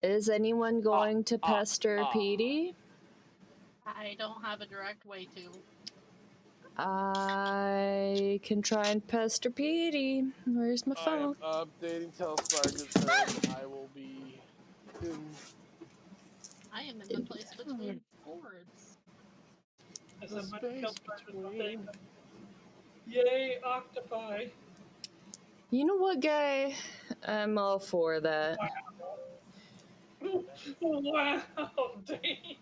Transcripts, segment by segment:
Is anyone going to pester Petey? I don't have a direct way to. I can try and pester Petey. Where's my phone? I am updating Telespargus, and I will be in. I am in the place between boards. The space between. Yay, octopi. You know what, guy? I'm all for that. Wow, Dave.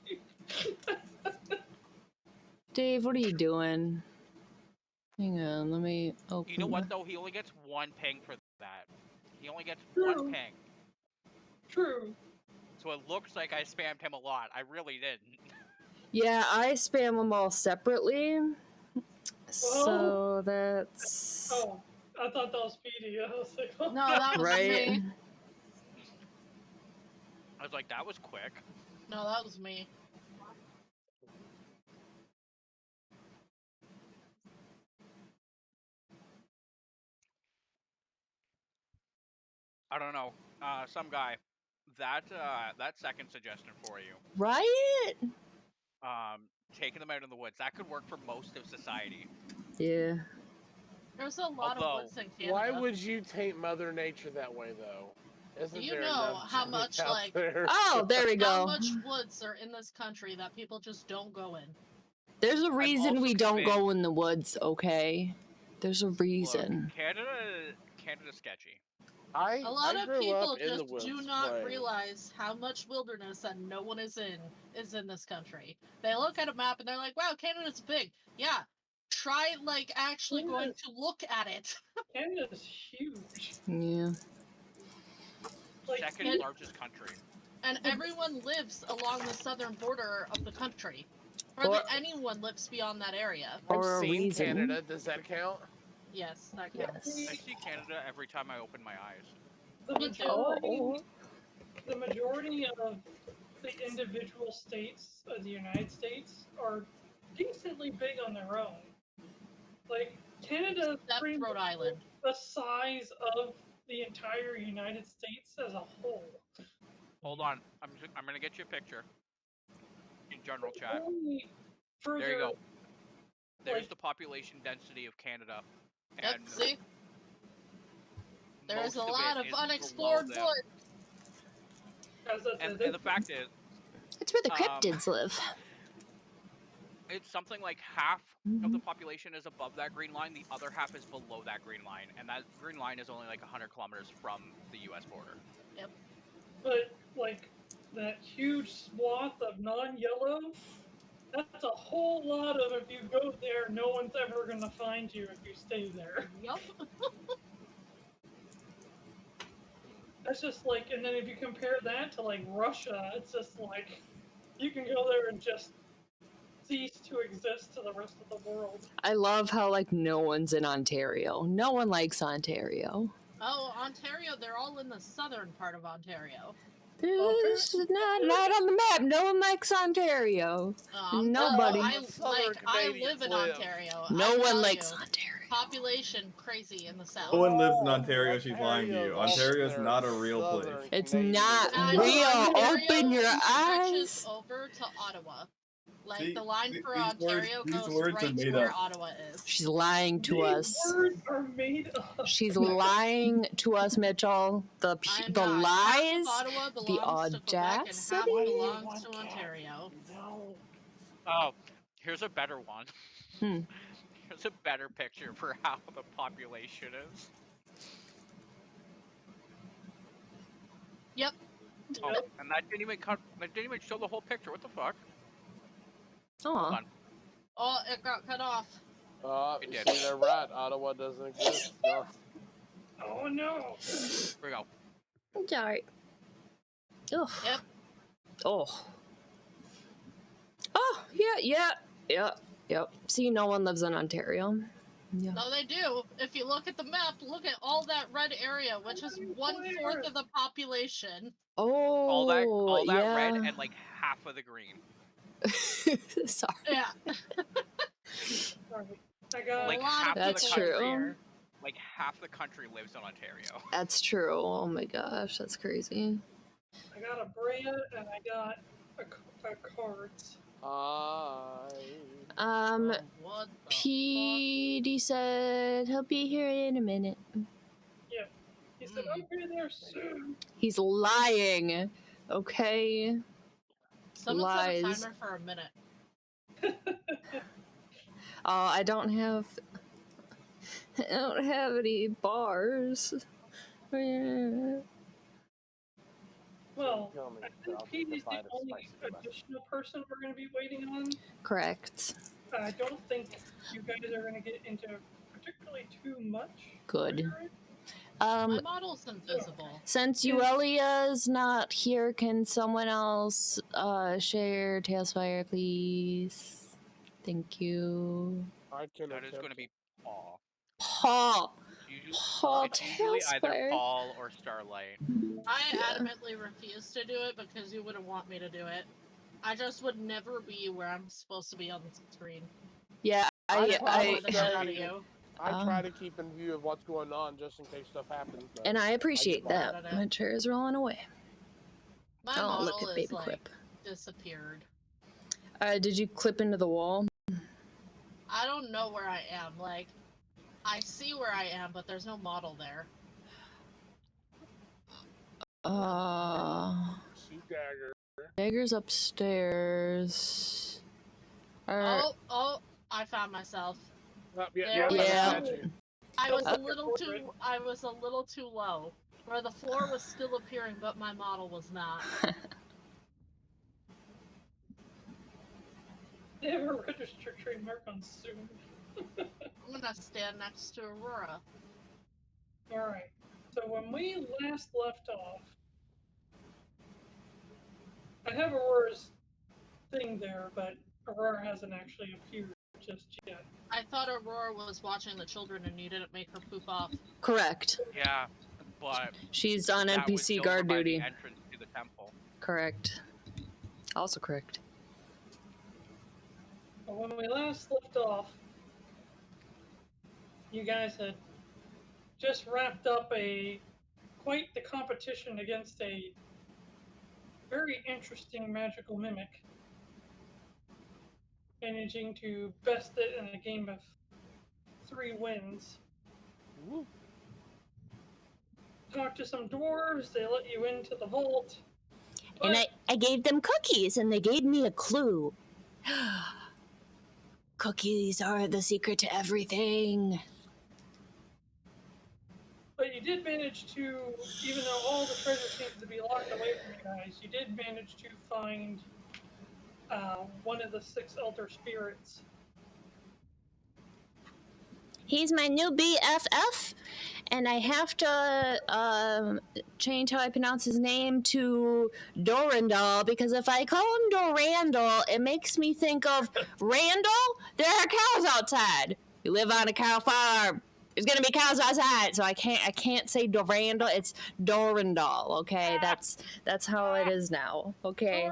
Dave, what are you doing? Hang on, let me open. You know what, though? He only gets 1 ping for that. He only gets 1 ping. True. So it looks like I spammed him a lot. I really didn't. Yeah, I spam them all separately. So that's... Oh, I thought that was Petey. I was like, oh. No, that was me. I was like, that was quick. No, that was me. I don't know. Some guy. That second suggestion for you. Right? Taking them out in the woods. That could work for most of society. Yeah. There's a lot of woods in Canada. Why would you taint Mother Nature that way, though? Do you know how much, like... Oh, there we go. How much woods are in this country that people just don't go in? There's a reason we don't go in the woods, okay? There's a reason. Look, Canada's sketchy. A lot of people just do not realize how much wilderness that no one is in this country. They look at a map and they're like, wow, Canada's big. Yeah. Try, like, actually going to look at it. Canada's huge. Yeah. Second largest country. And everyone lives along the southern border of the country. Hardly anyone lives beyond that area. I've seen Canada. Does that count? Yes, that counts. I see Canada every time I open my eyes. The majority of the individual states of the United States are decently big on their own. Like, Canada is Rhode Island. The size of the entire United States as a whole. Hold on. I'm going to get you a picture. In general chat. There you go. There's the population density of Canada. And yep, see? There's a lot of unexplored wood. And the fact is... It's where the cryptids live. It's something like half of the population is above that green line, the other half is below that green line, and that green line is only like 100 kilometers from the U.S. border. Yep. But, like, that huge swath of non-yellow, that's a whole lot of, if you go there, no one's ever going to find you if you stay there. Yep. That's just like, and then if you compare that to, like, Russia, it's just like, you can go there and just cease to exist to the rest of the world. I love how, like, no one's in Ontario. No one likes Ontario. Oh, Ontario, they're all in the southern part of Ontario. This is not on the map. No one likes Ontario. Nobody. I live in Ontario. No one likes Ontario. Population crazy in the south. No one lives in Ontario. She's lying to you. Ontario is not a real place. It's not real. Open your eyes. Stretches over to Ottawa. Like, See, the line for these Ontario words goes are right made to where up. Ottawa is. She's lying to us. Words are made up. She's lying to us, Mitchell. The lies, the audacity. Half belongs to Ontario. Oh, here's a better one. Here's a better picture for how the population is. Yep. Oh, and that didn't even show the whole picture. What the fuck? Oh. Oh, it got cut off. You see, they're right. Ottawa doesn't exist. No. Oh no. Here we go. Sorry. Ugh. Yep. Oh. Oh, yep. See, no one lives in Ontario. Yeah. No, they do. If you look at the map, look at all that red area, which is 1/4 of the population. Oh, all that yeah. red and like half of the green. Sorry. Yeah. Like half That's of the country, true. Like half the country lives in Ontario. That's true. Oh my gosh, that's crazy. I got a Brea and I got a cards. What the PD said he'll be here in a minute. Yeah. He said, I'll be there soon. He's lying. Okay. Someone set a Lies. timer for a minute. I don't have any bars. Well, I think Petey's the only additional person we're going to be waiting on. Correct. I don't think you guys are going to get into particularly too much. Good. My model's invisible. Since Uelia's not here, can someone else share Tailspire, please? Thank you. I can That is going to be Paul. Paul. Paul It's usually either Tailspire. Paul or Starlight. I adamantly refuse to do it because you wouldn't want me to do it. I just would never be where I'm supposed to be on the screen. Yeah, I the shit out of you. I try to keep in view of what's going on just in case stuff happens. And I appreciate that. at it. My chair is rolling away. My Oh, model look at is Baby like Quip. disappeared. Did you clip into the wall? I don't know where I am. Like, I see where I am, but there's no model there. Shoot dagger. Dagger's upstairs. Oh, I found myself. Yeah. I was a little too low. Where the floor was still appearing, but my model was not. They have a registered trademark on Zoom. I'm gonna stand next to Aurora. Alright, so when we last left off, I have Aurora's thing there, but Aurora hasn't actually appeared just yet. I thought Aurora was watching the children and you didn't make her poof off. Correct. Yeah, but She's on that was NPC still guard by the duty. entrance to the temple. Correct. Also correct. But when we last left off, you guys had just wrapped up quite the competition against a very interesting magical mimic, managing to best it in a game of 3 wins. Woo. Talked to some dwarves, they let you into the vault. And I gave them cookies, and they gave me a clue. Cookies are the secret to everything. But you did manage to, even though all the treasure seems to be locked away from you guys, you did manage to find one of the 6 Elder Spirits. He's my new BFF, and I have to change how I pronounce his name to Dorandal, because if I call him Dorandal, it makes me think of Randall. There are cows outside. You live on a cow farm. There's gonna be cows outside, so I can't say Dorandal. It's Dorandal. Okay, that's how it is now. Okay.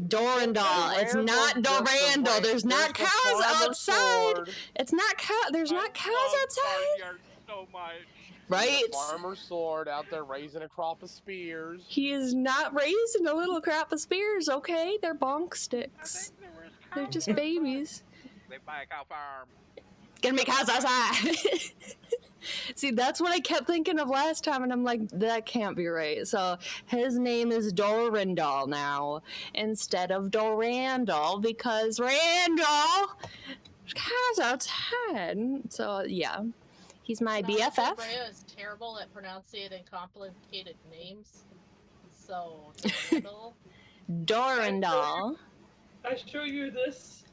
Dorandal. It's not Dorandal. There's not cows outside. It's not cow. There's not cows outside. So much. Right? Farmer's sword out there raising a crop of spears. He is not raising a little crop of spears. Okay, they're bonk sticks. They're just babies. They buy a cow farm. Gonna be cows outside. See, that's what I kept thinking of last time, and I'm like, that can't be right. So his name is Dorandal now instead of Dorandal, because Randall, cows outside. So yeah, he's my BFF. Brea is terrible at pronouncing complicated names. So Dorandal. Dorandal. I show you this,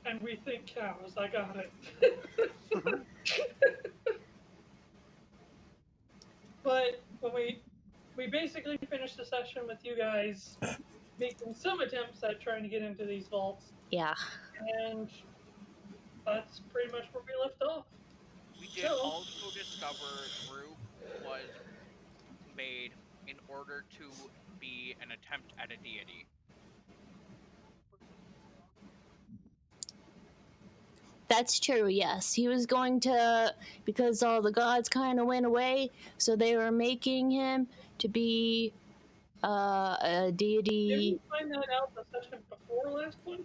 and we think cows. I got it. But when we basically finished the session with you guys making some attempts at trying to get into these vaults. Yeah. And that's pretty much where we left off. We did also discover group was made in order to be an attempt at a deity. That's true, yes. He was going to, because all the gods kind of went away, so they were making him to be a deity. Did we find that out the session before last one?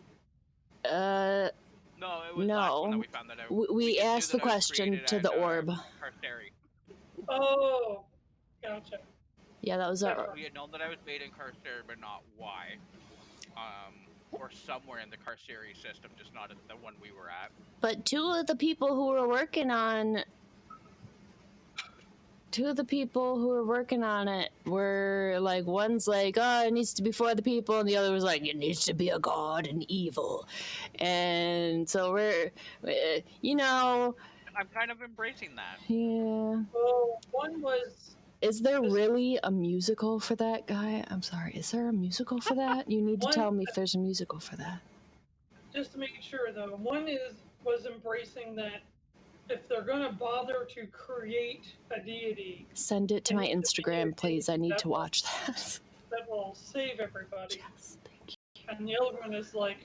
No, it was last one that we found that out. We just knew asked the that it was question created to at, the orb. Carceri. Oh, gotcha. Yeah, that was our. We had known that I was made in Carceri, but not why. Or somewhere in the Carceri system, just not at the one we were at. But two of the people who were working on it were like, one's like, oh, it needs to be for the people, and the other was like, it needs to be a god and evil. And so we're, you know. I'm kind of embracing that. Yeah. Well, one was. Is there really a musical for that, guy? I'm sorry. Is there a musical for that? You need to tell me if there's a musical for that. Just to make sure, though, one was embracing that if they're going to bother to create a deity, send it to my Instagram, please. I need to watch that. That will save everybody. Yes, thank you. And the other one is like,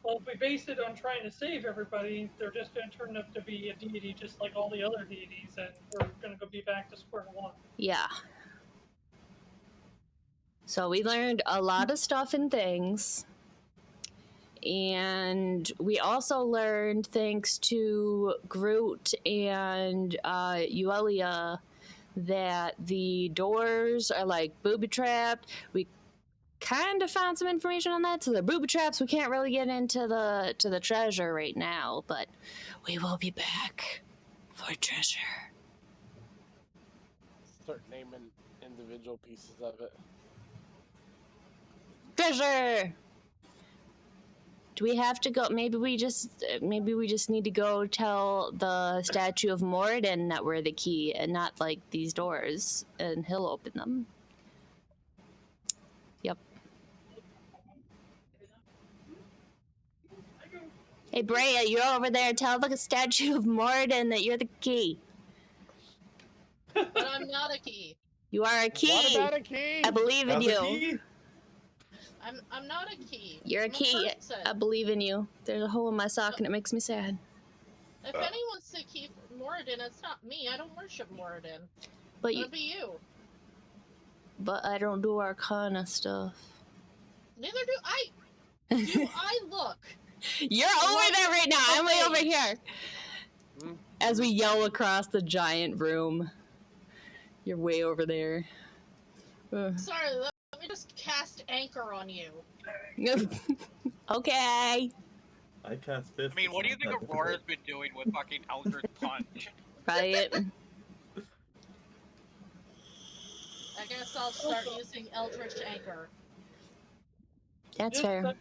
well, if we base it on trying to save everybody, they're just going to turn up to be a deity just like all the other deities, and we're going to go be back to square one. Yeah. So we learned a lot of stuff and things. And we also learned, thanks to Groot and Euelia, that the doors are like booby-trapped. We kind of found some information on that. So they're booby-traps. We can't really get into the treasure right now, but we will be back for treasure. Start naming individual pieces of it. Treasure! Do we have to go? Maybe we just need to go tell the Statue of Moradin that we're the key and not like these doors, and he'll open them. Yep. Hey Brea, you're over there. Tell the Statue of Moradin that you're the key. But I'm not a key. You are a key. What about a key? I believe in That's you. a key? I'm not a key. You're a I'm key. person. I believe in you. There's a hole in my sock and it makes me sad. If anyone's the key for Moradin, it's not me. I don't worship Moradin. But you, It'll be you. but I don't do Arcana stuff. Neither do I. Do I look? You're over there right now. I'm way over here. As we yell across the giant room. You're way over there. Ugh. Sorry, let me just cast Anchor on you. Okay. I cast fist. I mean, what do you think Aurora's been doing with fucking Eldritch Punch? Right. I guess I'll start using Eldritch Anchor. That's Just fair.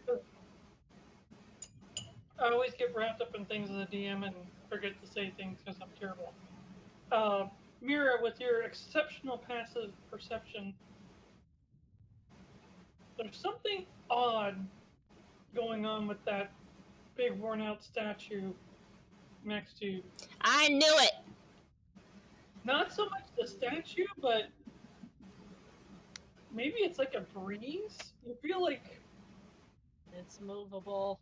I always get wrapped up in things as a DM and forget to say things because I'm terrible. Mira, with your exceptional passive perception, there's something odd going on with that big worn out statue next to you. I knew it. Not so much the statue, but maybe it's like a breeze. You feel like It's movable.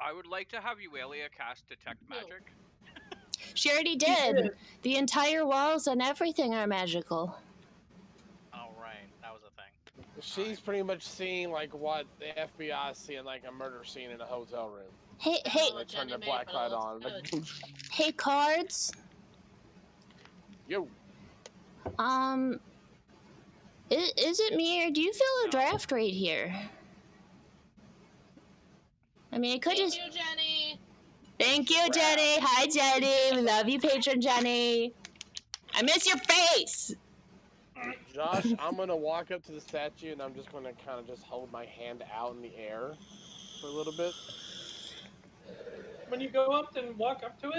I would like to have Euelia cast Detect Magic. She already did. The entire walls and everything are magical. Oh, right. That was a thing. She's pretty much seeing like what the FBI is seeing, like a murder scene in a hotel room. Hey, They turn the black light on. hey, cards. Yo. Is it me or do you feel a draft right here? I mean, it could Thank just. you, Jenny. Thank you, Jenny. Hi, Jenny. We love you, patron Jenny. I miss your face. Josh, I'm gonna walk up to the statue and I'm just gonna kind of just hold my hand out in the air for a little bit. when you go up and walk up to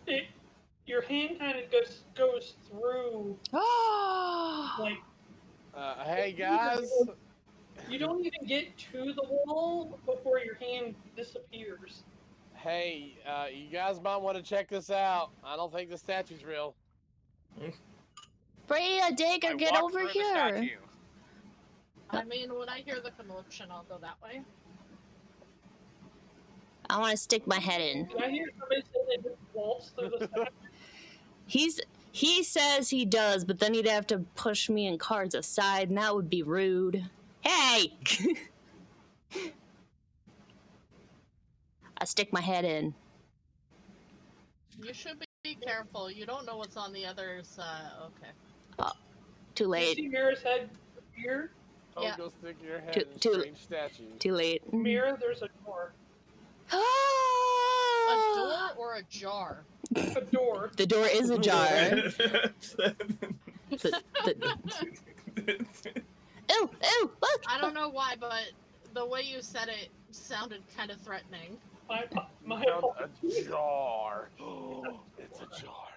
it, your hand kind of goes through. Like, hey guys. You don't even get to the wall before your hand disappears. Hey, you guys might want to check this out. I don't think the statue's real. Brea, Dagger, get over here. I mean, when I hear the commotion, I'll go that way. I want to stick my head in. Did I hear somebody say they just waltz through the statue? He says he does, but then he'd have to push me and cards aside, and that would be rude. Hey! I stick my head in. You should be careful. You don't know what's on the other side. Okay. Too You late. see Mira's head here? Don't Yeah. go stick your head Too- in too- strange statues. Too late. Mira, there's a door. A door or a jar? A door. The door is ajar. Ew, look! I don't know why, but the way you said it sounded kind of threatening. My Found a jar. It's a jar.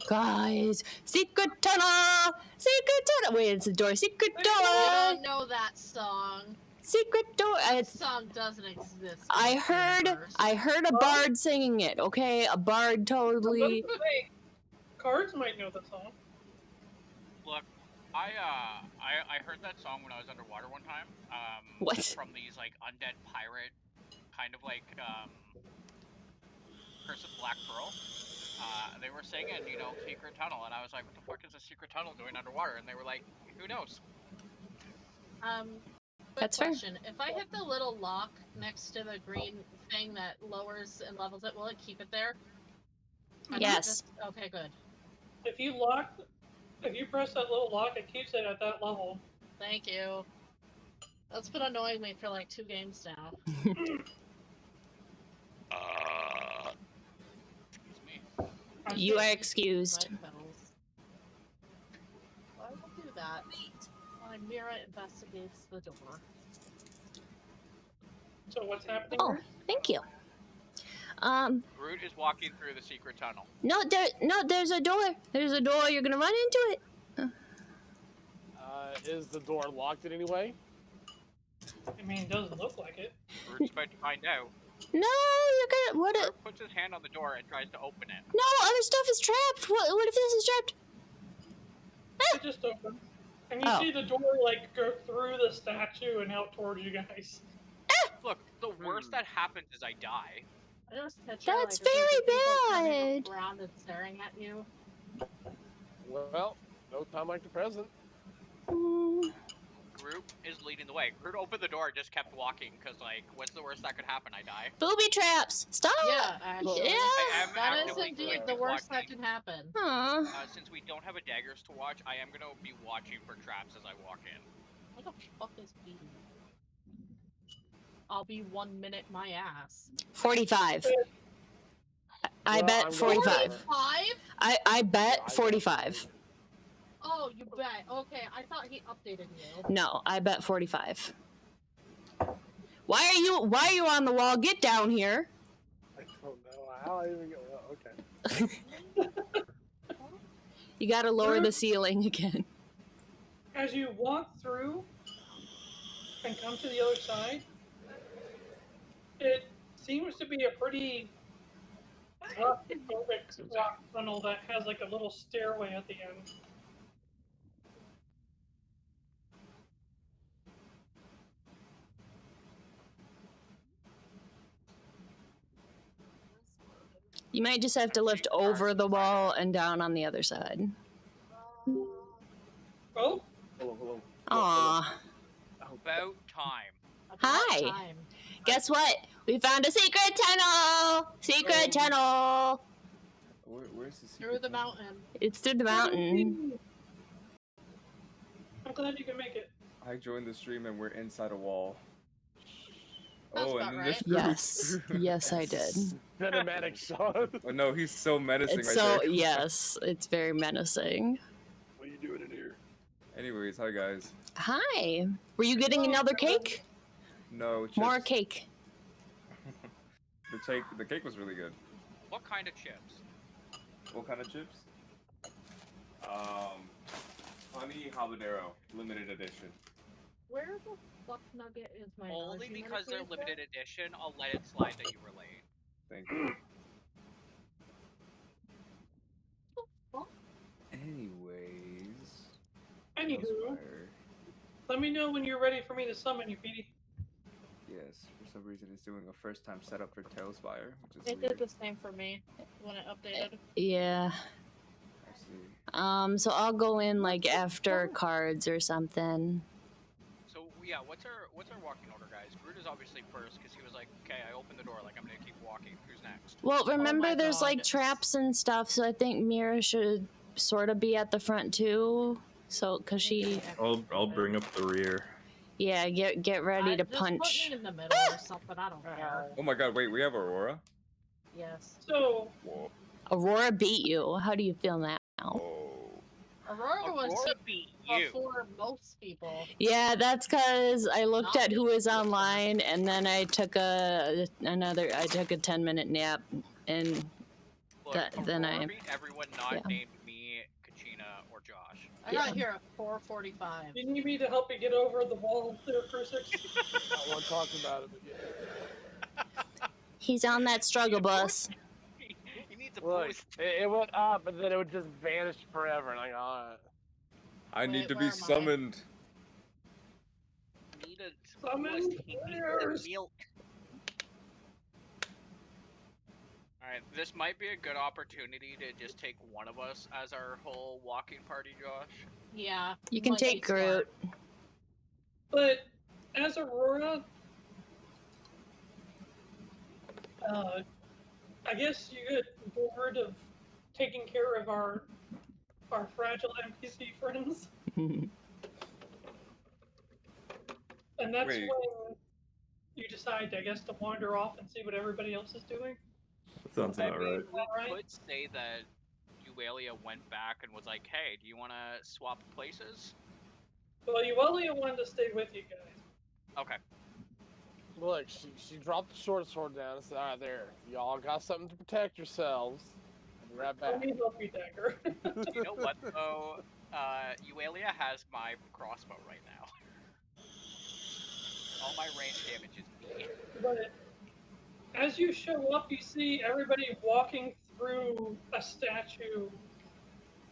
Guys! Secret tunnel! Secret tunnel! Wait, it's a door. Secret You door! don't know that song. Secret door! That song doesn't exist. in I this universe. heard a bard singing it, okay? A bard totally... Wait, Cards might know the song. Look, I heard that song when I was underwater one time. What? From these like undead pirate, kind of like Curse of Black Pearl. They were singing, secret tunnel, and I was like, what the fuck is a secret tunnel doing underwater? And they were like, who knows? Quick That's fair. question. If I hit the little lock next to the green thing that lowers and levels it, will it keep it there? Yes. Okay, good. If you press that little lock, it keeps it at that level. Thank you. That's been annoying me for like 2 games now. Excuse me. You are excused. My pedals. I will do that. While Mira investigates the door. So what's happening? Oh, thank you. Groot is walking through the secret tunnel. No, there's a door. There's a door. You're gonna run into it. Is the door locked in any way? I mean, it doesn't look like it. Groot's about to find out. No, you're gonna. What? Groot puts his hand on the door and tries to open it. No, other stuff is trapped. What if this is trapped? It just opens. And you Oh. see the door, like, go through the statue and out towards you guys. Look, the worst that happens is I die. I just picture That's like, a group of very people turning bad. around and staring at you. Well, no time like the present. Mm, Groot is leading the way. Groot opened the door and just kept walking, because, like, what's the worst that could happen? I die. booby traps. Stop. Yeah, actually. Yeah. I am That is actively indeed going to the be worst that watching. can happen. Aw. Since we don't have a daggers to watch, I am going to be watching for traps as I walk in. What the fuck is B? I'll be 1 minute my ass. 45. I Well, bet I'm 45. 45? I bet 45. Oh, you bet. Okay, I thought he updated you. No, I bet 45. Why are you on the wall? Get down here. I don't know how I even go. Okay. You gotta lower the ceiling again. As you walk through and come to the other side, it seems to be a pretty claustrophobic rock tunnel that has like a little stairway at the end. You might just have to lift over the wall and down on the other side. Oh, Hello. Aw. About time. About Hi. time. Guess what? We found a secret tunnel! Secret tunnel! Where's the secret Through the tunnel? mountain. It's through the mountain. I'm glad you can make it. I joined the stream and we're inside a wall. Sounds Oh, about and then this right. Groot. Yes. Yes, I did. Cinematic shot. Oh no, he's so menacing It's right so, there. yes, it's very menacing. What are you doing in here? Anyways, hi guys. Hi. Were you getting another cake? No, chips. More cake. The cake was really good. What kind of chips? What kind of chips? Honey habanero, limited edition. Where the fuck nugget is my Only allergy because they're medication? limited edition, I'll let it slide that you were late. Thank you. Fuck. Anyways. Anywho, Crossfire. let me know when you're ready for me to summon you, Petey. Yes, for some reason is doing a first time setup for Tailspire, which is It weird. did the same for me when it updated. Yeah. I see. So I'll go in like after cards or something. So yeah, what's our walking order, guys? Groot is obviously first because he was like, okay, I opened the door, like I'm gonna keep walking. Who's next? Well, remember my there's like God. traps and stuff, so I think Mira should sort of be at the front too. So, cause she, I'll bring up the rear. yeah, get ready to Just punch. put me in the middle or something. I don't care. Oh my god, wait, we have Aurora? Yes. So, Whoa. Aurora beat you. How do you feel now? Oh. Aurora was Aurora here beat you. before most people. Yeah, that's cause I looked Not at who was me. online, and then I took a 10-minute nap, and Look, then Aurora I, beat everyone not yeah. named me, Kachina, or Josh. I got here at 4:45. you need me to help you get over the wall there, Crucix? I won't talk about it, but yeah. He's on that struggle bus. You need to Look, boost. it went up, and then it would just vanish forever. And alright. I need Wait, to where be am I? summoned. Need a Summon he needs warriors. the milk. Alright, this might be a good opportunity to just take one of us as our whole walking party, Josh. Yeah. You can might take be smart. Groot. But as Aurora, I guess you get bored of taking care of our fragile NPC friends, and that's Wait. when you decide, I guess, to wander off and see what everybody else is doing. Sounds I about mean, right. we Alright. could say that Eualia went back and was like, hey, do you want to swap places? Well, Eualia wanted to stay with you guys. Okay. Look, she dropped the short sword down and said, alright, there. Y'all got something to protect yourselves. I'll be right Let back. me help you, Dagger. You know what, though? Eualia has my crossbow right now. All my range damage is me. But as you show up, you see everybody walking through a statue,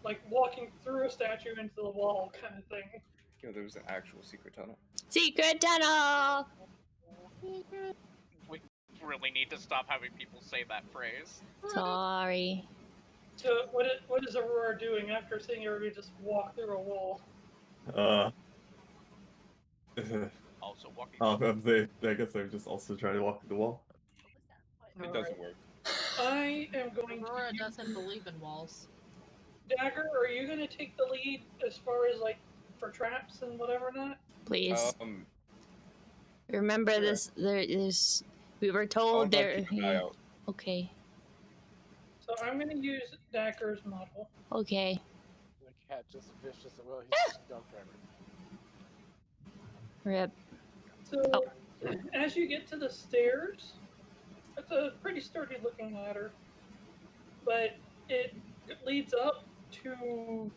like walking through a statue into the wall, kind of thing. Yo, there was an actual secret tunnel. Secret tunnel. We really need to stop having people say that phrase. Sorry. So what is Aurora doing after seeing everybody just walk through a wall? Also, walking. I guess I'm just also trying to walk through the wall. It doesn't work. I am going Aurora to doesn't believe in walls. Dagger, are you going to take the lead as far as like for traps and whatever not? Please. Remember sure. this. We were I'll told there. keep an eye out. Okay. So I'm going to use Dagger's model. Okay. The cat just vicious. Well, he's just done forever. Rip. So as you get to the stairs, it's a pretty sturdy looking ladder, but it leads up to,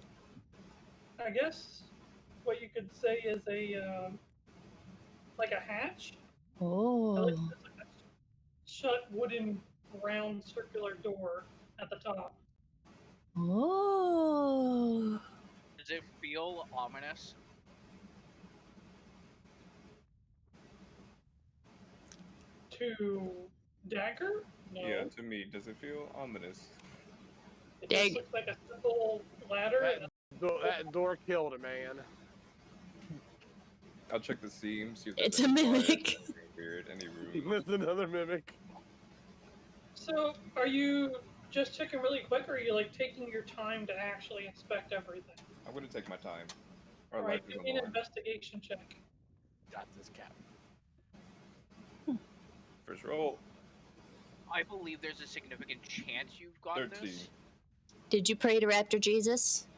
I guess, what you could say is a like a hatch. Oh. It's like a shut wooden round circular door at the top. Oh. Does it feel ominous? To Dagger? No. Yeah, to me, does it feel ominous? It just looks like a simple ladder. That door killed it, man. I'll check the seams. See if It's there's a any wires, mimic. anything weird, any room. It's another mimic. So, are you just checking really quick, or are you like taking your time to actually inspect everything? I'm gonna take my time. Our Alright, life is give on me the an line. investigation check. Got this cat. First roll. I believe there's a significant chance you've got 13. this. Did you pray to Raptor Jesus?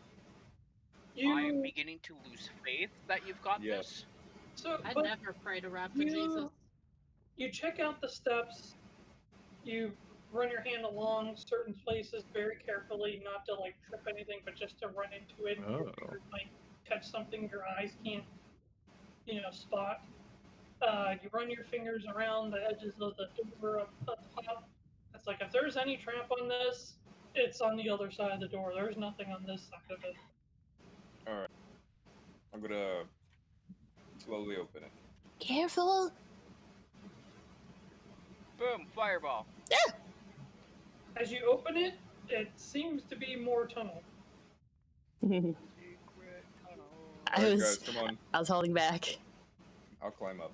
I am beginning to lose faith that you've got Yes. this. So, I but never pray to Raptor Jesus. you check out the steps. You run your hand along certain places very carefully, not to like trip anything, but just to run into it. Your Oh. fingers might touch something your eyes can't, spot. You run your fingers around the edges of the door up top. It's like if there's any trap on this, it's on the other side of the door. There's nothing on this side of it. Alright. I'm gonna slowly open it. Careful. Boom! Fireball. As you open it, it seems to be more tunnel. Secret tunnel. Alright, guys, come on. I was holding back. I'll climb up.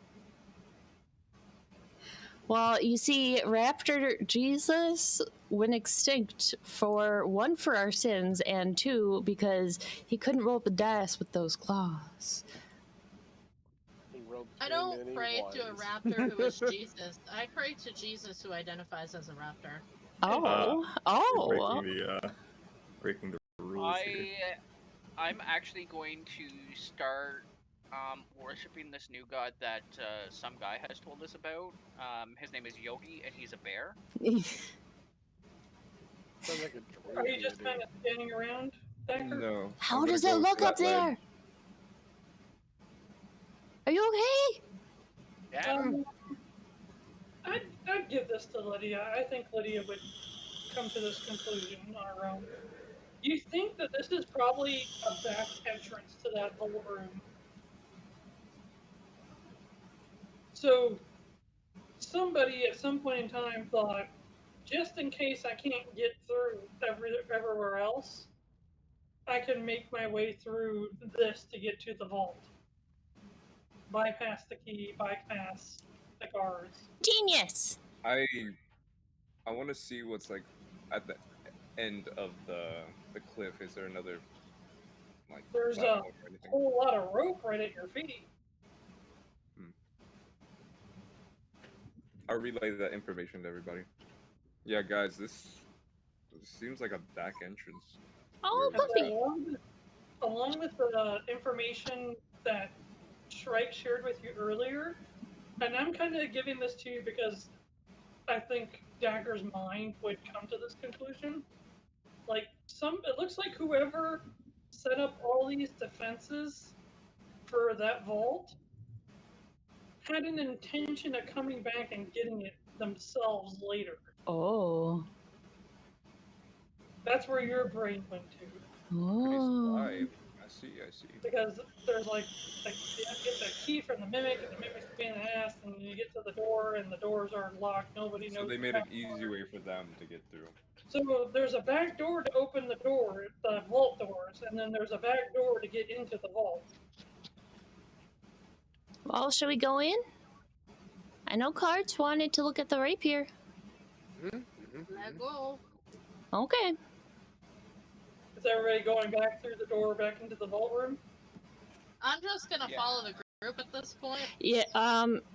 Well, you see, Raptor Jesus went extinct for one, for our sins, and two, because he couldn't roll the dice with those claws. I don't pray to a raptor who is Jesus. I pray to Jesus who identifies as a raptor. Breaking the rules here. I'm actually going to start worshiping this new god that some guy has told us about. His name is Yogi, and he's a bear. Sounds like a Are you just kind of standing around, Decker? No. How does it look up there? Are you okay? Yeah. I'd give this to Lydia. I think Lydia would come to this conclusion on her own. You think that this is probably a back entrance to that whole room. So somebody at some point in time thought, just in case I can't get through everywhere else, I can make my way through this to get to the vault. Bypass the key, bypass the guards. Genius! I want to see what's like at the end of the cliff. Is there another like? There's a platform or anything? whole lot of rope right at your feet. I'll relay that information to everybody. Yeah, guys, this seems like a back entrance. Oh, puppy! Along with the information that Shrike shared with you earlier, and I'm kind of giving this to you because I think Dagger's mind would come to this conclusion. Like, it looks like whoever set up all these defenses for that vault had an intention of coming back and getting it themselves later. Oh. That's where your brain went to. Oh. I see. Because there's like you get the key from the mimic, and the mimic's a pain in the ass, and you get to the door, and the doors are locked. Nobody knows. So they made an easy way for them to get through. So there's a back door to open the door, the vault doors, and then there's a back door to get into the vault. Well, shall we go in? I know Karts wanted to look at the rapier. Let go. Okay. Is everybody going back through the door, back into the vault room? I'm just gonna follow the group at this point. Yeah.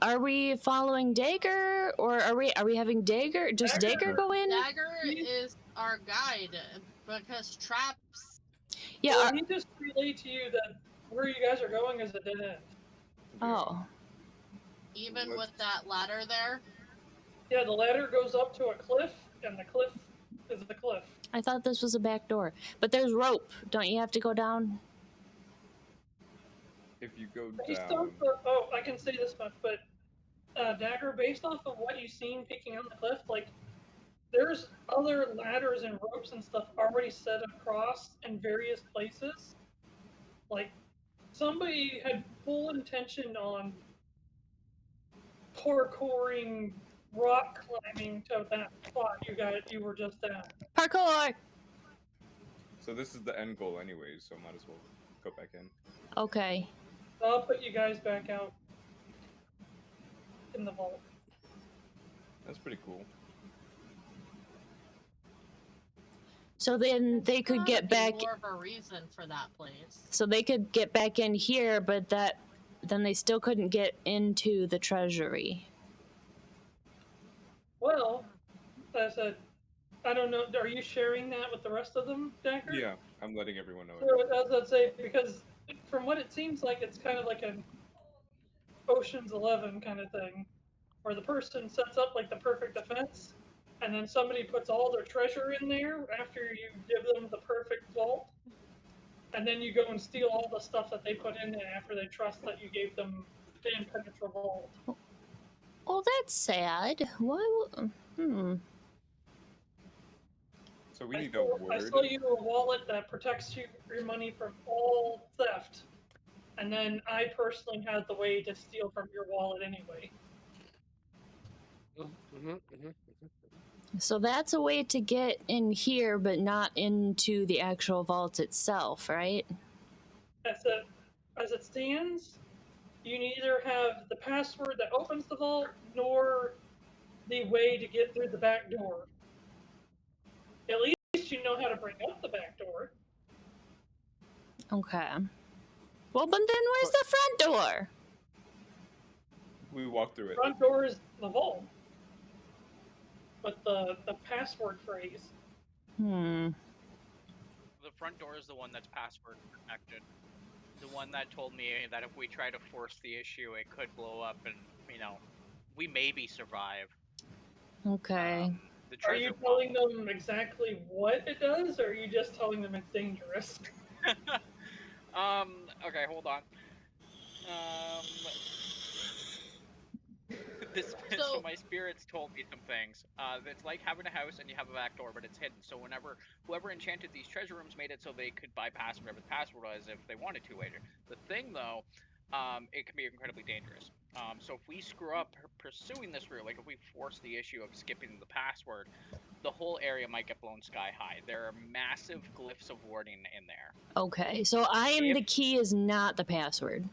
Are we following Dagger, or are we having Dagger? Just Dagger go in? Dagger is our guide because traps. Yeah. Well, he just relayed to you that where you guys are going is a dead end. Oh. Even with that ladder there. Yeah, the ladder goes up to a cliff, and the cliff is the cliff. I thought this was a back door, but there's rope. Don't you have to go down? If you go Based down. off I can say this much, but Dagger, based off of what you've seen peeking on the cliff, like there's other ladders and ropes and stuff already set across in various places. Like somebody had full intention on parkouring, rock climbing to that spot you were just at. Parkour! So this is the end goal anyways, so might as well go back in. Okay. I'll put you guys back out in the vault. That's pretty cool. So then they could get back. More of a reason for that place. So they could get back in here, but then they still couldn't get into the treasury. Well, as I said, I don't know. Are you sharing that with the rest of them, Dagger? Yeah, I'm letting everyone know. So, as I'd say, because from what it seems like, it's kind of like an Ocean's 11 kind of thing, where the person sets up like the perfect defense, and then somebody puts all their treasure in there after you give them the perfect vault, and then you go and steal all the stuff that they put in there after they trust that you gave them the impenetrable vault. Oh, that's sad. Why? So we need a word. I sell you a wallet that protects your money from all theft, and then I personally had the way to steal from your wallet anyway. So that's a way to get in here, but not into the actual vault itself, right? As it stands, you neither have the password that opens the vault nor the way to get through the back door. At least you know how to bring up the back door. Okay. Well, but then where's the front door? We walk through it. Front door is the vault. But the password phrase. The front door is the one that's password protected. The one that told me that if we try to force the issue, it could blow up and, we maybe survive. Okay. Are you telling them exactly what it does, or are you just telling them it's dangerous? Okay, hold on. So my spirits told me some things. It's like having a house and you have a back door, but it's hidden. So whoever enchanted these treasure rooms made it so they could bypass whatever the password was if they wanted to later. The thing, though, it can be incredibly dangerous. So if we screw up pursuing this route, like if we force the issue of skipping the password, the whole area might get blown sky high. There are massive glyphs of warding in there. Okay, so I am the key is not the password.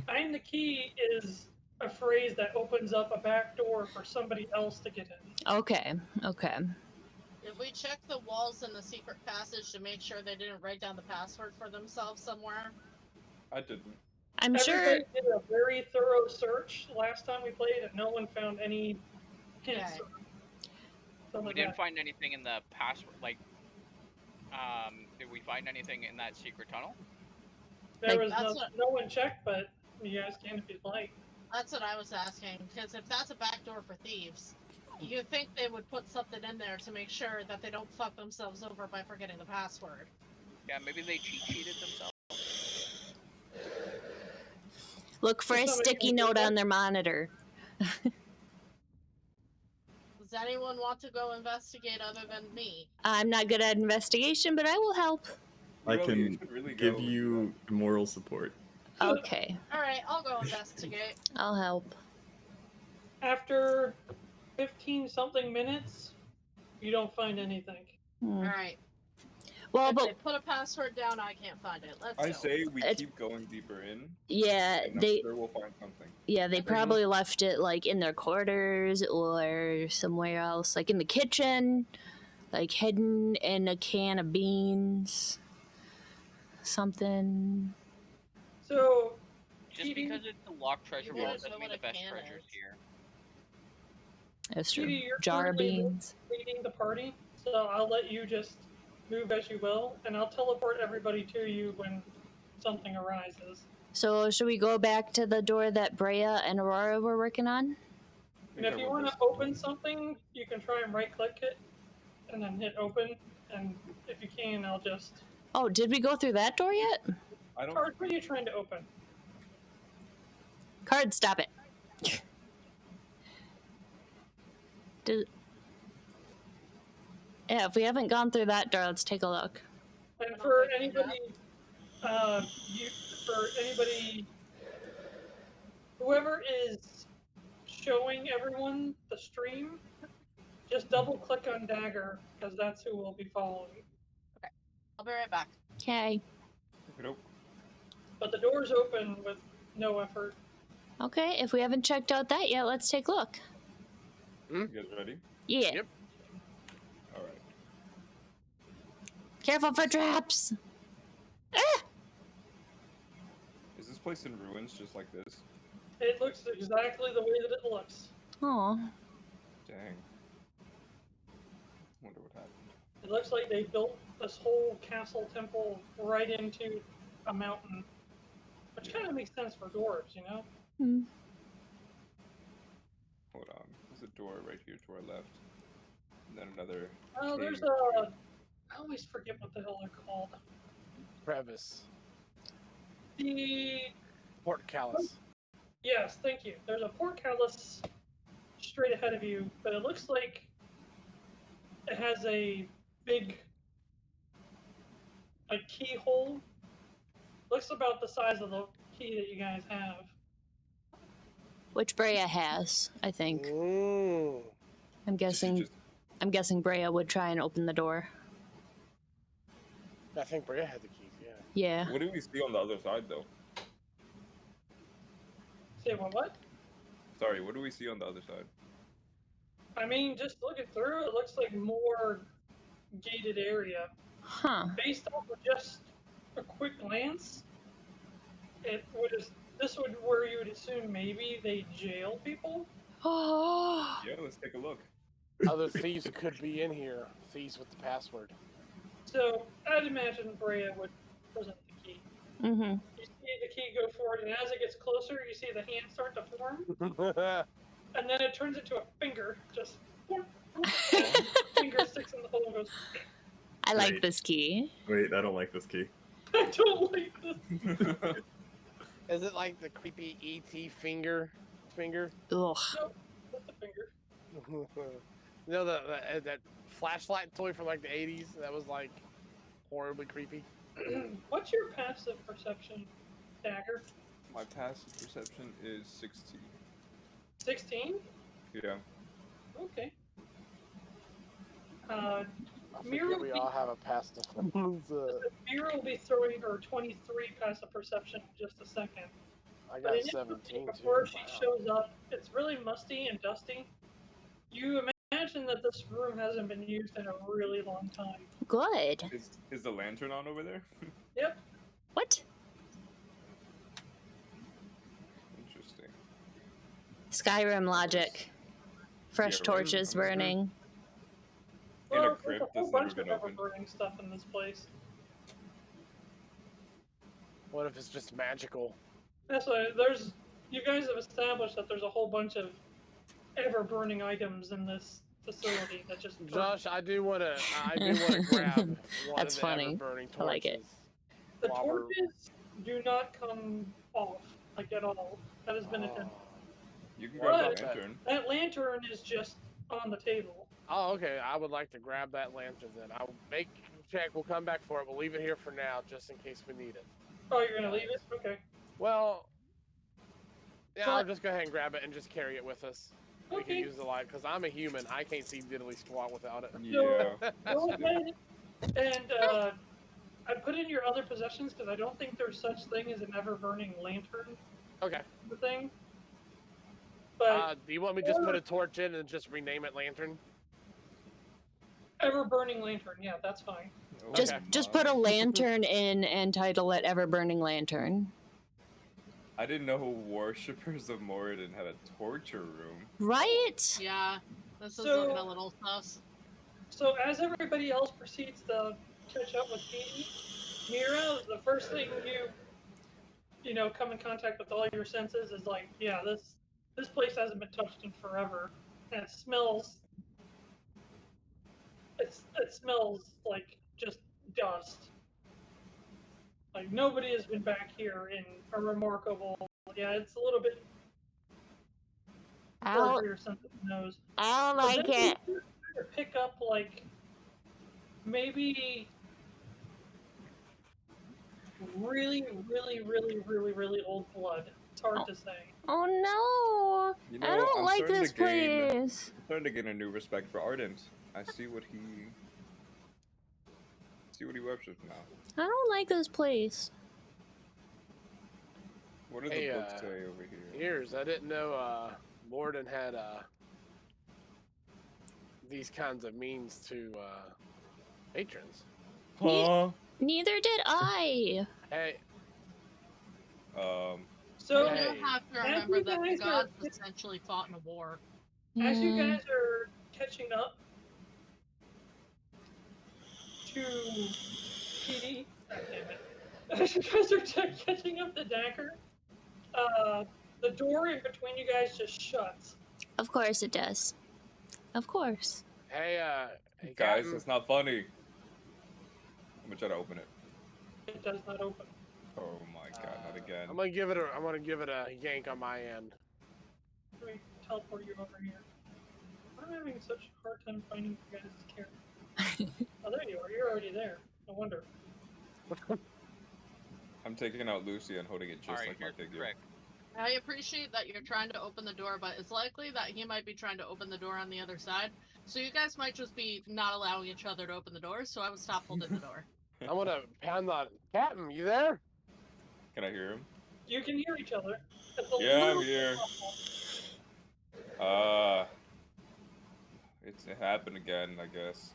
I am the key is a phrase that opens up a back door for somebody else to get in. Okay, okay. If we check the walls in the secret passage to make sure they didn't write down the password for themselves somewhere? I didn't. Everybody did a very thorough search last time we played, and no one found any hints. We didn't find anything in the password. Like, did we find anything in that secret tunnel? There was no one checked, but you guys can if you'd like. That's what I was asking, because if that's a backdoor for thieves, you'd think they would put something in there to make sure that they don't fuck themselves over by forgetting the password. Yeah, maybe they cheat sheeted themselves. Look for a sticky note on their monitor. Does anyone want to go investigate other than me? I'm not good at investigation, but I will help. I can give you moral support. Okay. Alright, I'll go investigate. I'll help. After 15-something minutes, you don't find anything. Alright. Well, if but they put a password down, I can't find it. Let's I go. say we keep going deeper in. Yeah, and I'm sure we'll find something. Yeah, they probably left it like in their quarters or somewhere else, like in the kitchen, like hidden in a can of beans, something. So, just because it's a locked treasure vault doesn't mean the best treasure's here. That's true. You're Jar of beans. leading the party, so I'll let you just move as you will, and I'll teleport everybody to you when something arises. So should we go back to the door that Brea and Aurora were working on? And if you want to open something, you can try and right-click it, and then hit open, and if you can, I'll just... Oh, did we go through that door yet? Card, what are you trying to open? Card, stop it. Yeah, if we haven't gone through that door, let's take a look. And for anybody, whoever is showing everyone the stream, just double click on Dagger, because that's who we'll be following. Okay, I'll be right back. Okay. But the door's open with no effort. Okay, if we haven't checked out that yet, let's take a look. You guys ready? Yeah. Yep. All right. Careful for traps. Ah! Is this place in ruins just like this? It looks exactly the way that it looks. Oh. Dang. Wonder what happened. It looks like they built this whole castle temple right into a mountain. Which kind of makes sense for dwarves, you know? Hold on. There's a door right here to our left. And then another. Oh, there's a... I always forget what the hell they're called. Crevice. The... Portcullis. Yes, thank you. There's a portcullis straight ahead of you, but it looks like it has a big keyhole. Looks about the size of the key that you guys have. Which Brea has, I think. Ooh. I'm guessing Brea would try and open the door. I think Brea had the keys, yeah. Yeah. What do we see on the other side, though? Say what? Sorry, what do we see on the other side? I mean, just looking through, it looks like more gated area. Huh. Based off of just a quick glance, this would where you would assume maybe they jail people. Oh. Yeah, let's take a look. Other thieves could be in here. Thieves with the password. So I'd imagine Brea would present the key. Mm-hmm. You see the key go forward, and as it gets closer, you see the hand start to form, and then it turns into a finger. Just finger sticks in the hole and goes. I like this key. Wait, I don't like this key. I don't like this. Is it like the creepy E.T. finger? Ugh. No, not the finger. You know that flashlight toy from like the 80s that was like horribly creepy? What's your passive perception, Dagger? My passive perception is 16. 16? Yeah. Okay. I Mira forget we all have a passive. Mira will be throwing her 23 passive perception in just a second. I got 17 Before too. she shows up, it's really musty and dusty. You imagine that this room hasn't been used in a really long time. Good. Is the lantern on over there? Yep. What? Interesting. Skyrim logic. Fresh Yeah, torches really? burning. In a Well, there's crypt a whole that's never bunch been of opened. burning stuff in this place. What if it's just magical? That's why you guys have established that there's a whole bunch of ever-burning items in this facility that just burn. Josh, I do want to grab one That's of the funny. ever-burning torches. I like it. The while we're- torches do not come off, like at all. That has been attempted. You can What grab about the that? lantern. That lantern is just on the table. Oh, okay. I would like to grab that lantern then. I'll make a check. We'll come back for it. We'll leave it here for now, just in case we need it. Oh, you're gonna leave it? Okay. Well, yeah, Well, I'll just go ahead and grab it and just carry it with us. We can Okay. use the light because I'm a human. I can't see diddly squat without it. Yeah. Go ahead and I put in your other possessions because I don't think there's such thing as an ever-burning lantern Okay. thing. But Do you want me to just put a torch in and just rename it lantern? ever-burning lantern, yeah, that's fine. Oh Just my. put a lantern in and title it Ever Burning Lantern. I didn't know worshippers of Moradin had a torture room. Right? Yeah, this is So- looking a little sus. So as everybody else proceeds to catch up with Petey, Mira, the first thing you know come in contact with all your senses is like, yeah, this place hasn't been touched in forever, and it smells. It smells like just dust. Like nobody has been back here in a remarkable. Yeah, it's a little bit. I don't, Your sense of nose. I don't But like then it. you pick up like maybe really old blood. It's hard to say. Oh no! You know, I don't I'm like starting this to gain- place. I'm starting to get a new respect for Ardent. I see what he works with now. I don't like this place. What do the Hey, books say over here? Ears, I didn't know Morden had these kinds of means to patrons. Huh? Neither did I. Hey, So Hey. You have to As remember you that the guys are- gods essentially fought in a war. as you Hmm. guys are catching up to PD, as you guys are catching up to Dagger, the door in between you guys just shuts. Of course it does. Of course. hey, Guys, Captain. it's not funny. I'm gonna try to open it. It does not open. Oh my god, not again. I'm gonna give it a yank on my end. Let me teleport you over here. I'm having such a hard time finding you guys' character. Oh, there you are. You're already there. No wonder. I'm taking out Lucy and holding it just Alright, like my here's the figure. trick. I appreciate that you're trying to open the door, but it's likely that he might be trying to open the door on the other side. So you guys might just be not allowing each other to open the door, so I would stop holding the door. I'm gonna pound on Captain. You there? Can I hear him? You can hear each other. It's a Yeah, I'm little here. It happened again, I guess.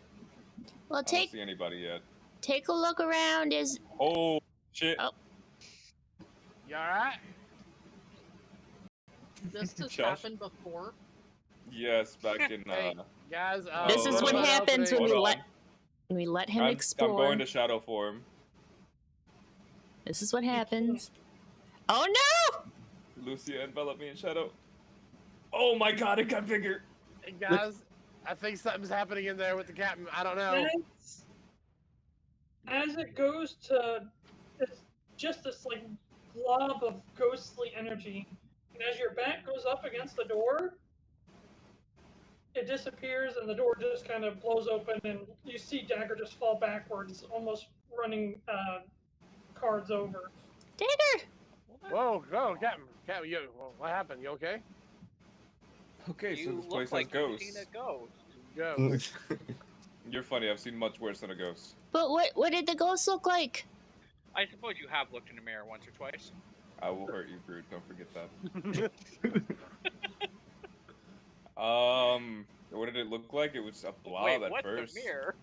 Well, I don't see anybody yet. take a look around. Is Oh shit! Oh. You alright? This has Josh? happened before. Yes, back in. Hey, guys. this is what Oh, happens when hold we let him I'm explore. going to shadow form. This is what happens. Oh no! Lucia enveloped me in shadow. Oh my god, it got bigger. Hey, guys. I think something's happening in there with the captain. I don't know. As it goes to, it's just this like glob of ghostly energy, and as your back goes up against the door, it disappears, and the door just kind of blows open, and you see Dagger just fall backwards, almost running cards over. Dagger! Whoa, go, Captain. Captain, what happened? You okay? Okay, so You this place look has like you've ghosts. seen a ghost. Ghosts. You're funny. I've seen much worse than a ghost. But what did the ghost look like? I suppose you have looked in a mirror once or twice. I will hurt you, Brood. Don't forget that. What did it look like? It was a blob Wait, at what's first. the mirror?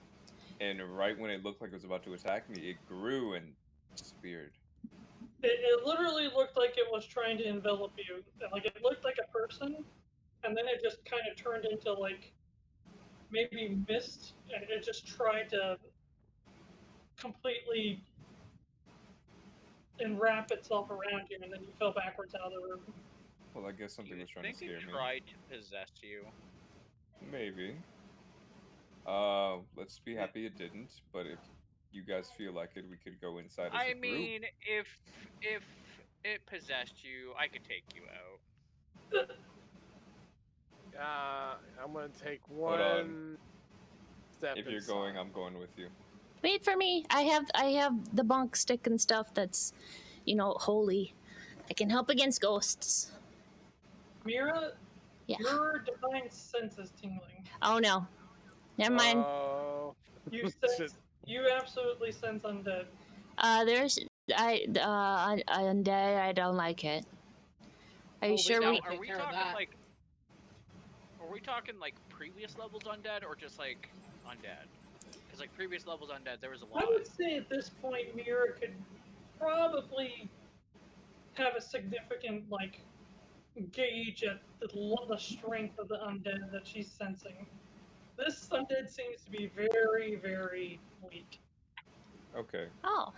And right when it looked like it was about to attack me, it grew and disappeared. It literally looked like it was trying to envelop you. Like it looked like a person, and then it just kind of turned into like maybe mist, and it just tried to completely enwrap itself around you, and then you fell backwards out of the room. Well, I guess something was trying to scare it me. tried to possess you? Maybe. Let's be happy it didn't. But if you guys feel like it, we could go inside as a group. mean, if it possessed you, I could take you out. I'm gonna take Hold on. one step. If you're inside. going, I'm going with you. Wait for me. I have the bunk stick and stuff that's, holy. I can help against ghosts. Mira, Yeah. your divine sense is tingling. Oh no. Never mind. Oh. You sense, you absolutely sense undead. Undead, I don't like it. Are you sure we? Are we talking Are we talking like previous levels undead or just like undead? Because like previous levels undead, there was a lot. I would say at this point, Mira could probably have a significant gauge at the strength of the undead that she's sensing. This undead seems to be very, very weak. Okay. Oh.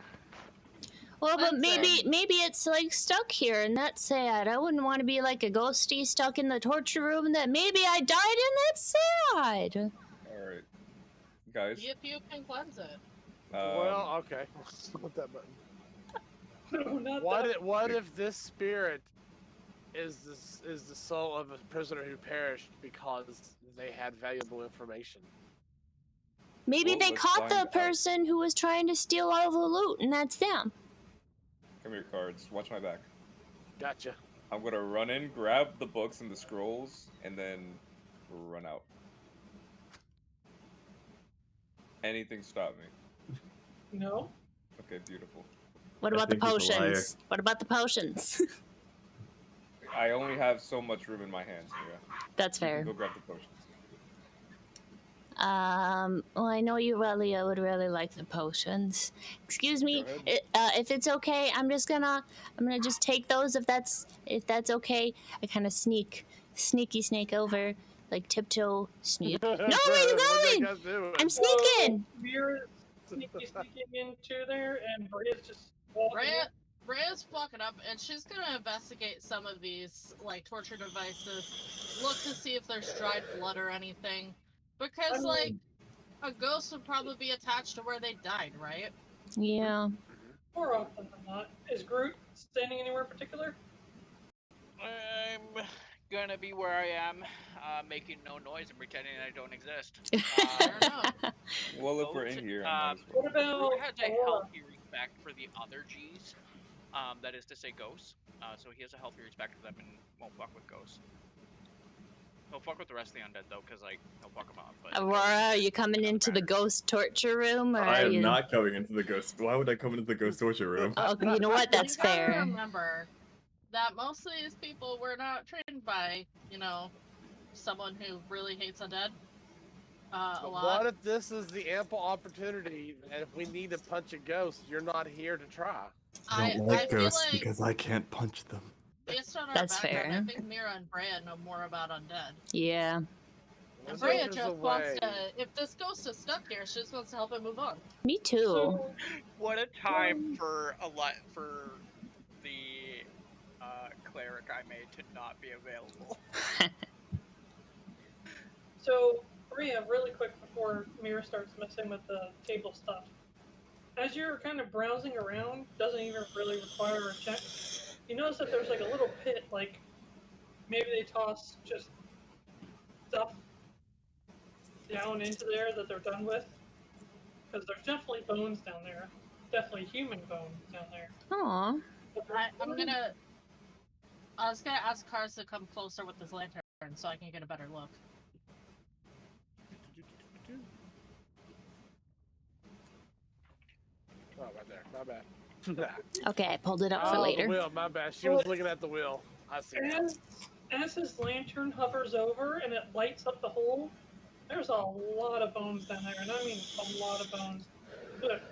Well, but maybe it's like stuck here, and that's sad. I wouldn't want to be like a ghosty stuck in the torture room. That maybe I died in. That's sad. All right, guys. If you can cleanse it. Well, okay. Put that button. No, not What if this spirit is the soul of a prisoner who perished because they had valuable information? Maybe Well, they let's caught find the out. person who was trying to steal all the loot, and that's them. Come here, cards. Watch my back. Gotcha. I'm gonna run in, grab the books and the scrolls, and then run out. Anything stop me? No. Okay, beautiful. What about the potions? What about the potions? I only have so much room in my hands, Mira. That's fair. Go grab the potions. Well, I know you would really like the potions. Excuse me, Go if it's okay, I'm gonna just take those if that's okay. I kind of sneaky snake over, like tiptoe sneak. No, where are you going? I'm sneaking. Mira's sneaking into there, and Bria's just walking. Bria's walking up, and she's gonna investigate some of these torture devices, look to see if there's dried blood or anything. Because, a ghost would probably be attached to where they died, right? Yeah. More often than not. Is Groot standing anywhere in particular? I'm gonna be where I am, making no noise and pretending I don't exist. I don't know. Well, if we're in here, I might as well. What about Groot has a Aurora? healthy respect for the other G's. That is to say, ghosts. So he has a healthy respect for them and won't fuck with ghosts. He'll fuck with the rest of the undead though, because like he'll fuck them up. But Aurora, are you coming into the ghost torture room, or I are am you... not going into the ghost. Why would I come into the ghost torture room? Oh, you know what? That's you gotta fair. remember that most of these people were not trained by, someone who really hates undead. A lot. What if this is the ample opportunity, and if we need to punch a ghost, you're not here to try? I don't like ghosts because I can't punch them. Based on our That's background, fair. I think Mira and Brea know more about undead. Yeah. And Brea just wants to, if this ghost is stuck here, she just wants to help it move on. Me too. So, what a time for the cleric I made to not be available. So, Brea, really quick before Mira starts messing with the table stuff. As you're kind of browsing around, doesn't even really require a check. You notice that there's like a little pit, like maybe they toss just stuff down into there that they're done with. Because there's definitely bones down there. Definitely human bones down there. Aw. I was gonna ask Cars to come closer with this lantern so I can get a better look. Oh, right there. My bad. Okay, I pulled it up for The later. wheel. My bad. She was looking at the wheel. I see. As his lantern hovers over and it lights up the hole, there's a lot of bones down there, and I mean a lot of bones. But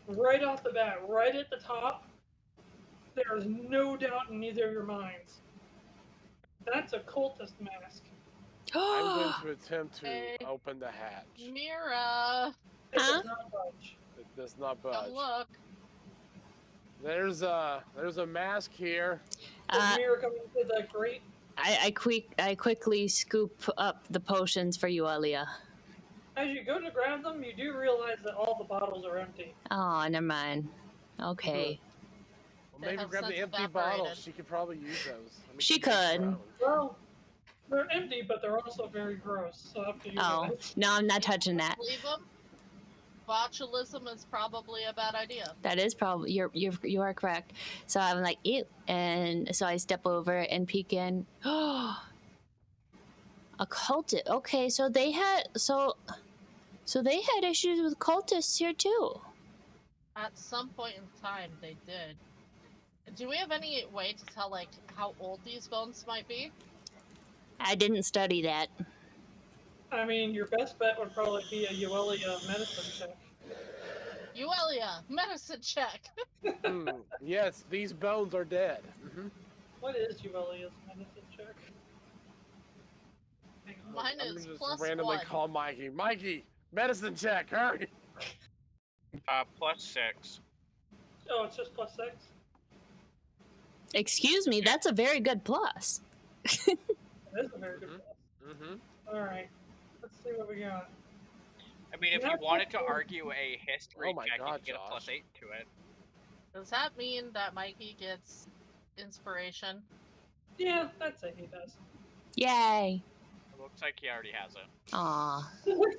right off the bat, right at the top, there's no doubt in either of your minds. That's a cultist mask. I'm going to attempt to open the hatch. Mira! It does not budge. It does not budge. Come look. There's a mask here. Mira coming to the grate. I quickly scoop up the potions for you, Alia. As you go to grab them, you do realize that all the bottles are empty. Oh, never mind. Okay. Well, maybe grab the empty bottles. She could probably use those. I mean, She could. Well, they're empty, but they're also very gross. So up to you Oh, guys. no, I'm not touching that. Leave them. Botulism is probably a bad idea. That is probably you are correct. So I'm like, ew, and so I step over and peek in. Oh, a cultist. Okay, so they had issues with cultists here too. At some point in time, they did. Do we have any way to tell like how old these bones might be? I didn't study that. I mean, your best bet would probably be a Uelia medicine check. Uelia, medicine check. Yes, these bones are dead. What is Uelia's medicine check? Mine I'm is just plus randomly 1. call Mikey. Mikey, medicine check, hurry! +6. Oh, it's just +6? Excuse me, that's a very good plus. That is a very good plus. Alright, let's see what we got. I mean, if you wanted to argue a history check, you could get Josh. a +8 to it. Does that mean that Mikey gets inspiration? Yeah, I'd say he does. Yay. It looks like he already has it. Aw.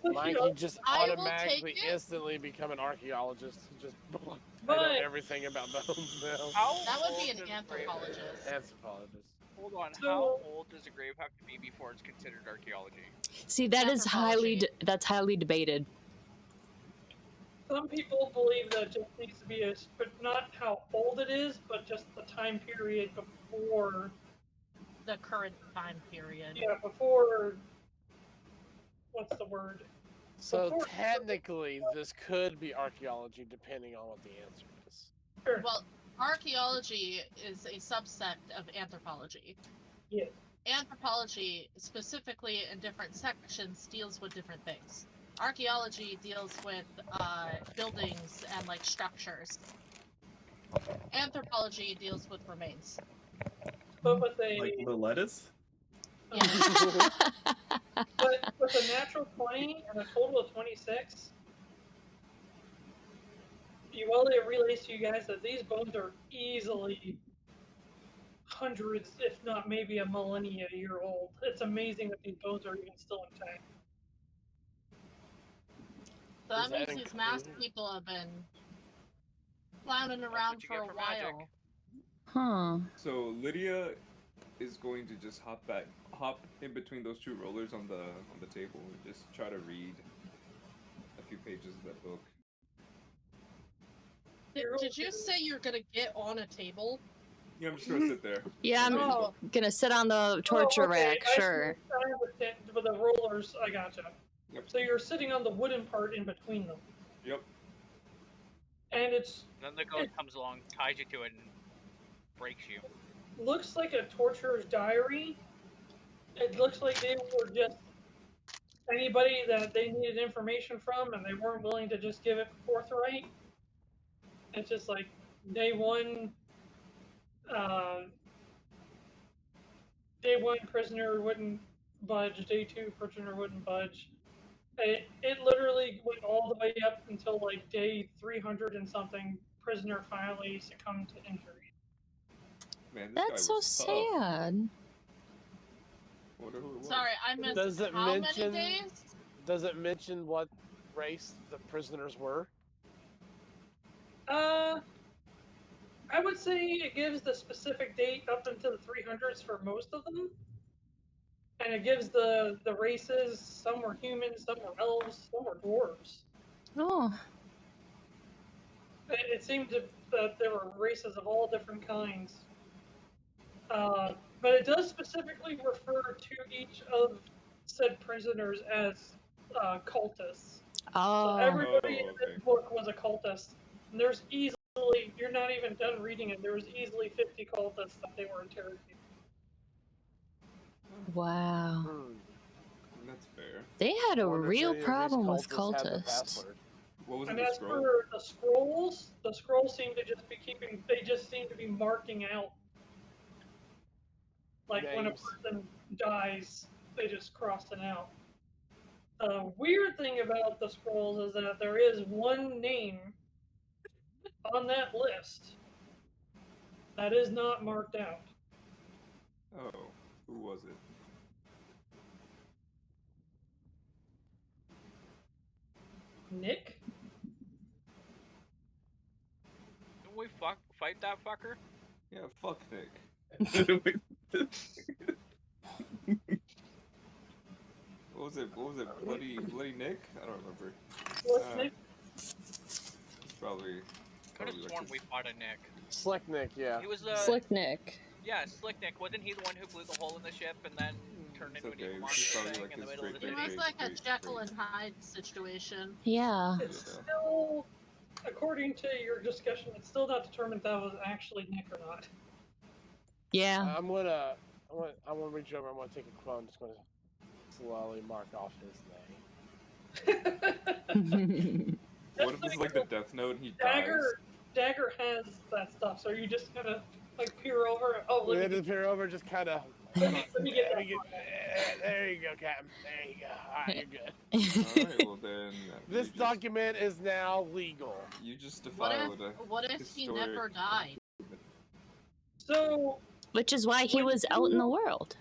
Mikey just I will automatically, take it. instantly become an archaeologist. Just I know But- everything about bones now. How That would be old an does anthropologist. Anthropologist. Hold on, So- how old does a grave have to be before it's considered archaeology? See, that is Anthropology. that's highly debated. Some people believe that it just needs to be but not how old it is, but just the time period before. The current time period. Yeah, before. What's the word? So Before- technically, this could be archaeology, depending on what the answer is. Sure. Well, archaeology is a subset of anthropology. Yes. Anthropology, specifically in different sections, deals with different things. Archaeology deals with buildings and like structures. Anthropology deals with remains. But with a Like the lettuce? Yeah. but with a natural 20 and a total of 26, Uelia relays to you guys that these bones are easily hundreds, if not maybe a millennia year old. It's amazing that these bones are even still intact. So that Is that means these masked included? people have been clowning around you for get a for magic. while. Huh. So Lydia is going to just hop in between those two rollers on the table and just try to read a few pages of that book. Did you say you're gonna get on a table? Yeah, I'm just gonna sit there. Yeah, I'm gonna sit on the torture rack, sure. I understand. With the rollers, I gotcha. Yep. So you're sitting on the wooden part in between them. Yep. And it's... Then the ghost comes along, ties you to it, and breaks you. Looks like a torturer's diary. It looks like they were just anybody that they needed information from and they weren't willing to just give it forthright. It's just like day one prisoner wouldn't budge, day 2 prisoner wouldn't budge. It literally went all the way up until like day 300 and something. Prisoner finally succumbed to injury. Man, That's so sad. Wonder who it was. Sorry, I missed Does it how mention- many days? Does it mention what race the prisoners were? I would say it gives the specific date up into the 300s for most of them. And it gives the races, some were humans, some were elves, some were dwarves. Oh. It seemed that there were races of all different kinds. But it does specifically refer to each of said prisoners as cultists. Oh. So everybody in this book was a cultist. And there's easily, you're not even done reading it, there was easily 50 cultists that they were interrogating. Wow. That's fair. They had a Wonder if real any of these problem with cultists had the cultists. password. What was And in the as scroll? for the scrolls seem to just be they just seem to be marking out. Like when a Names. person dies, they just cross it out. The weird thing about the scrolls is that there is one name on that list that is not marked out. Oh, who was it? Nick? Didn't we fight that fucker? Yeah, fuck Nick. What was it? Bloody Nick? I don't remember. What's Nick? Probably. Could have like sworn his- we fought a Nick. Slick Nick, yeah. He was Slick Nick. Yeah, Slick Nick. Wasn't he the one who blew the hole in the ship and then turned into okay, an evil this is monster probably thing like in the his middle of the great- It city? was like a Jekyll and Hyde situation. Yeah. It's still, according to your discussion, it's still not determined that was actually Nick or not. Yeah. I'm gonna reach over. I'm gonna take a quote. I'm just gonna slowly mark off his name. What if it's like the Death Note and he dies? Dagger has that stuff, so you just kind of like peer over. Oh, We let had me to peer over, just kind of. let me get that. There you go, Captain. There you go. All right, you're good. Alright, well then. This document is now legal. You just What defiled what if he never died? So Which is why he was out in the world.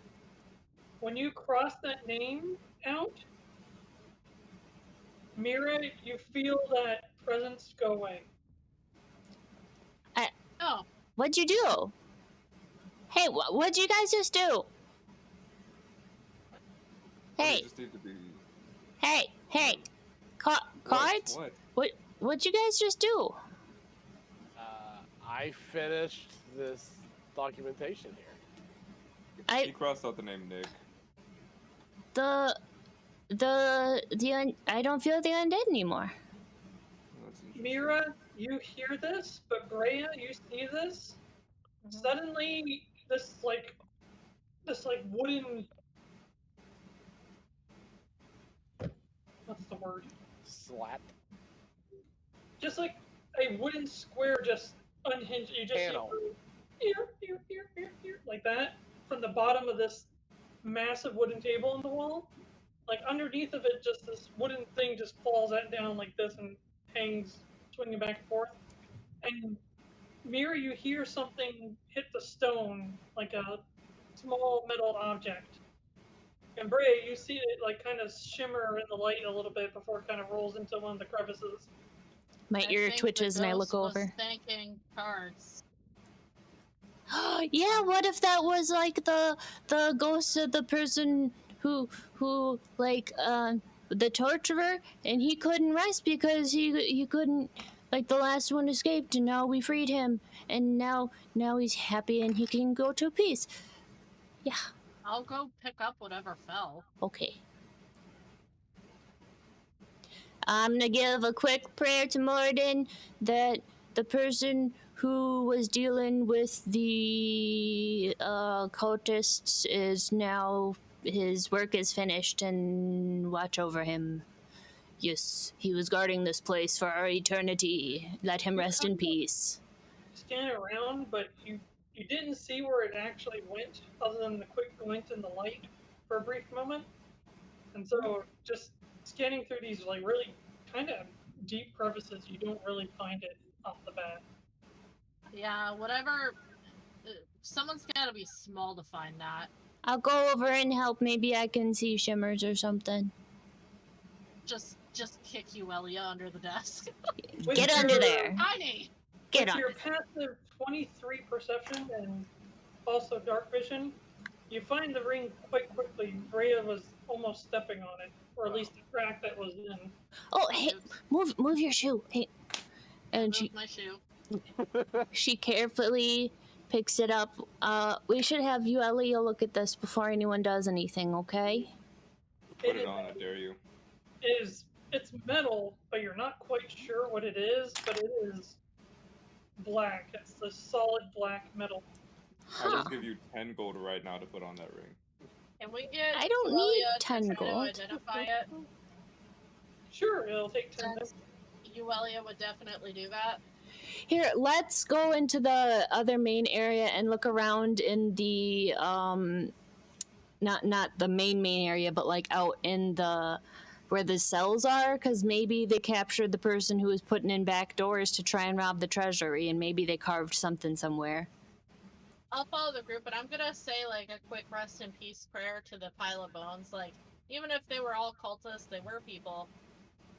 when you cross that name out, Mira, you feel that presence go away. Oh, What'd you do? Hey, what'd you guys just do? Hey, Just need to be... hey, cards? What'd you guys just do? I finished this documentation here. He crossed out the name Nick. I don't feel the undead anymore. That's interesting. Mira, you hear this, but Brea, you see this. Suddenly, this wooden. What's the word? Slap. Just like a wooden square just unhinged. You just Panel. see here, like that from the bottom of this massive wooden table on the wall. Like underneath of it, just this wooden thing just falls down like this and hangs, swinging back and forth. And Mira, you hear something hit the stone, like a small metal object. And Brea, you see it like kind of shimmer in the light a little bit before it kind of rolls into one of the crevices. My I ear think twitches the and I ghost look was over. thanking cards. Yeah, what if that was like the ghost of the person who like the torturer, and he couldn't rest because he couldn't, like, the last one escaped, and now we freed him, and now he's happy and he can go to peace. Yeah. I'll go pick up whatever fell. Okay. I'm gonna give a quick prayer to Morden that the person who was dealing with the cultists is now, his work is finished, and watch over him. Yes, he was guarding this place for our eternity. Let him rest in peace. Scan around, but you didn't see where it actually went, other than the quick glint in the light for a brief moment. And so, just scanning through these like really kind of deep crevices, you don't really find it off the bat. Yeah, whatever. Someone's gotta be small to find that. I'll go over and help. Maybe I can see shimmers or something. Just kick Uelia under the desk. Get under there. Tiny. Get With on. your passive 23 perception and also dark vision, you find the ring quite quickly. Rhea was almost stepping on it, or at least the crack that was in. Oh, hey, move your shoe. Hey. And Move my shoe. she carefully picks it up. We should have Uelia look at this before anyone does anything, okay? Put it on, I dare you. It's metal, but you're not quite sure what it is, but it is black. It's the solid black metal. I'll just give you 10 gold right now to put on that ring. Can we get I don't Uelia need to 10 try gold. to identify it? Sure, it'll take 10 minutes. Uelia would definitely do that. Here, let's go into the other main area and look around in the not the main area, but like out in the where the cells are, because maybe they captured the person who was putting in back doors to try and rob the treasury, and maybe they carved something somewhere. I'll follow the group, but I'm gonna say like a quick rest in peace prayer to the pile of bones. Like, even if they were all cultists, they were people,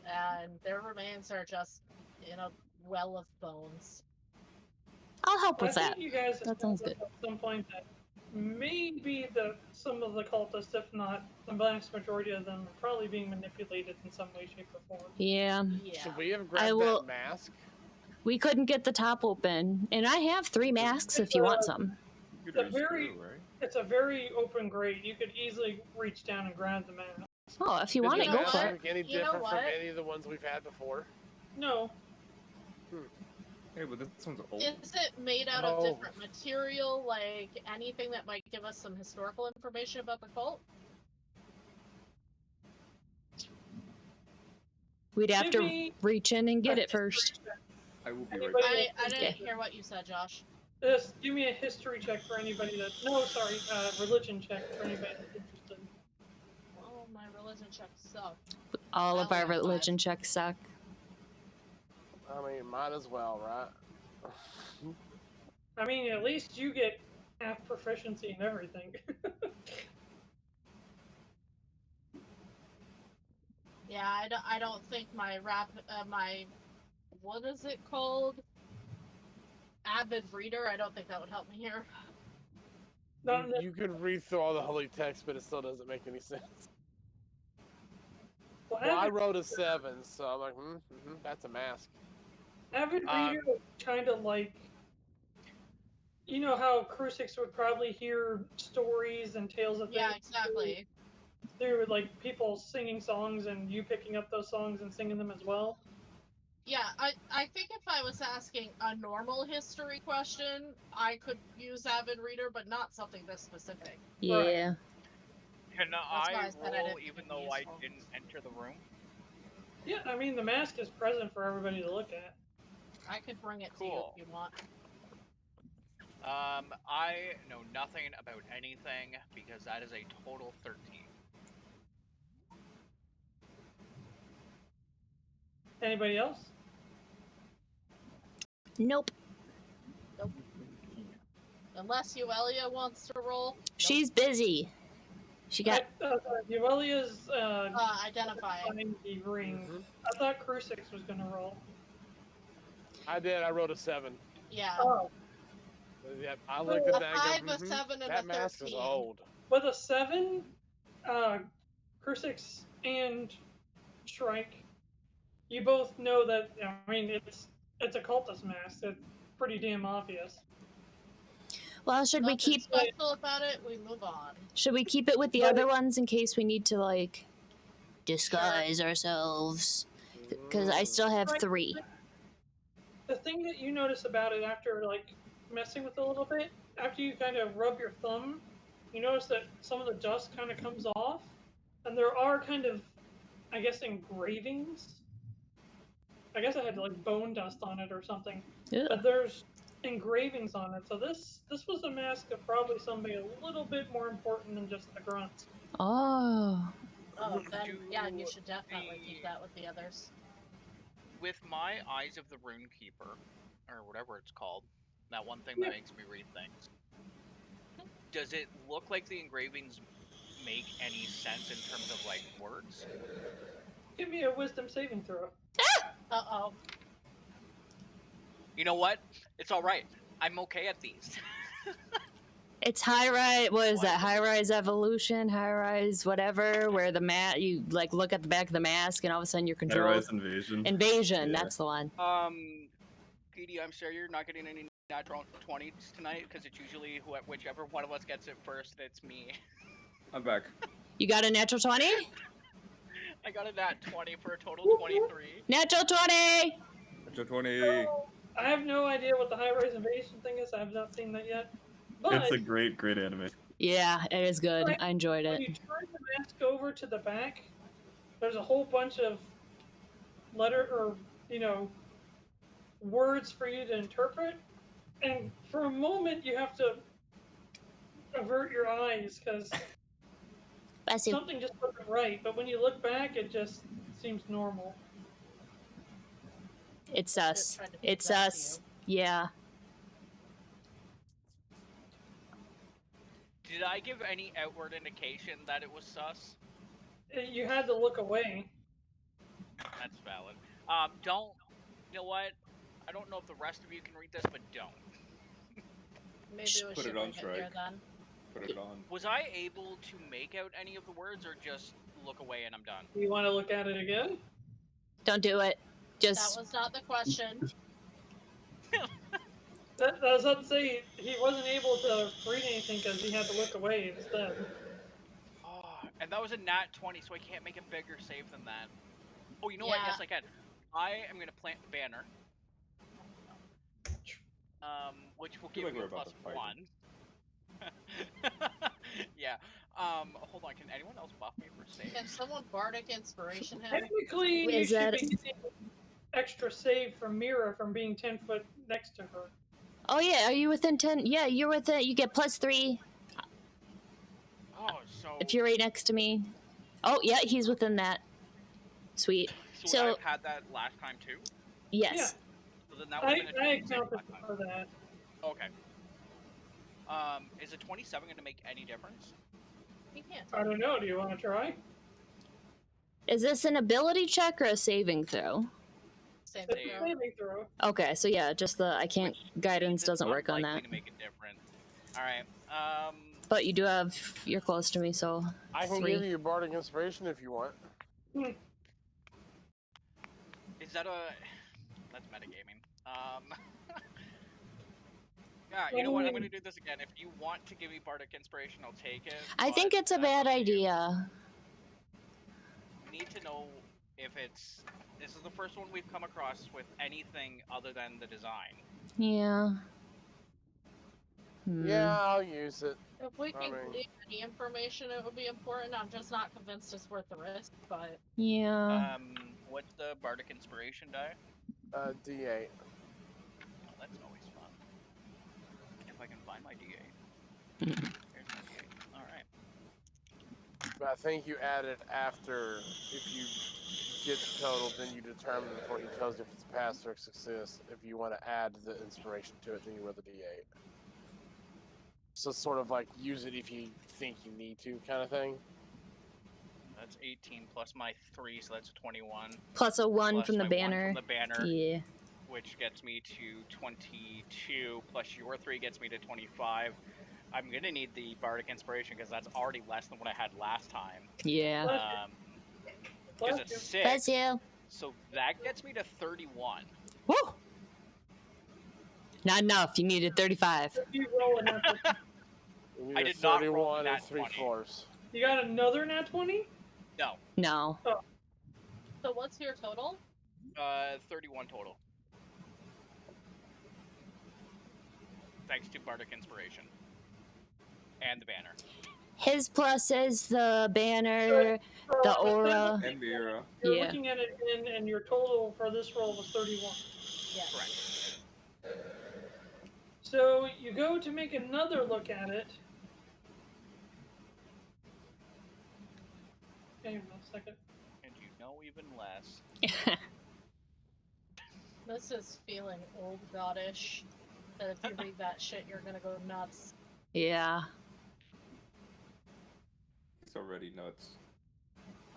and their remains are just in a well of bones. I'll help with I that. think you guys That sounds good. at some point that maybe some of the cultists, if not the vast majority of them, are probably being manipulated in some way, shape, or form. Yeah. Should we have grabbed that mask? We couldn't get the top open, and I have 3 masks if you want some. It's a very open grate. You could easily reach down and grab the mask. Oh, if you want it, go for it. Any different from any of the ones we've had before? No. Hey, but this one's old. Is it made out of different material, like anything that might give us some historical information about the cult? We'd have to reach in and get it first. I will be right back. I didn't hear what you said, Josh. Just give me a history check for anybody that... No, sorry, religion check for anybody that's interested. Oh, my religion checks suck. All of our religion checks suck. I mean, might as well, right? I mean, at least you get half proficiency in everything. Yeah, I don't think my what is it called? Avid reader. I don't think that would help me here. You can read through all the holy text, but it still doesn't make any sense. Well, I wrote a 7, so I'm like, that's a mask. Avid reader is kind of like, you know how Crucix would probably hear stories and tales of things. Yeah, exactly. Through like people singing songs and you picking up those songs and singing them as well. Yeah, I think if I was asking a normal history question, I could use Avid Reader, but not something this specific. Yeah. Can I I roll even though I didn't enter the room? Yeah, I mean the mask is present for everybody to look at. I could bring it to you if you want. I know nothing about anything because that is a total 13. Anybody else? Nope. Nope. Unless Uelia wants to roll. She's busy. She got... Uelia's identifying the ring. I thought Crucix was going to roll. I did. I wrote a 7. Yeah. Oh. Yep, I looked at A that 5, and go, a 7, and that a mask 13. is old. With a 7, Cursix and Shrike, you both know that, I mean, it's a cultist mask. It's pretty damn obvious. Well, should we Nothing keep special about it? We move on. Should we keep it with the But- other ones in case we need to like disguise ourselves? Because I still have Right. 3. The thing that you notice about it after like messing with it a little bit, after you kind of rub your thumb, you notice that some of the dust kind of comes off, and there are kind of, I guess, engravings. I guess I had like bone dust on it or something, Ew. but there's engravings on it. So this was a mask of probably somebody a little bit more important than just the grunts. Oh. Oh, then, Do yeah, you should definitely the- keep that with the others. With my Eyes of the Rune Keeper, or whatever it's called, that one thing Yeah. that makes me read things, does it look like the engravings make any sense in terms of like words? Give me a wisdom saving throw. Uh-oh. You know what? It's all right. I'm okay at these. It's high rise. What is What? that? High rise evolution, high rise whatever. Where the you like look at the back of the mask, and all of a sudden you're controlled. High-rise invasion. Invasion. Yeah. That's the one. PD, I'm sure you're not getting any natural 20s tonight because it's usually whichever one of us gets it first. It's me. I'm back. You got a natural 20? I got a nat 20 for a total of 23. Natural 20. Extra 20. I have no idea what the high-rise invasion thing is. I have not seen that yet. But It's a great anime. Yeah, it is good. Right. I enjoyed when it. you turn the mask over to the back, there's a whole bunch of words for you to interpret. And for a moment, you have to avert your eyes because Bless you. something just wasn't right. But when you look back, it just seems normal. It's us. Tried to do It's that to us. Yeah. Did I give any outward indication that it was sus? You had to look away. That's valid. Don't. You know what? I don't know if the rest of you can read this, but don't. Maybe we Put should it on bring it here strike. then. Put it on. Was I able to make out any of the words, or just look away and I'm done? You want to look at it again? Don't do it. That Just was not the question. I was about to say he wasn't able to read anything because he had to look away instead. Oh, and that was a nat 20, so I can't make a bigger save than that. Oh, you know what? Yeah. Yes, I can. I am gonna plant the banner. Which will Feel give like me a we're about plus to fight. 1. Yeah. Hold on. Can anyone else buff me for save? Can someone bardic inspiration him? Technically, you Is should that- be getting extra save from Mira from being 10 foot next to her. Oh yeah, are you within 10? Yeah, you're within. You get +3 Oh, so. if you're right next to me. Oh yeah, he's within that. Sweet. So, so- I've had that last time too. Yes. So then that would I have been a 27 accounted last time. for that. Okay. Is a 27 going to make any difference? He can't. I don't know. Do you want to try? Is this an ability check or a saving throw? Save It's it a throw. saving throw. Okay, so yeah, just the I can't guidance It's doesn't work on unlikely that. to make a difference. All right. But you do have you're close to me, so I can 3. give you bardic inspiration if you want. Is that a? That's metagaming. Yeah, you know what? I'm gonna do this again. If you want to give me bardic inspiration, I'll take it. I think but it's a that's bad up to you. idea. We need to know if it's. This is the first one we've come across with anything other than the design. Yeah. Yeah, I'll use it. If we I can mean- glean any information, it would be important. I'm just not convinced it's worth the risk, but Yeah. What's the bardic inspiration die? D8. Oh, that's always fun. If I can find my D8. Mm. There's my D8. All right. But I think you add it after, if you get the total, then you determine before he tells you if it's pass or success. If you want to add the inspiration to it, then you roll the D8. So it's sort of like use it if you think you need to, kind of thing. That's 18 plus my 3, so that's 21. Plus a 1 plus from the my 1 banner. From the banner. Yeah. which gets me to 22, plus your 3 gets me to 25. I'm gonna need the Bardic Inspiration because that's already less than what I had last time. Yeah. Because it's 6. Bless you. So that gets me to 31. Woo! Not enough. You needed 35. You roll a nat 20. I did not roll 31 nat and 3/4. You got another nat 20? No. No. Oh. So what's your total? 31 total. Thanks to Bardic Inspiration. And the banner. His plus is the banner, the aura. And the era. You're Yeah. looking at it again, and your total for this roll was 31. Yeah. Correct. So you go to make another look at it. Hang on a second. And you know even less. This is feeling old goddish. That if you read that shit, you're gonna go nuts. Yeah. It's already nuts.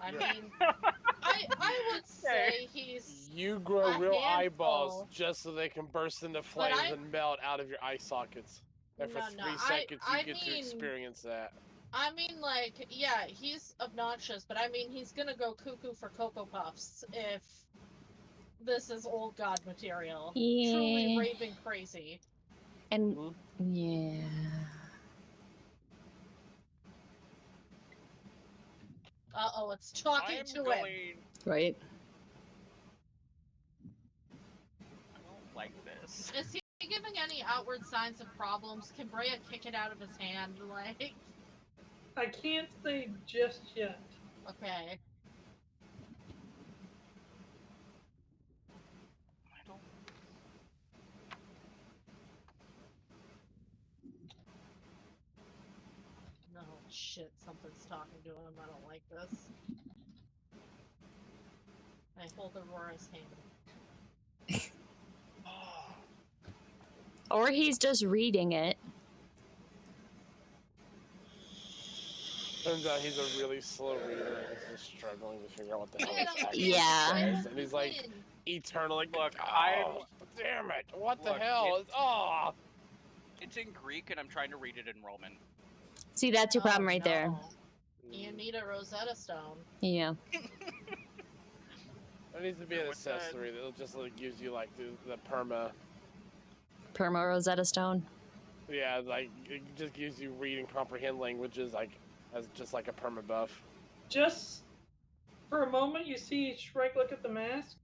I mean, I would say he's You grow a real handful. eyeballs just so they can burst into flames and melt out of your eye sockets. And for No, 3 seconds, you get to experience that. I mean, like, yeah, he's obnoxious, but I mean, he's gonna go cuckoo for Cocoa Puffs if this is old god material. Yeah. Truly raving crazy. And yeah. Uh-oh, it's talking to him. Right. I don't like this. Is he giving any outward signs of problems? Can Brea kick it out of his hand? Like, I can't say just yet. okay. I don't. No, shit, something's talking to him. I don't like this. I hold Aurora's hand. Or he's just reading it. Turns out he's a really slow reader. He's just struggling to figure out what the hell Yeah, this actually Yeah. says. And he's like eternally, Look, oh, damn it! What the Look, hell? Oh, It's in Greek, and I'm trying to read it in Roman. See, that's your problem right there. no. You need a Rosetta Stone. Yeah. there needs to be an accessory that just like gives you like the perma. Perma Rosetta Stone. Yeah, like it just gives you read and comprehend languages like as just like a perma buff. Just for a moment, you see Shrek look at the mask,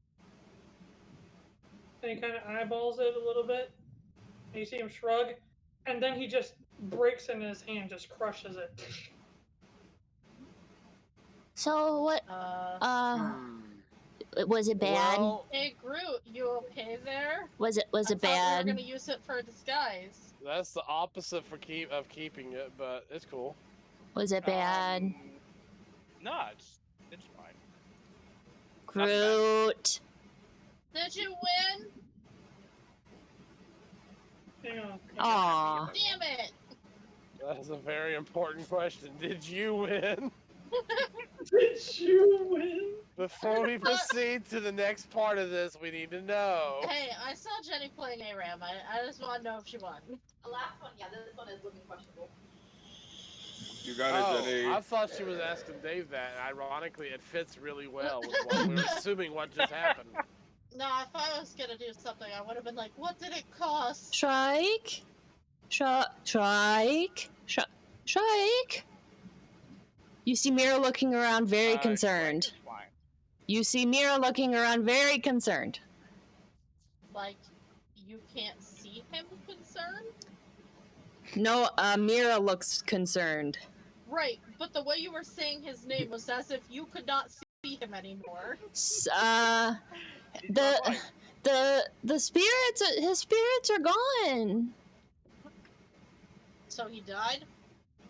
and he kind of eyeballs it a little bit, and you see him shrug, and then he just breaks it in his hand, just crushes it. So what? Was it bad? Well, Hey Groot, you okay there? Was it I thought bad? we were gonna use it for a disguise. that's the opposite for keeping it, but it's cool. Was it bad? No, it's fine. Groot. Did you win? Hang on. Aw. Damn it! That's a very important question. Did you win? Did you win? Before we proceed to the next part of this, we need to know. Hey, I saw Jenny playing ARAM. I just want to know if she won. The last one, yeah, this one is looking questionable. You got it, Jenny. I thought she was asking Dave that, and ironically, it fits really well with what we were assuming what just happened. No, if I was gonna do something, I would have been like, what did it cost? Shrike? Shrike? You see Mira looking around very concerned. It's fine. You see Mira looking around very concerned. Like, you can't see him concerned? No, Mira looks concerned. Right, but the way you were saying his name was as if you could not see him anymore. The spirits, his spirits are gone. So he died?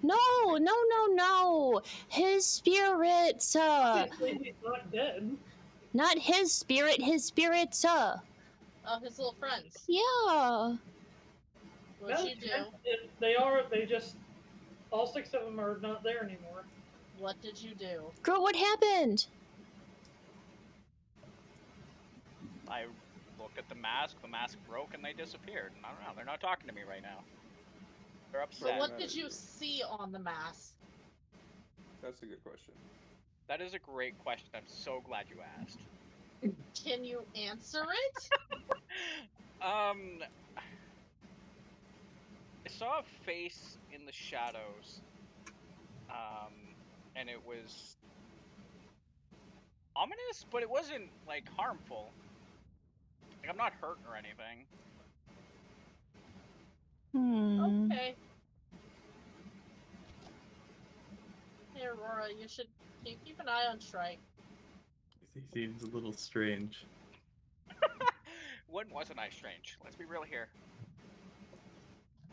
No. His spirits, Obviously, he's not dead. not his spirit, his spirits, Oh, his little friends. yeah. What'd you do? They just, all 6 of them are not there anymore. What did you do? Girl, what happened? I looked at the mask broke, and they disappeared. I don't know. They're not talking to me right now. They're upset. So what did you see on the mask? That's a good question. That is a great question. I'm so glad you asked. Can you answer it? I saw a face in the shadows, and it was ominous, but it wasn't, like, harmful. Like, I'm not hurt or anything. Okay. Hey, Aurora, you should keep an eye on Shrike. He seems a little strange. When wasn't I strange? Let's be real here.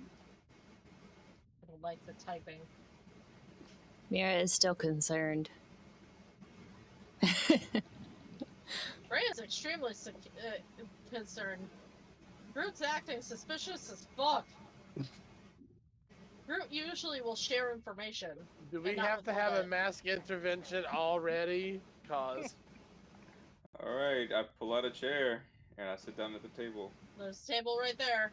I don't like the typing. Mira is still concerned. Ray is extremely concerned. Groot's acting suspicious as fuck. Groot usually will share information. Do we have to have a mask intervention already? Cause. Alright, I pull out a chair and I sit down at the table. There's a table right there.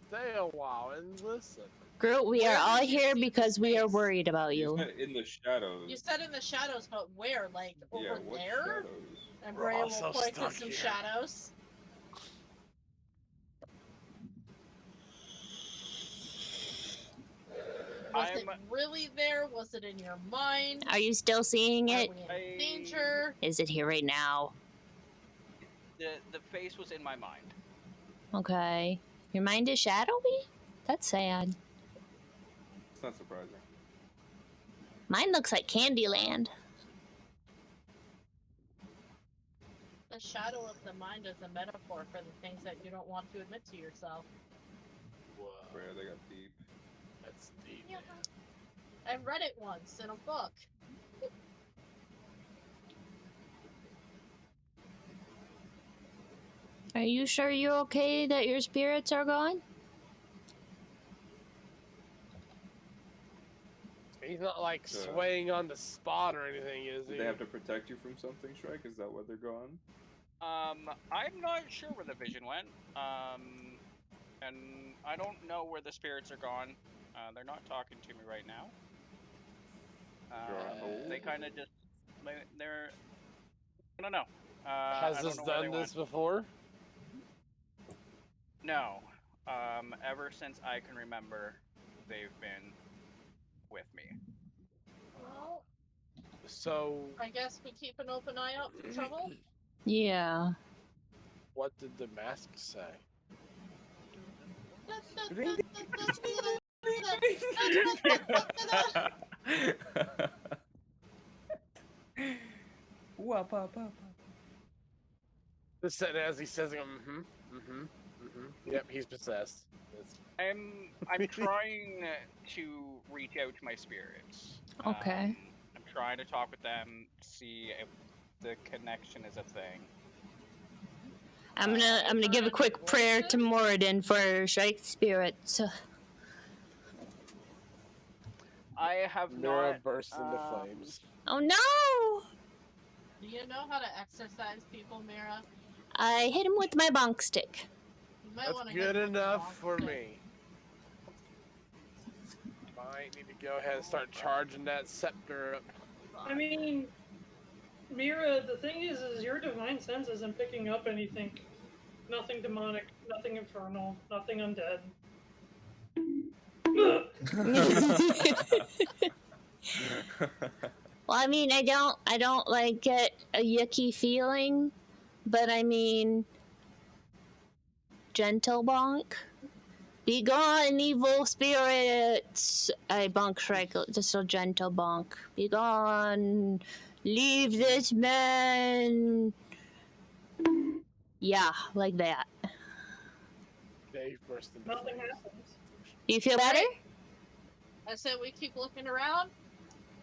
Stay a while and listen. Groot, we are all here because we are worried about you. said in the shadows. You said in the shadows, but where? Like over what there? shadows? And We're Bray all will so point to stuck some here. shadows. Was it really there? Was it in your mind? Are you still seeing it? Are we in danger? Is it here right now? The face was in my mind. Okay. Your mind is shadowy? That's sad. It's not surprising. Mine looks like Candyland. The shadow of the mind is a metaphor for the things that you don't want to admit to yourself. Whoa, Bro, they got deep. that's deep. Yeah. I read it once in a book. Are you sure you're okay that your spirits are gone? He's not like swaying on the spot or anything, is he? They have to protect you from something, Shrike? Is that why they're gone? I'm not sure where the vision went. And I don't know where the spirits are gone. They're not talking to me right now. They kind of just, they're, I don't know. Has this done this before? No. Ever since I can remember, they've been with me. Well, so I guess we keep an open eye out for trouble. Yeah. What did the mask say? Just as he says, Yep, he's possessed. I'm trying to reach out to my spirits. Okay. I'm trying to talk with them, see if the connection is a thing. I'm gonna give a quick prayer to Moradin for Shrike spirits. I have Nora not bursts into flames. Oh no! Do you know how to exercise people, Mira? I hit him with my bonk stick. You might That's want to good enough for me. Might need to go ahead and start charging that scepter up. I mean, Mira, the thing is your divine sense isn't picking up anything. Nothing demonic, nothing infernal, nothing undead. Well, I mean, I don't like get a yucky feeling, but I mean, gentle bonk. Be gone, evil spirits! I bonk Shrike, just a gentle bonk. Be gone! Leave this man! Yeah, like that. Dave burst into Nothing flames. happens. Do you feel better? I said we keep looking around,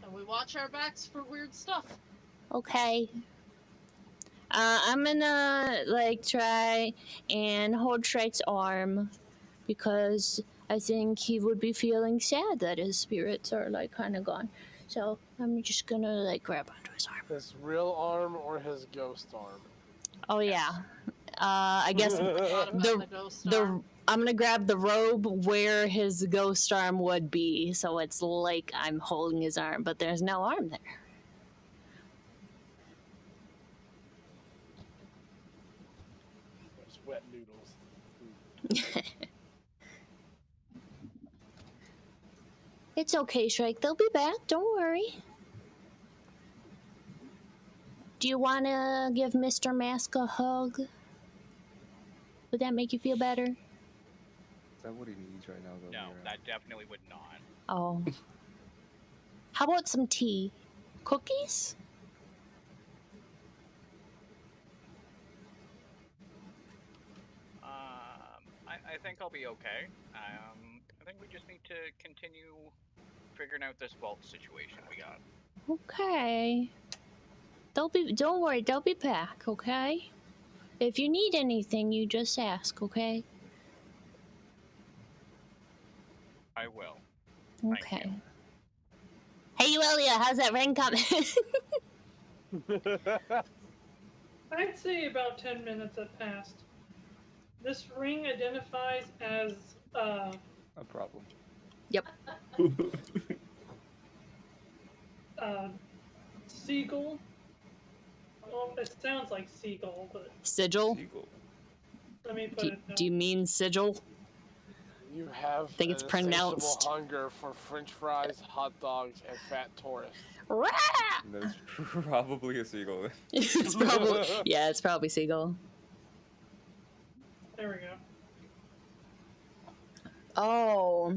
and we watch our backs for weird stuff. Okay. I'm gonna, try and hold Shrike's arm, because I think he would be feeling sad that his spirits are, kind of gone. So, I'm just gonna, grab onto his arm. His real arm or his ghost arm? Oh, yeah. I guess I'm gonna grab the robe where his ghost arm would be, so it's like I'm holding his arm, but there's no arm there. There's wet noodles. It's okay, Shrike. They'll be back. Don't worry. Do you want to give Mr. Mask a hug? Would that make you feel better? Is that what he needs right now, though? No, that definitely would not. Oh. How about some tea? Cookies? I think I'll be okay. I think we just need to continue figuring out this vault situation we got. Okay. Don't worry, they'll be back, okay? If you need anything, you just ask, okay? I will. Okay. Hey, Yuelia, how's that ring coming? I'd say about 10 minutes have passed. This ring identifies as a problem. Yep. Seagull. Well, it sounds like seagull, but Sigil? let me put it down. Do you mean sigil? You have I think it's pronounced. Hunger for French fries, hot dogs, and fat tourists. That's probably a seagull. It's probably it's probably seagull. There we go. Oh.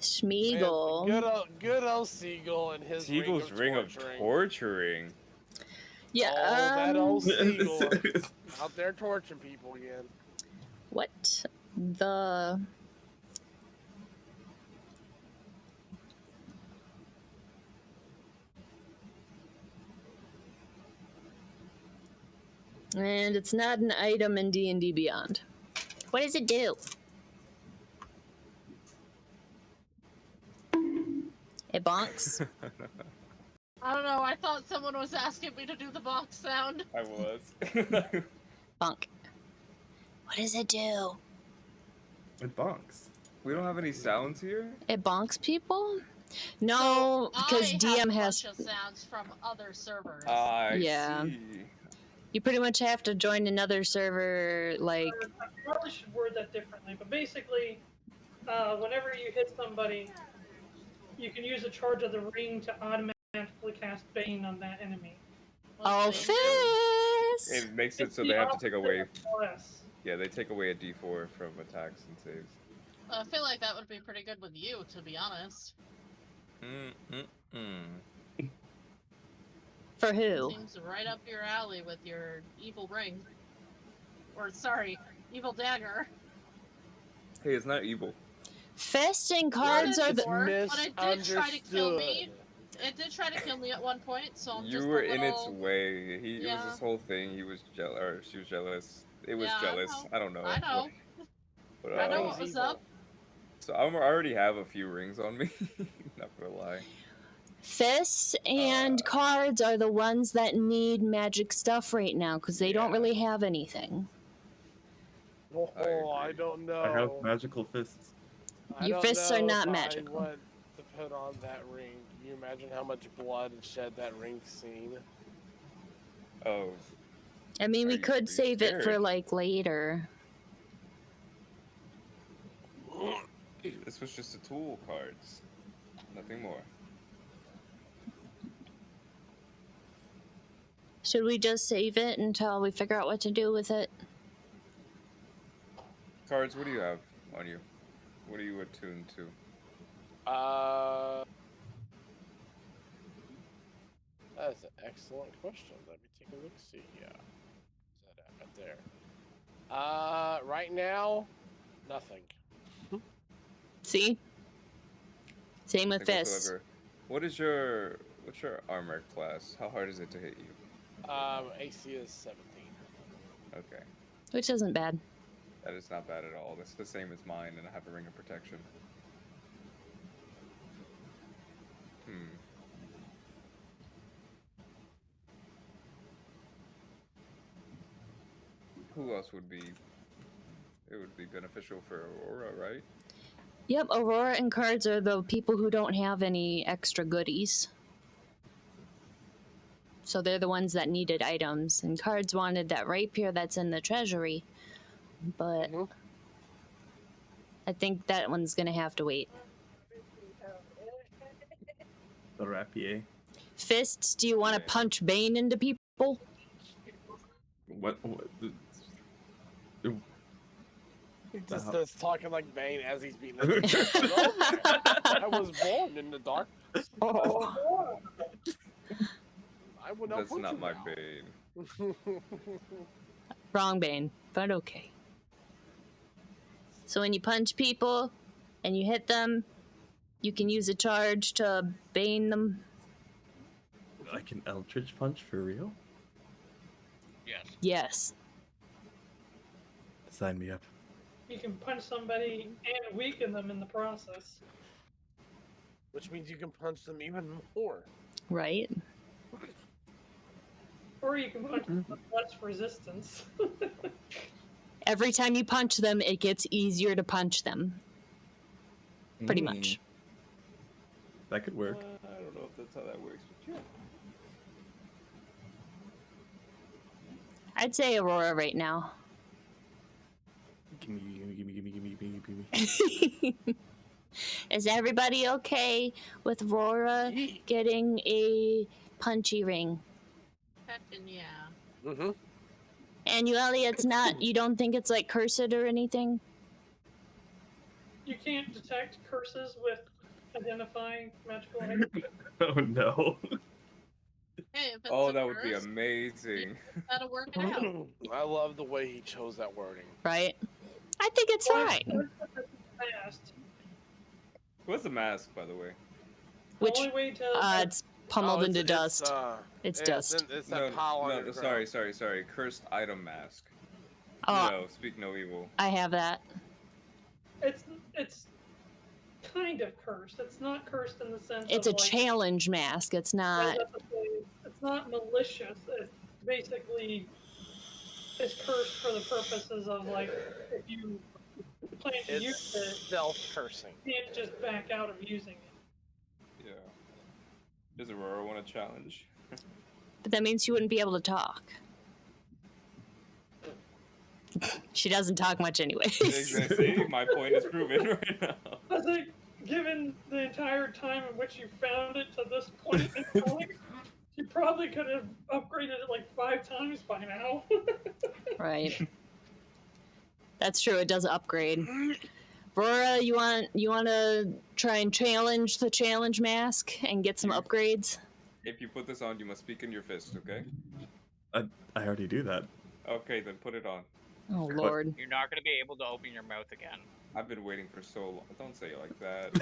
Schmeagle. Man, good old Seagull and his Seagull's ring of torturing. Yeah. Oh, that old Seagull out there torturing people again. What the? And it's not an item in D&D Beyond. What does it do? It bonks. I don't know. I thought someone was asking me to do the box sound. I was. Bonk. What does it do? It bonks. We don't have any sounds here? It bonks people? No, because DM has. A bunch of sounds from other servers. I see. You pretty much have to join another server, like. I probably should word that differently, but basically, whenever you hit somebody, you can use a charge of the ring to automatically cast Bane on that enemy. Oh, Fist! It makes it so they have to take away. Yeah, they take away a D4 from attacks and saves. I feel like that would be pretty good with you, to be honest. For who? Seems right up your alley with your evil ring. Or, sorry, evil dagger. Hey, it's not evil. Fist and cards are the. But it did try to kill me. It did try to kill me at one point, so I'm just You were in its way. It was this whole thing. He was jealous, or she was jealous. It was jealous. I don't know. I know. But, I know what was up. So I already have a few rings on me. Not gonna lie. Fists and cards are the ones that need magic stuff right now because they don't really have anything. Oh, I don't know. I have magical fists. Your fists are not magical. I want to put on that ring. Can you imagine how much blood and shed that ring's seen? Oh. I mean, we could save it for like later. This was just a tool, cards. Nothing more. Should we just save it until we figure out what to do with it? Cards, what do you have on you? What are you attuned to? That's an excellent question. Let me take a look. See, yeah. Is that right there? Right now, nothing. See? Same with fists. What's your armor class? How hard is it to hit you? AC is 17. Okay. Which isn't bad. That is not bad at all. That's the same as mine, and I have a ring of protection. who else would be? It would be beneficial for Aurora, right? Yep, Aurora and Cards are the people who don't have any extra goodies. So they're the ones that needed items, and Cards wanted that rapier that's in the treasury, but I think that one's gonna have to wait. The rapier. Fists, do you want to punch Bane into people? What He just starts talking like Bane as he's beating the I was born in the darkness. Oh. I would not That's put not you my down. Bane. Wrong Bane, but okay. So when you punch people and you hit them, you can use a charge to Bane them. Like an Eldritch Punch for real? Yes. Yes. Sign me up. You can punch somebody and weaken them in the process. Which means you can punch them even more. Right? Or you can punch them with less resistance. Every time you punch them, it gets easier to punch them. Pretty much. That could work. I don't know if that's how that works, but yeah. I'd say Aurora right now. Gimme. Is everybody okay with Aurora getting a punchy ring? Captain, yeah. Mm-hmm. And you, Elliot's not, you don't think it's like cursed or anything? You can't detect curses with identifying magical items. Oh no. Hey, if it's Oh, a that would be curse, amazing. that'll work it out. I love the way he chose that wording. Right? I think it's fine. Fast. What's the mask, by the way? Which, The only way to it's pummeled into dust. It's dust. It's that pile on the ground. Sorry. Cursed item mask. Oh, No, speak no evil. I have that. it's kind of cursed. It's not cursed in the sense It's of a like, challenge mask. It's not. It's not malicious. It basically is cursed for the purposes of like if you plan to It's use it, self-cursing. you can't just back out of using it. Yeah. Does Aurora want a challenge? But that means she wouldn't be able to talk. She doesn't talk much anyway. Exactly. My point is proven right now. I think, given the entire time in which you found it to this point in time, you probably could have upgraded it like 5 times by now. Right. That's true. It does upgrade. Aurora, you want to try and challenge the challenge mask and get some upgrades? If you put this on, you must speak in your fist, okay? I already do that. Okay, then put it on. Oh Lord. You're not going to be able to open your mouth again. I've been waiting for so long. Don't say it like that.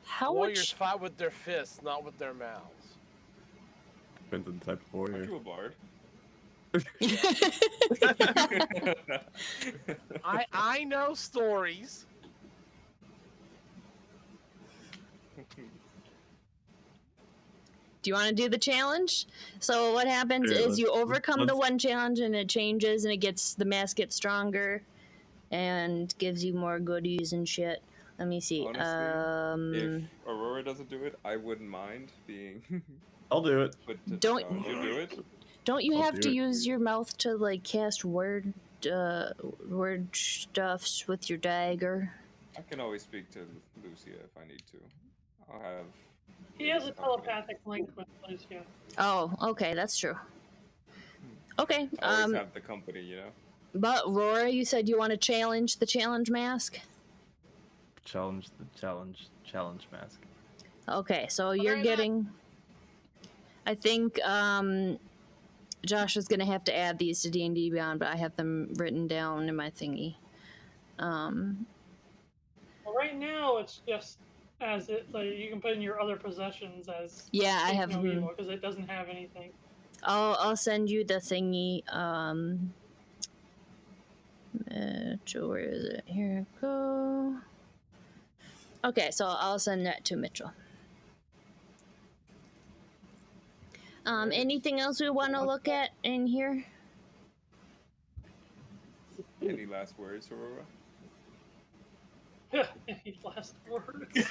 How Warriors much? fight with their fists, not with their mouths. Depends on the type of Aren't warrior. you a bard? I know stories. Do you want to do the challenge? So what happens Yeah, is you overcome the let's- one challenge and it changes and the mask gets stronger and gives you more goodies and shit. Let me see. Honestly, if Aurora doesn't do it, I wouldn't mind being. I'll do it. Put to Don't- the you do it? Don't you I'll have do to it. use your mouth to like cast word stuffs with your dagger? I can always speak to Lucia if I need to. I'll have. He has a telepathic link with Lucia. Oh, okay, that's true. Okay, I always have the company, you know. but Aurora, you said you want to challenge the challenge mask? Challenge the challenge mask. Okay, so you're right, getting. I think Josh is gonna have to add these to D&D Beyond, but I have them written down in my thingy. Well, right now, it's just as it like you can put in your other possessions as Yeah, I have. because it doesn't have anything. I'll send you the thingy. Mitchell, where is it? Here it go. Okay, so I'll send that to Mitchell. Anything else we want to look at in here? Any last words, Aurora? Any last words?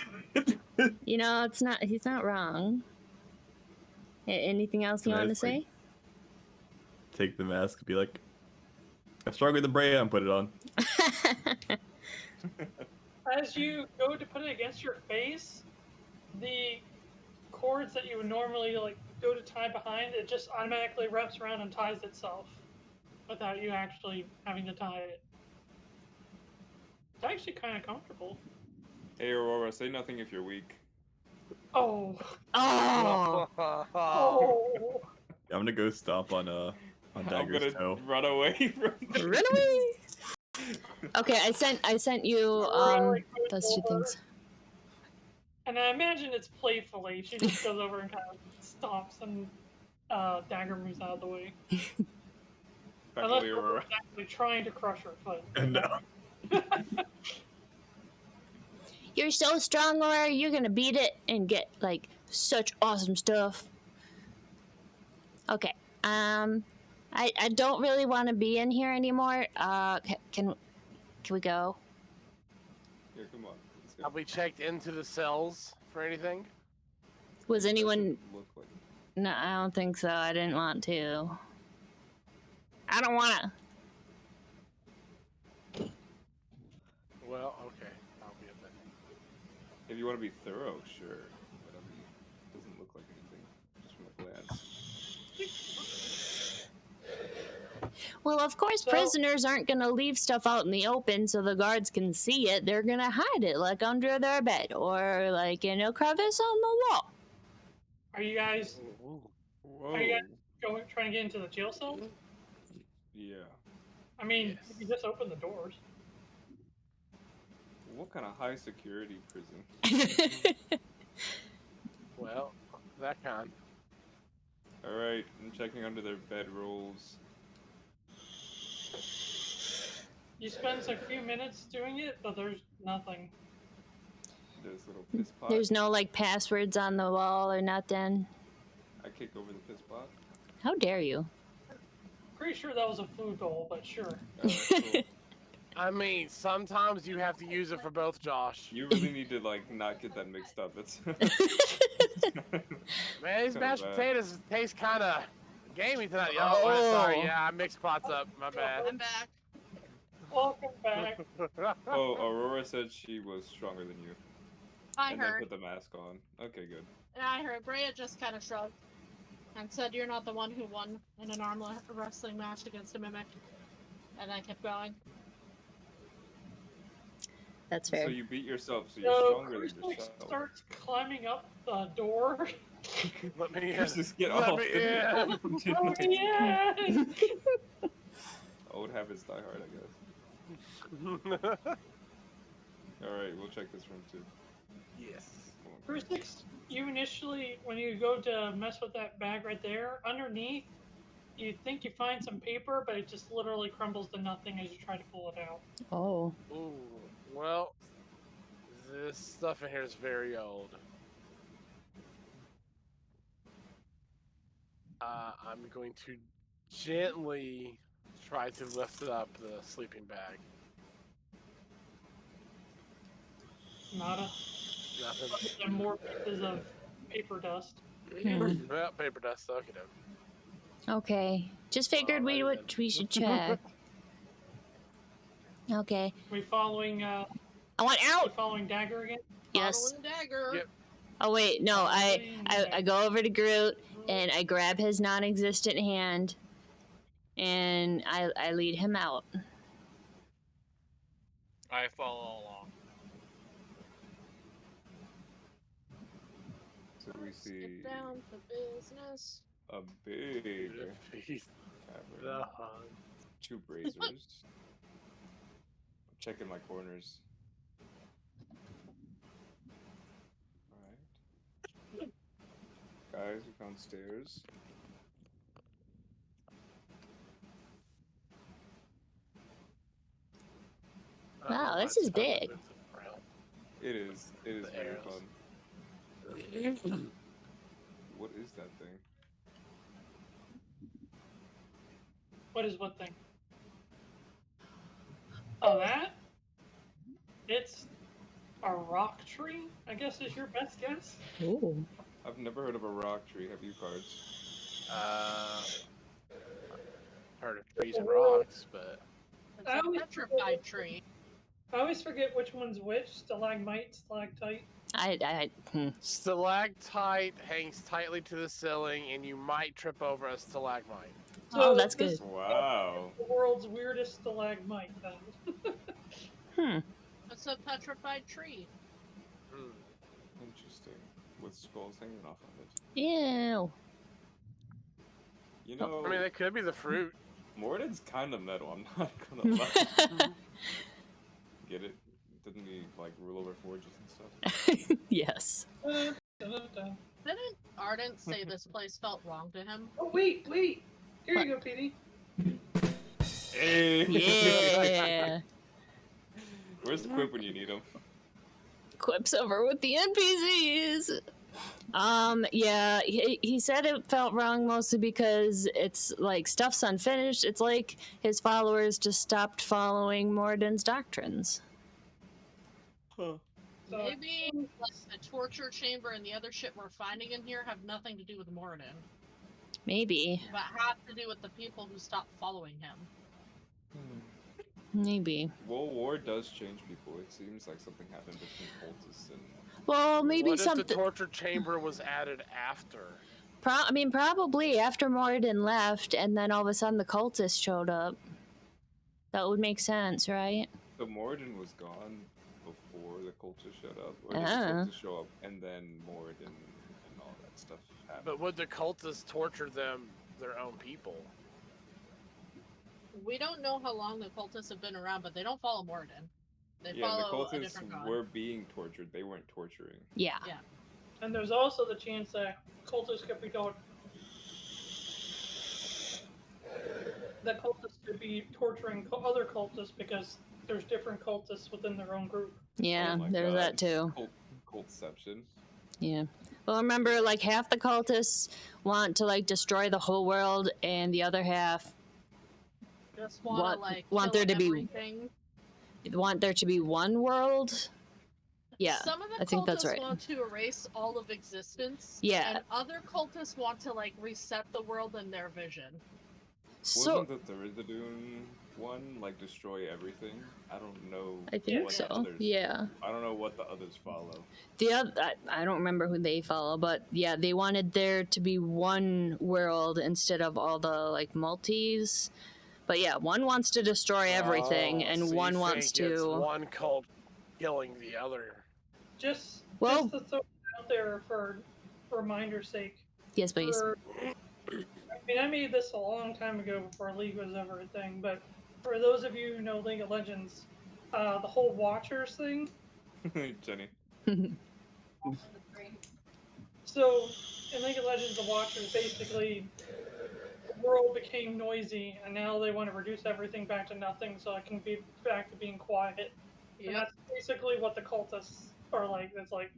You know, he's not wrong. Anything else you want to say? Take the mask and be like, I'm stronger than Brea, and put it on. As you go to put it against your face, the cords that you would normally like go to tie behind, it just automatically wraps around and ties itself without you actually having to tie it. It's actually kind of comfortable. Hey, Aurora, say nothing if you're weak. Oh. Oh. Oh. I'm gonna go stomp on Dagger's toe. Run away from. Run away. Okay, I sent you those two things. And I imagine it's playfully. She just goes over and kind of stomps, and Dagger moves out of the way. Unless you're actually trying to crush her foot. No. You're so strong, Laura. You're gonna beat it and get like such awesome stuff. Okay. I don't really want to be in here anymore. Can we go? Yeah, come on. Have we checked into the cells for anything? Was anyone? Look like... No, I don't think so. I didn't want to. I don't wanna. Well, okay. I'll be a bit. If you want to be thorough, sure. But I mean, it doesn't look like anything, just from a glance. Well, of course, prisoners aren't gonna leave stuff out in the open so the guards can see it. They're gonna hide it, like under their bed or like in a crevice on the wall. Are you guys? Whoa. Are you guys trying to get into the jail cell? Yeah. I mean, you can just open the doors. What kind of high security prison? Well, that kind. Alright, I'm checking under their bedrolls. You spend a few minutes doing it, but there's nothing. There's little piss pot. There's no like passwords on the wall or nothing. I kick over the piss pot. How dare you? Pretty sure that was a food bowl, but sure. Cool. I mean, sometimes you have to use it for both, Josh. You really need to like not get that mixed up. It's Man, these Kinda mashed bad. potatoes taste kind of gamey tonight. Oh, sorry. Yeah, I mixed pots up. My bad. I'm back. Welcome back. Oh, Aurora said she was stronger than you. I and heard. then put the mask on. Okay, good. Yeah, I heard. Brea just kind of shrugged and said, "You're not the one who won in an arm wrestling match against a mimic." And I kept going. That's fair. So you beat yourself, so you're So stronger Chris than yourself. starts climbing up the door. Let me in. Chris, just get Let off. me in. Oh yeah! Old habits die hard, I guess. Alright, we'll check this room too. Yes. Come on. Crucix, you initially, when you go to mess with that bag right there, underneath, you think you find some paper, but it just literally crumbles to nothing as you try to pull it out. Oh. Ooh, well, this stuff in here is very old. I'm going to gently try to lift up the sleeping bag. Nada. Nothing. And more pieces of paper dust. Well, paper dust. Okay, Okay. Just figured we should check. Okay. We following I want we out. following Dagger again? Yes. Following Dagger. Yep. Oh wait, no. I go over to Groot and I grab his non-existent hand, and I lead him out. I follow along. So we see Get down to business. a big He's cavern, two braziers. I'm checking my corners. Alright. Guys, we found stairs. Wow, this is big. It is very arrows. fun. What is that thing? What is what thing? Oh, that? It's a rock tree, I guess is your best guess? Ooh. I've never heard of a rock tree. Have you, Cards? Heard of trees and rocks, but It's a petrified tree. I always forget which one's which. Stalagmite, stalactite. Stalactite hangs tightly to the ceiling, and you might trip over a stalagmite. Oh, that's good. Wow. The world's weirdest stalagmite, then. It's a petrified tree. Interesting. With skulls hanging off of it. Ew. You know, I mean, that could be the fruit. Morden's kind of metal, I'm not gonna lie. Get it? Didn't he, like, rule over forges and stuff? Yes. Didn't Ardent say this place felt wrong to him? Oh, wait! Here you go, Petey. Hey! Yeah. Where's the Quip when you need him? Quip's over with the NPCs. Yeah, he said it felt wrong mostly because it's like stuff's unfinished. It's like his followers just stopped following Moradin's doctrines. Huh. Maybe like the torture chamber and the other shit we're finding in here have nothing to do with Moradin. Maybe. But have to do with the people who stopped following him. Maybe. Well, war does change people. It seems like something happened between cultists and... Well, maybe what something. If the torture chamber was added after? Probably after Moradin left, and then all of a sudden the cultists showed up. That would make sense, right? So Moradin was gone before the cultists showed up? Or did the cultists show up and then Moradin and all that stuff happened? But would the cultists torture their own people? We don't know how long the cultists have been around, but they don't follow Moradin. They Yeah, the follow a cultists different god. were being tortured. They weren't torturing. Yeah. Yeah. And there's also the chance that cultists could be torturing other cultists because there's different cultists within their own group. Yeah, Oh my there's God. that too. Cultception. Yeah. Well, remember, like, half the cultists want to, like, destroy the whole world, and the other half Just want to, like, want kill there to be everything. want there to be one world. Yeah, Some of the I think that's cultists right. want to erase all of existence. Yeah. And other cultists want to, like, reset the world in their vision. So Wasn't the Theridadoon one, like, destroy everything? I don't know. I think what so. the others, Yeah. I don't know what the others follow. The other, I don't remember who they follow, but yeah, they wanted there to be one world instead of all the like multis. But yeah, one wants to destroy everything, and so one you wants think it's to. one cult killing the other. Just Well- to throw it out there for reminder's sake. Yes, please. I made this a long time ago before League was ever a thing, but for those of you who know League of Legends, the whole Watchers thing. Jenny. So, in League of Legends, the Watchers basically, the world became noisy, and now they want to reduce everything back to nothing so it can be back to being quiet. And that's basically what the cultists are like. It's like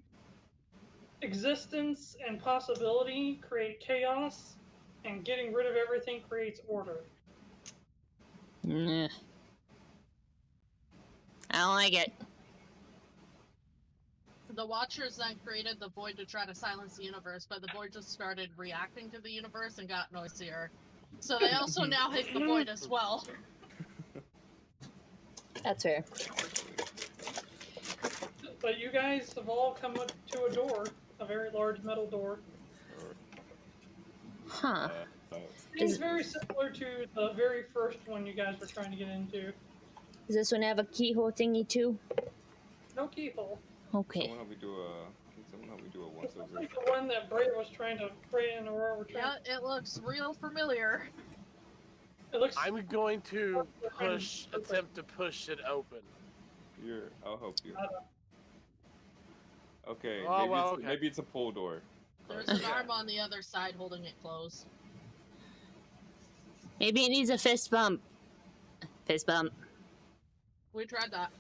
existence and possibility create chaos, and getting rid of everything creates order. Nah. I don't like it. The Watchers then created the Void to try to silence the universe, but the Void just started reacting to the universe and got noisier. So they also now hate the Void as well. That's fair. But you guys have all come up to a door, a very large metal door. Huh. It's very similar to the very first one you guys were trying to get into. Does this one have a keyhole thingy too? No keyhole. Okay. Someone help me do a once It's over. like the one that Bray was trying to Bray and Aurora were trying. Yeah, it looks real familiar. It looks. I'm going to attempt to push it open. I'll help you. Okay, Oh, well, maybe it's a pull door. There's an arm on the other side holding it closed. Maybe it needs a fist bump. Fist bump. We tried that.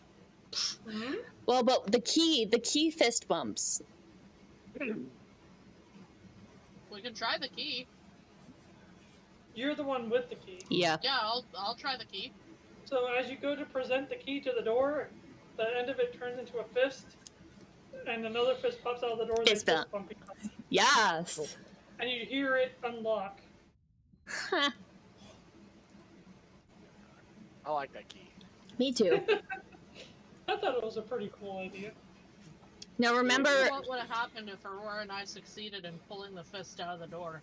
Hmm? Well, but the key fist bumps. We can try the key. You're the one with the key. Yeah. Yeah, I'll try the key. So as you go to present the key to the door, the end of it turns into a fist, and another fist pops out of the door. Fist bump. Bump each other. Yes. And you hear it unlock. I like that key. Me too. I thought it was a pretty cool idea. Now remember, What would have happened if Aurora and I succeeded in pulling the fist out of the door?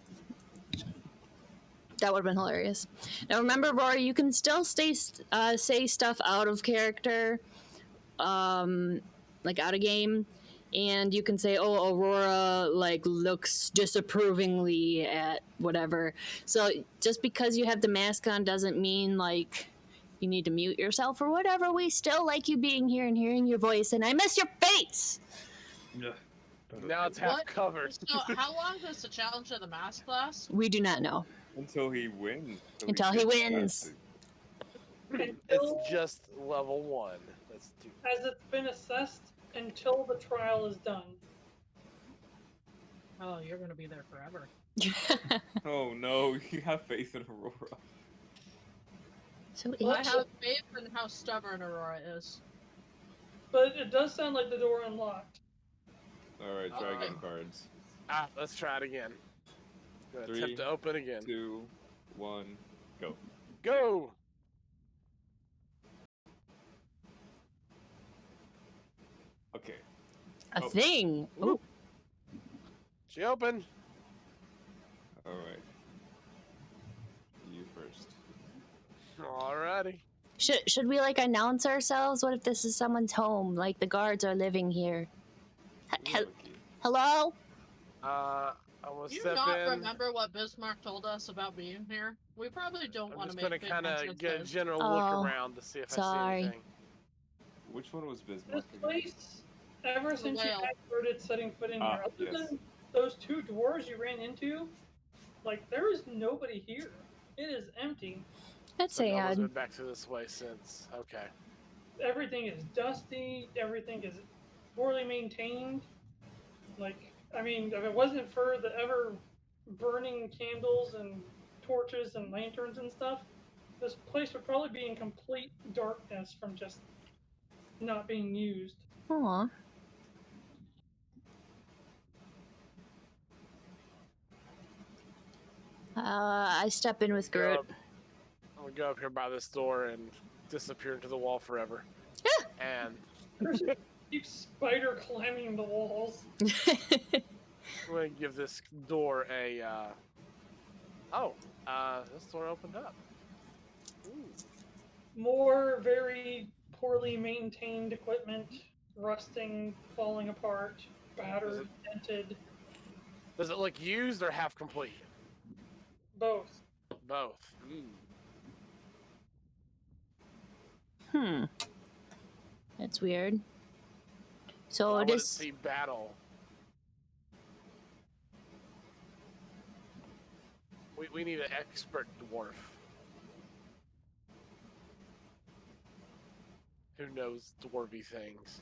that would have been hilarious. Now remember, Rory, you can still say stuff out of character, like out of game, and you can say, "Oh, Aurora like looks disapprovingly at whatever." So just because you have the mask on doesn't mean like you need to mute yourself or whatever. We still like you being here and hearing your voice, and I miss your face. Yeah. Now it's half covered. So how long does the challenge of the mask last? We do not know. Until he wins. Until he wins. It's just level 1. That's 2. As it's been assessed until the trial is done. Oh, you're gonna be there forever. Oh no, you have faith in Aurora. So Well, I have faith in how stubborn Aurora is. But it does sound like the door unlocked. Alright, try again, cards. Let's try it again. Gonna 3, attempt to open again. 2, 1, go. Go! Okay. a thing. Ooh. She opened. Alright. You first. Alrighty. Should we like announce ourselves? What if this is someone's home? Like the guards are living here. Hello? I will Do you step not in. remember what Bismarck told us about being here? We probably don't I'm want just to gonna make kind of big get a entrances. general Oh, look around to see if I sorry. see anything. Which one was This Bismarck? again? place, ever since you whale. guys started setting foot in here, other yes. than those 2 dwarves you ran into, like, there is nobody here. It is empty. That's So no one's sad. been back to this way since. Okay. Everything is dusty. Everything is poorly maintained. Like, I mean, if it wasn't for the ever burning candles and torches and lanterns and stuff, this place would probably be in complete darkness from just not being used. Aw. I step in with Groot. I'm gonna go up here by this door and disappear into the wall forever. And There's a deep spider climbing the walls. I'm gonna give this door a. This door opened up. Ooh. More very poorly maintained equipment, rusting, falling apart, battered, dented, Does it look used or half complete? both. Both. That's weird. So I it wouldn't is. see battle. We need an expert dwarf. Who knows dwarvy things.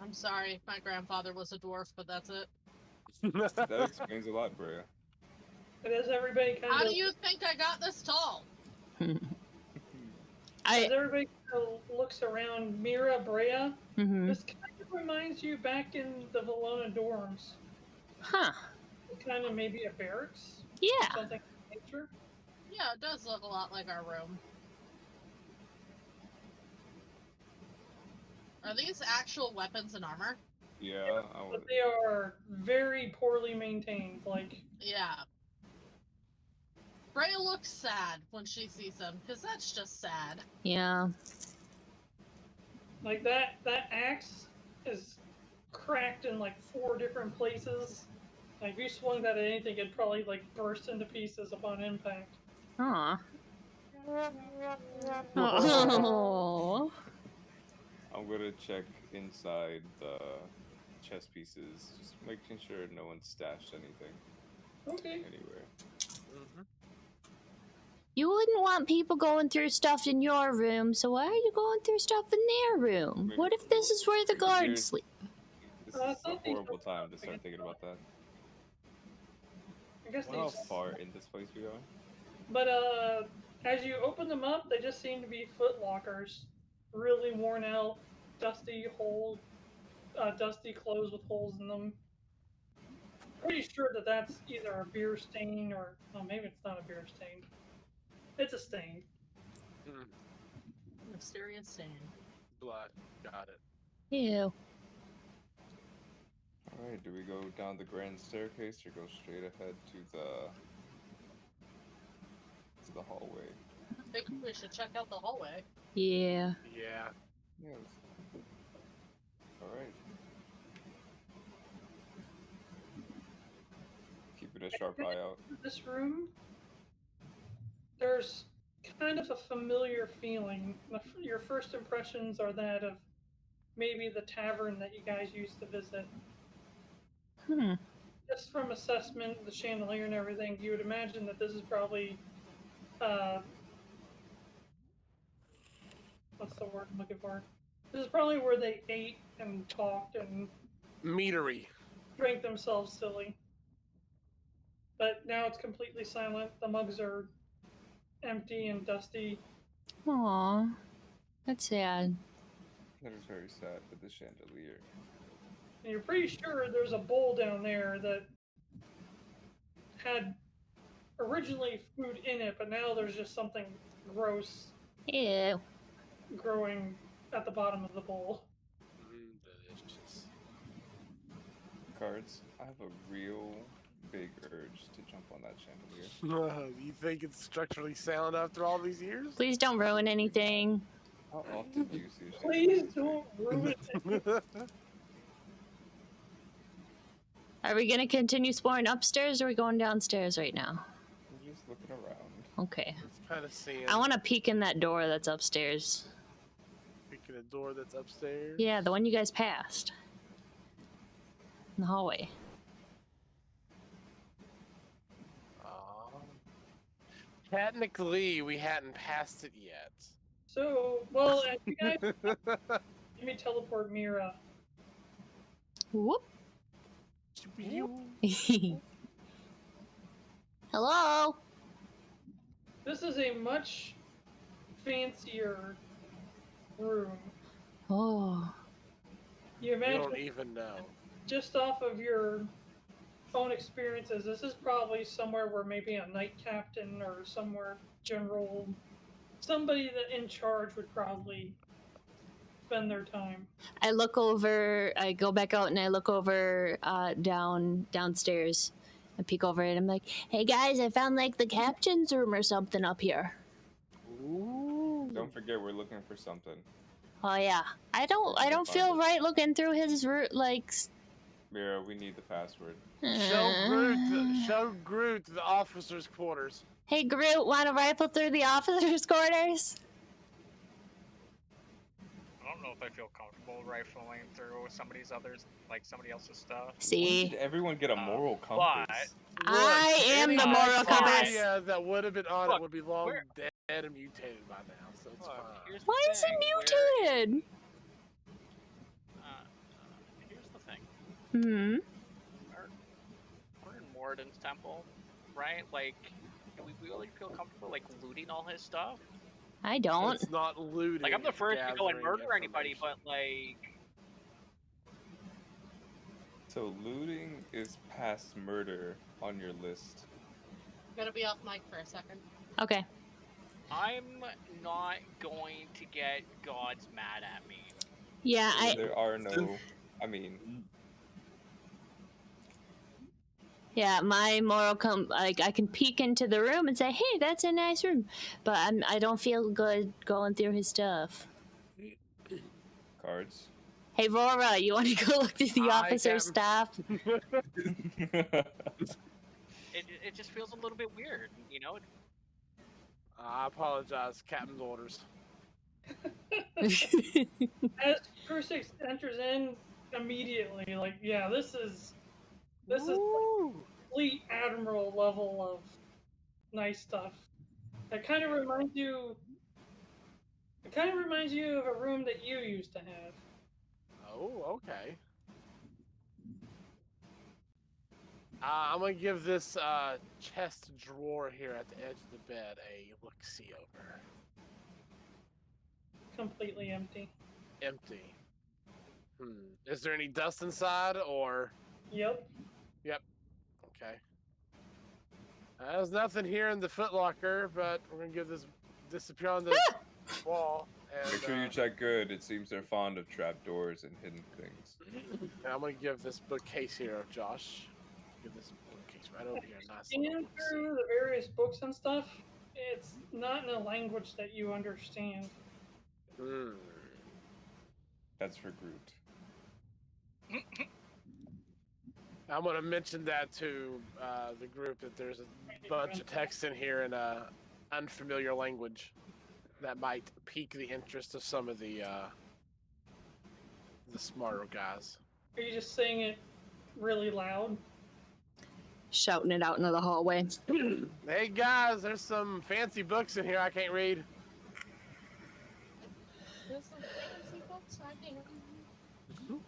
I'm sorry, my grandfather was a dwarf, but that's it. That explains a lot, Brea. But as everybody kind How of, do you think I got this tall? as everybody kind of looks around, Mira, Brea, Mhm. this kind of reminds you back in the Valona dorms. Huh. Kind of maybe a barracks, Yeah. something of that nature. Yeah, it does look a lot like our room. Are these actual weapons and armor? Yeah, I But would. they are very poorly maintained. Like, Yeah. Brea looks sad when she sees them, because that's just sad. Yeah. like that axe is cracked in like 4 different places. Like, if you swung that at anything, it'd probably like burst into pieces upon impact. Aw. Oh. I'm gonna check inside the chess pieces, just making sure no one stashed anything Okay. anywhere. You wouldn't want people going through stuff in your room, so why are you going through stuff in their room? What if this is where the guards sleep? This I is a thought these horrible were- time to start thinking about that. I guess How these. far in this place we going? But As you open them up, they just seem to be foot lockers, really worn out, dusty dusty clothes with holes in them. Pretty sure that that's either a beer stain or, oh, maybe it's not a beer stain. It's a stain. Mysterious stain. Blood. Got it. Ew. Alright, do we go down the grand staircase or go straight ahead to the hallway? I think we should check out the hallway. Yeah. Yeah. Yes. Alright. Keeping a sharp eye out. This room, there's kind of a familiar feeling. Your first impressions are that of maybe the tavern that you guys used to visit. Just from assessment, the chandelier and everything, you would imagine that this is probably, what's the word I'm looking for? This is probably where they ate and talked and Meadery. drank themselves silly. But now it's completely silent. The mugs are empty and dusty. Aw. That's sad. That is very sad with the chandelier. And you're pretty sure there's a bowl down there that had originally food in it, but now there's just something gross Ew. growing at the bottom of the bowl. Delicious. Cards, I have a real big urge to jump on that chandelier. You think it's structurally sound after all these years? Please don't ruin anything. How often do you see a Please chandelier? don't ruin it. Are we gonna continue exploring upstairs or are we going downstairs right now? I'm just looking around. Okay. It's kind of seeing. I want to peek in that door that's upstairs. Picking a door that's upstairs. Yeah, the one you guys passed. In the hallway. Technically, we hadn't passed it yet. So, well, you guys, let me teleport Mira. Whoop. Hello. This is a much fancier room. Oh. You You imagine, don't even know. just off of your own experiences, this is probably somewhere where maybe a knight captain or somewhere general, somebody that in charge would probably spend their time. I look over. I go back out and I look over downstairs. I peek over it. I'm like, "Hey guys, I found like the captain's room or something up here." Ooh. Don't forget, we're looking for something. Oh yeah. I don't feel right looking through his like. Mira, we need the password. Show Groot the officer's quarters. Hey Groot, want to rifle through the officers' quarters? I don't know if I feel comfortable rifling through somebody else's stuff. See, Why did everyone get a moral compass? I am the moral compass. Yeah, that would have been on it Look, would be long where- dead and mutated by now, so it's Look, fine. here's the Why is it thing, mutated? Here's the thing. Hmm. We're in Moradin's temple, right? Like, do we really feel comfortable, like, looting all his stuff? I don't. It's not looting. Like, I'm the it's first to go and gathering murder anybody, information. but, like... So looting is past murder on your list. Gotta be off mic for a second. Okay. I'm not going to get gods mad at me. Yeah, There are no. I mean, Yeah, my moral like I can peek into the room and say, "Hey, that's a nice room," but I don't feel good going through his stuff. cards. Hey, Rora, you want to go look through the I officer's am- stuff? It just feels a little bit weird, you know? I apologize, Captain's orders. As Crucix enters in immediately, like, yeah, this is complete admiral level of nice stuff. It kind of reminds you of a room that you used to have. Oh, okay. I'm gonna give this chest drawer here at the edge of the bed a look-see over. Completely empty. Empty. Is there any dust inside, or? Yep. Yep. Okay. There's nothing here in the footlocker, but we're gonna give this disappear on the wall. And, Make sure you check good. It seems they're fond of trapdoors and hidden things. And I'm gonna give this bookcase here, Josh. Give this bookcase right over here. Nice. Scan through the various books and stuff. It's not in a language that you understand. That's for Groot. I'm gonna mention that to the group that there's a bunch of text in here in a unfamiliar language that might pique the interest of some of the smarter guys. Are you just saying it really loud? Shouting it out into the hallway. Hey guys, there's some fancy books in here I can't read. There's some fancy books I can't read.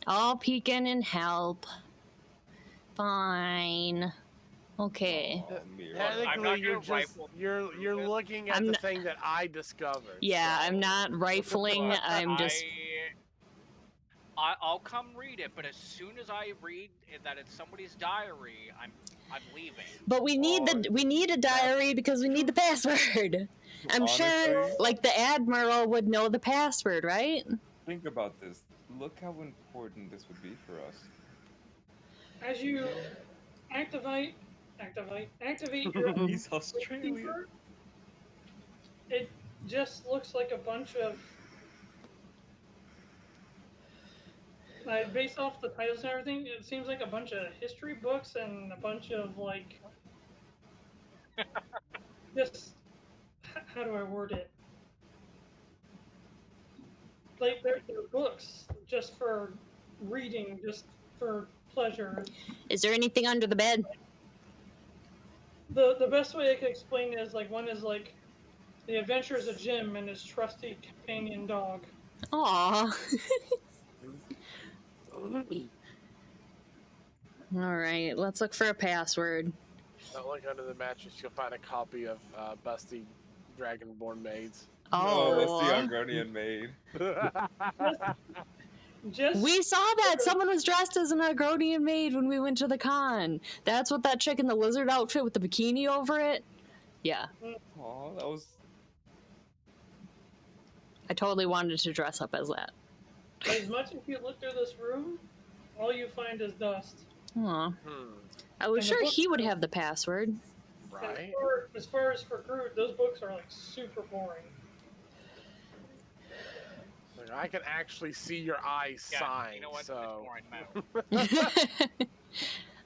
I'll peek in and help. Fine. Okay. Technically, you're looking at the thing that I discovered. Yeah, so. I'm not rifling. I'm just. I'll come read it, but as soon as I read that it's somebody's diary, I'm leaving. But we need a diary because we need the password. I'm sure, like the Admiral would know the password, right? Think about this. Look how important this would be for us. As you activate your He's Australian. It just looks like a bunch of, based off the titles and everything, it seems like a bunch of history books and a bunch of like, just, how do I word it? Like they're books just for reading, just for pleasure. Is there anything under the bed? The best way I could explain it is like one is like The Adventures of Jim and his trusty companion dog. Aww. Alright, let's look for a password. Don't look under the mattress, you'll find a copy of Busty Dragonborn Maids. Oh, that's the Argonian maid. We saw that! Someone was dressed as an Argonian maid when we went to the con. That's what that chick in the lizard outfit with the bikini over it? Yeah. Aw, that was... I totally wanted to dress up as that. As much as you look through this room, all you find is dust. Aw. I was sure he would have the password. Right. As far as for Groot, those books are like super boring. I can actually see your eyes sign, you know what? so...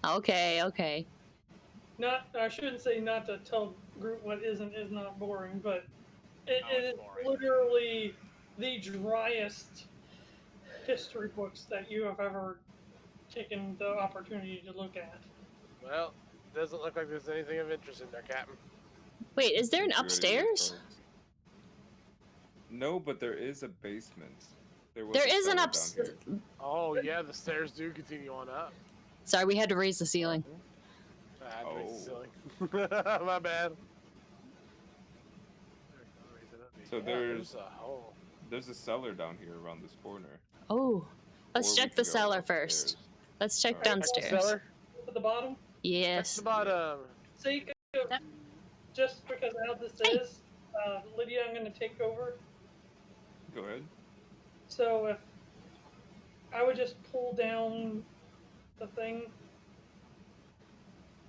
Okay. I shouldn't say not to tell Groot what is and is not boring, but it is literally the driest history books that you have ever taken the opportunity to look at. Well, doesn't look like there's anything of interest in there, Captain. Wait, is there an upstairs? No, but there is a basement. There is an upstairs. Oh, yeah, the stairs do continue on up. Sorry, we had to raise the ceiling. I had to raise the ceiling. My bad. So there's a hole. There's a cellar down here around this corner. Oh, let's Or check we the could go cellar upstairs. first. Let's check Alright. downstairs. Cellar? At the bottom? Yes. At the bottom. Sake of, just because of how this is, Lydia, I'm going to take over. Go ahead. So if I would just pull down the thing,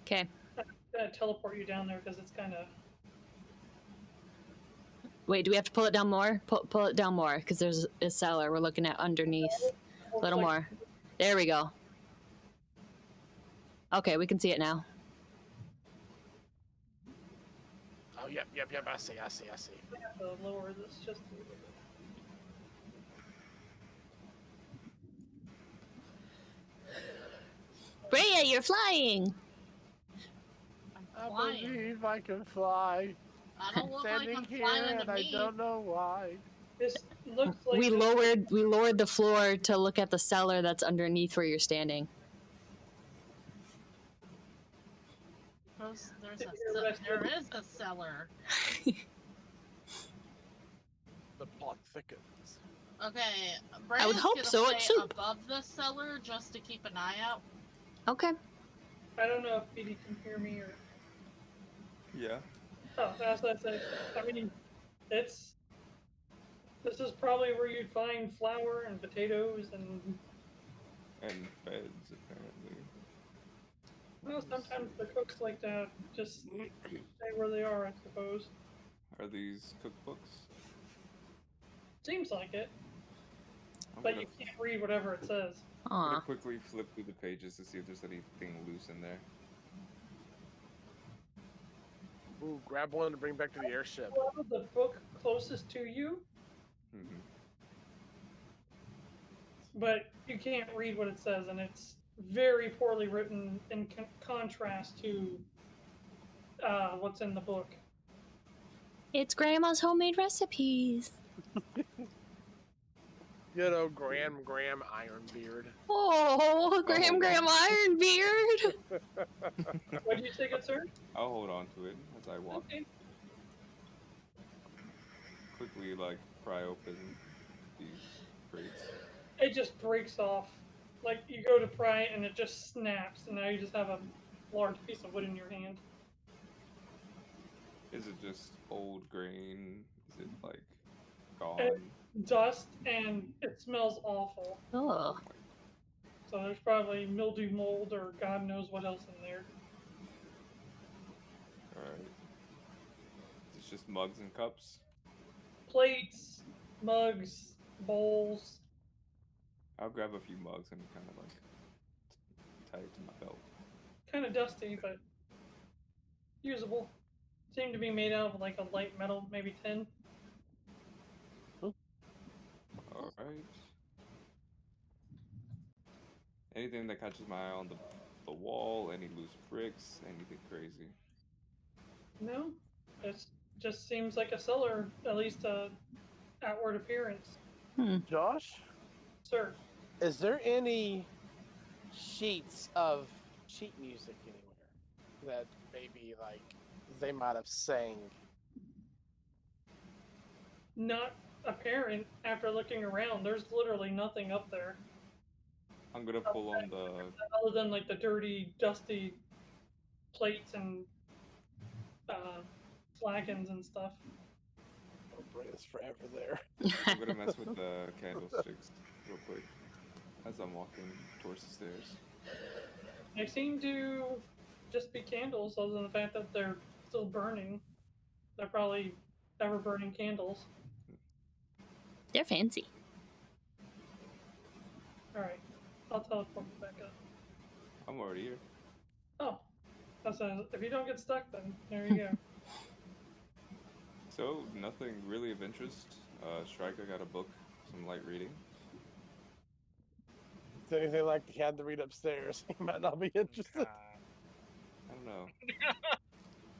Okay. I'm going to teleport you down there because it's kind of... Wait, do we have to pull it down more? Pull it down more, because there's a cellar we're looking at underneath. A little more. There we go. Okay, we can see it now. Oh, yep, I see. I have to lower this just a little bit. Brea, you're flying! I believe I can fly. I don't look like Standing I'm here flying and into I me. don't know why. This looks like... We lowered the floor to look at the cellar that's underneath where you're standing. There is a cellar. The plot thickens. Okay, I would hope so. It's stay soup. above the cellar just to keep an eye out. Okay. I don't know if BD can hear me or. Yeah. Oh, that's what I said. I mean, this is probably where you'd find flour and potatoes and beds, apparently. Well, sometimes the cooks like to just stay where they are, I suppose. Are these cookbooks? Seems like it. I'm But gonna you can't read whatever it says. I'm gonna Aw. quickly flip through the pages to see if there's anything loose in there. Ooh, grab one to bring back to the airship. Well, the book closest to you, Mm-hmm. but you can't read what it says, and it's very poorly written in contrast to what's in the book. It's Grandma's homemade recipes. Good old Graham Ironbeard. Oh, Graham Ironbeard. What do you say, good sir? I'll hold on to it as I walk. Okay. Quickly, like, pry open these crates. It just breaks off. Like, you go to pry it, and it just snaps, and now you just have a large piece of wood in your hand. Is it just old grain? Is it, like, gone? Dust, and it smells awful. Oh. So there's probably mildew, mold, or God knows what else in there. Alright. It's just mugs and cups? Plates, mugs, bowls. I'll grab a few mugs and kind of, like, tie it to my belt. Kind of dusty, but usable. Seem to be made out of like a light metal, maybe tin. Alright. Anything that catches my eye on the wall, any loose bricks, anything crazy. No, it just seems like a cellar, at least outward appearance. Josh? Sir. Is there any sheets of sheet music anywhere that maybe like they might have sang? Not apparent after looking around. There's literally nothing up there. I'm gonna pull on the... Other than like the dirty, dusty plates and flagons and stuff. I'll bring us forever there. I'm gonna mess with the candlesticks real quick as I'm walking towards the stairs. They seem to just be candles, other than the fact that they're still burning. They're probably ever-burning candles. They're fancy. Alright, I'll teleport back up. I'm already here. Oh, if you don't get stuck, then there you go. So, nothing really of interest. Striker got a book, some light reading. Is anything like he had to read upstairs? He might not be interested. I don't know.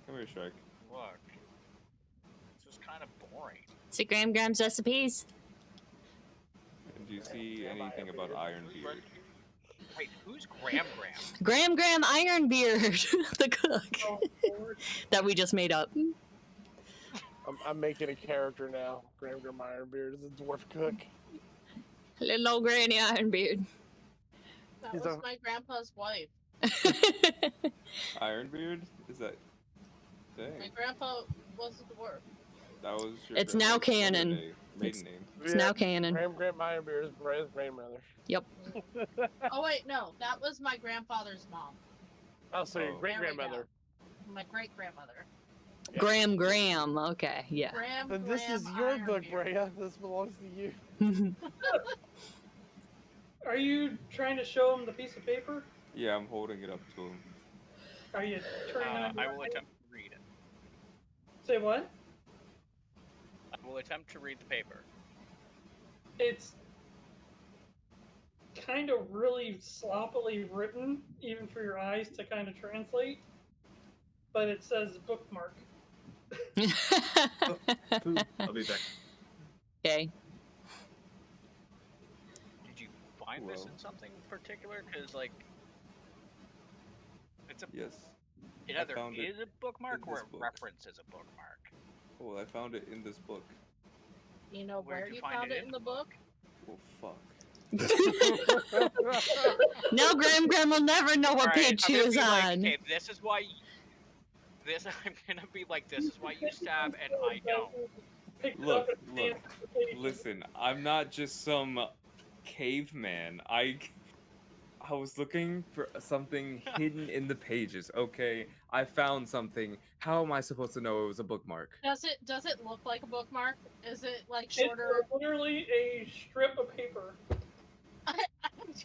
Come here, Strike. Look, this is kind of boring. Is it Graham's recipes? And do you see anything about Ironbeard? Wait, who's Graham? Graham Ironbeard, the cook that we just made up. I'm making a character now. Graham Ironbeard is a dwarf cook. Little old Granny Ironbeard. That was my grandpa's wife. Ironbeard? Is that... Dang. My grandpa was a dwarf. That was your It's now canon. Maiden name. It's now canon. Graham Ironbeard is Brian's grandmother. Yep. Oh wait, no, that was my grandfather's mom. Oh, so your great There we grandmother. go. My great grandmother. Graham. Okay, yeah. Then this is your book, Brea. This belongs to you. Are you trying to show him the piece of paper? Yeah, I'm holding it up to him. Are you turning on I will attempt to read it. Say what? I will attempt to read the paper. It's kind of really sloppily written, even for your eyes to kind of translate. But it says bookmark. I'll be back. Okay. Did you find this in something particular? Because, like, it's a... Yes. It either is a bookmark or it references a bookmark. Oh, I found it in this book. You know where Where'd you find found it in the book? Oh, fuck. No, Graham will never know what page she was on. Okay, this is why. I'm gonna be like, this is why you stab and I don't. Look. Listen, I'm not just some caveman. I was looking for something hidden in the pages. Okay, I found something. How am I supposed to know it was a bookmark? Does it look like a bookmark? Is it like shorter? It's literally a strip of paper. I'm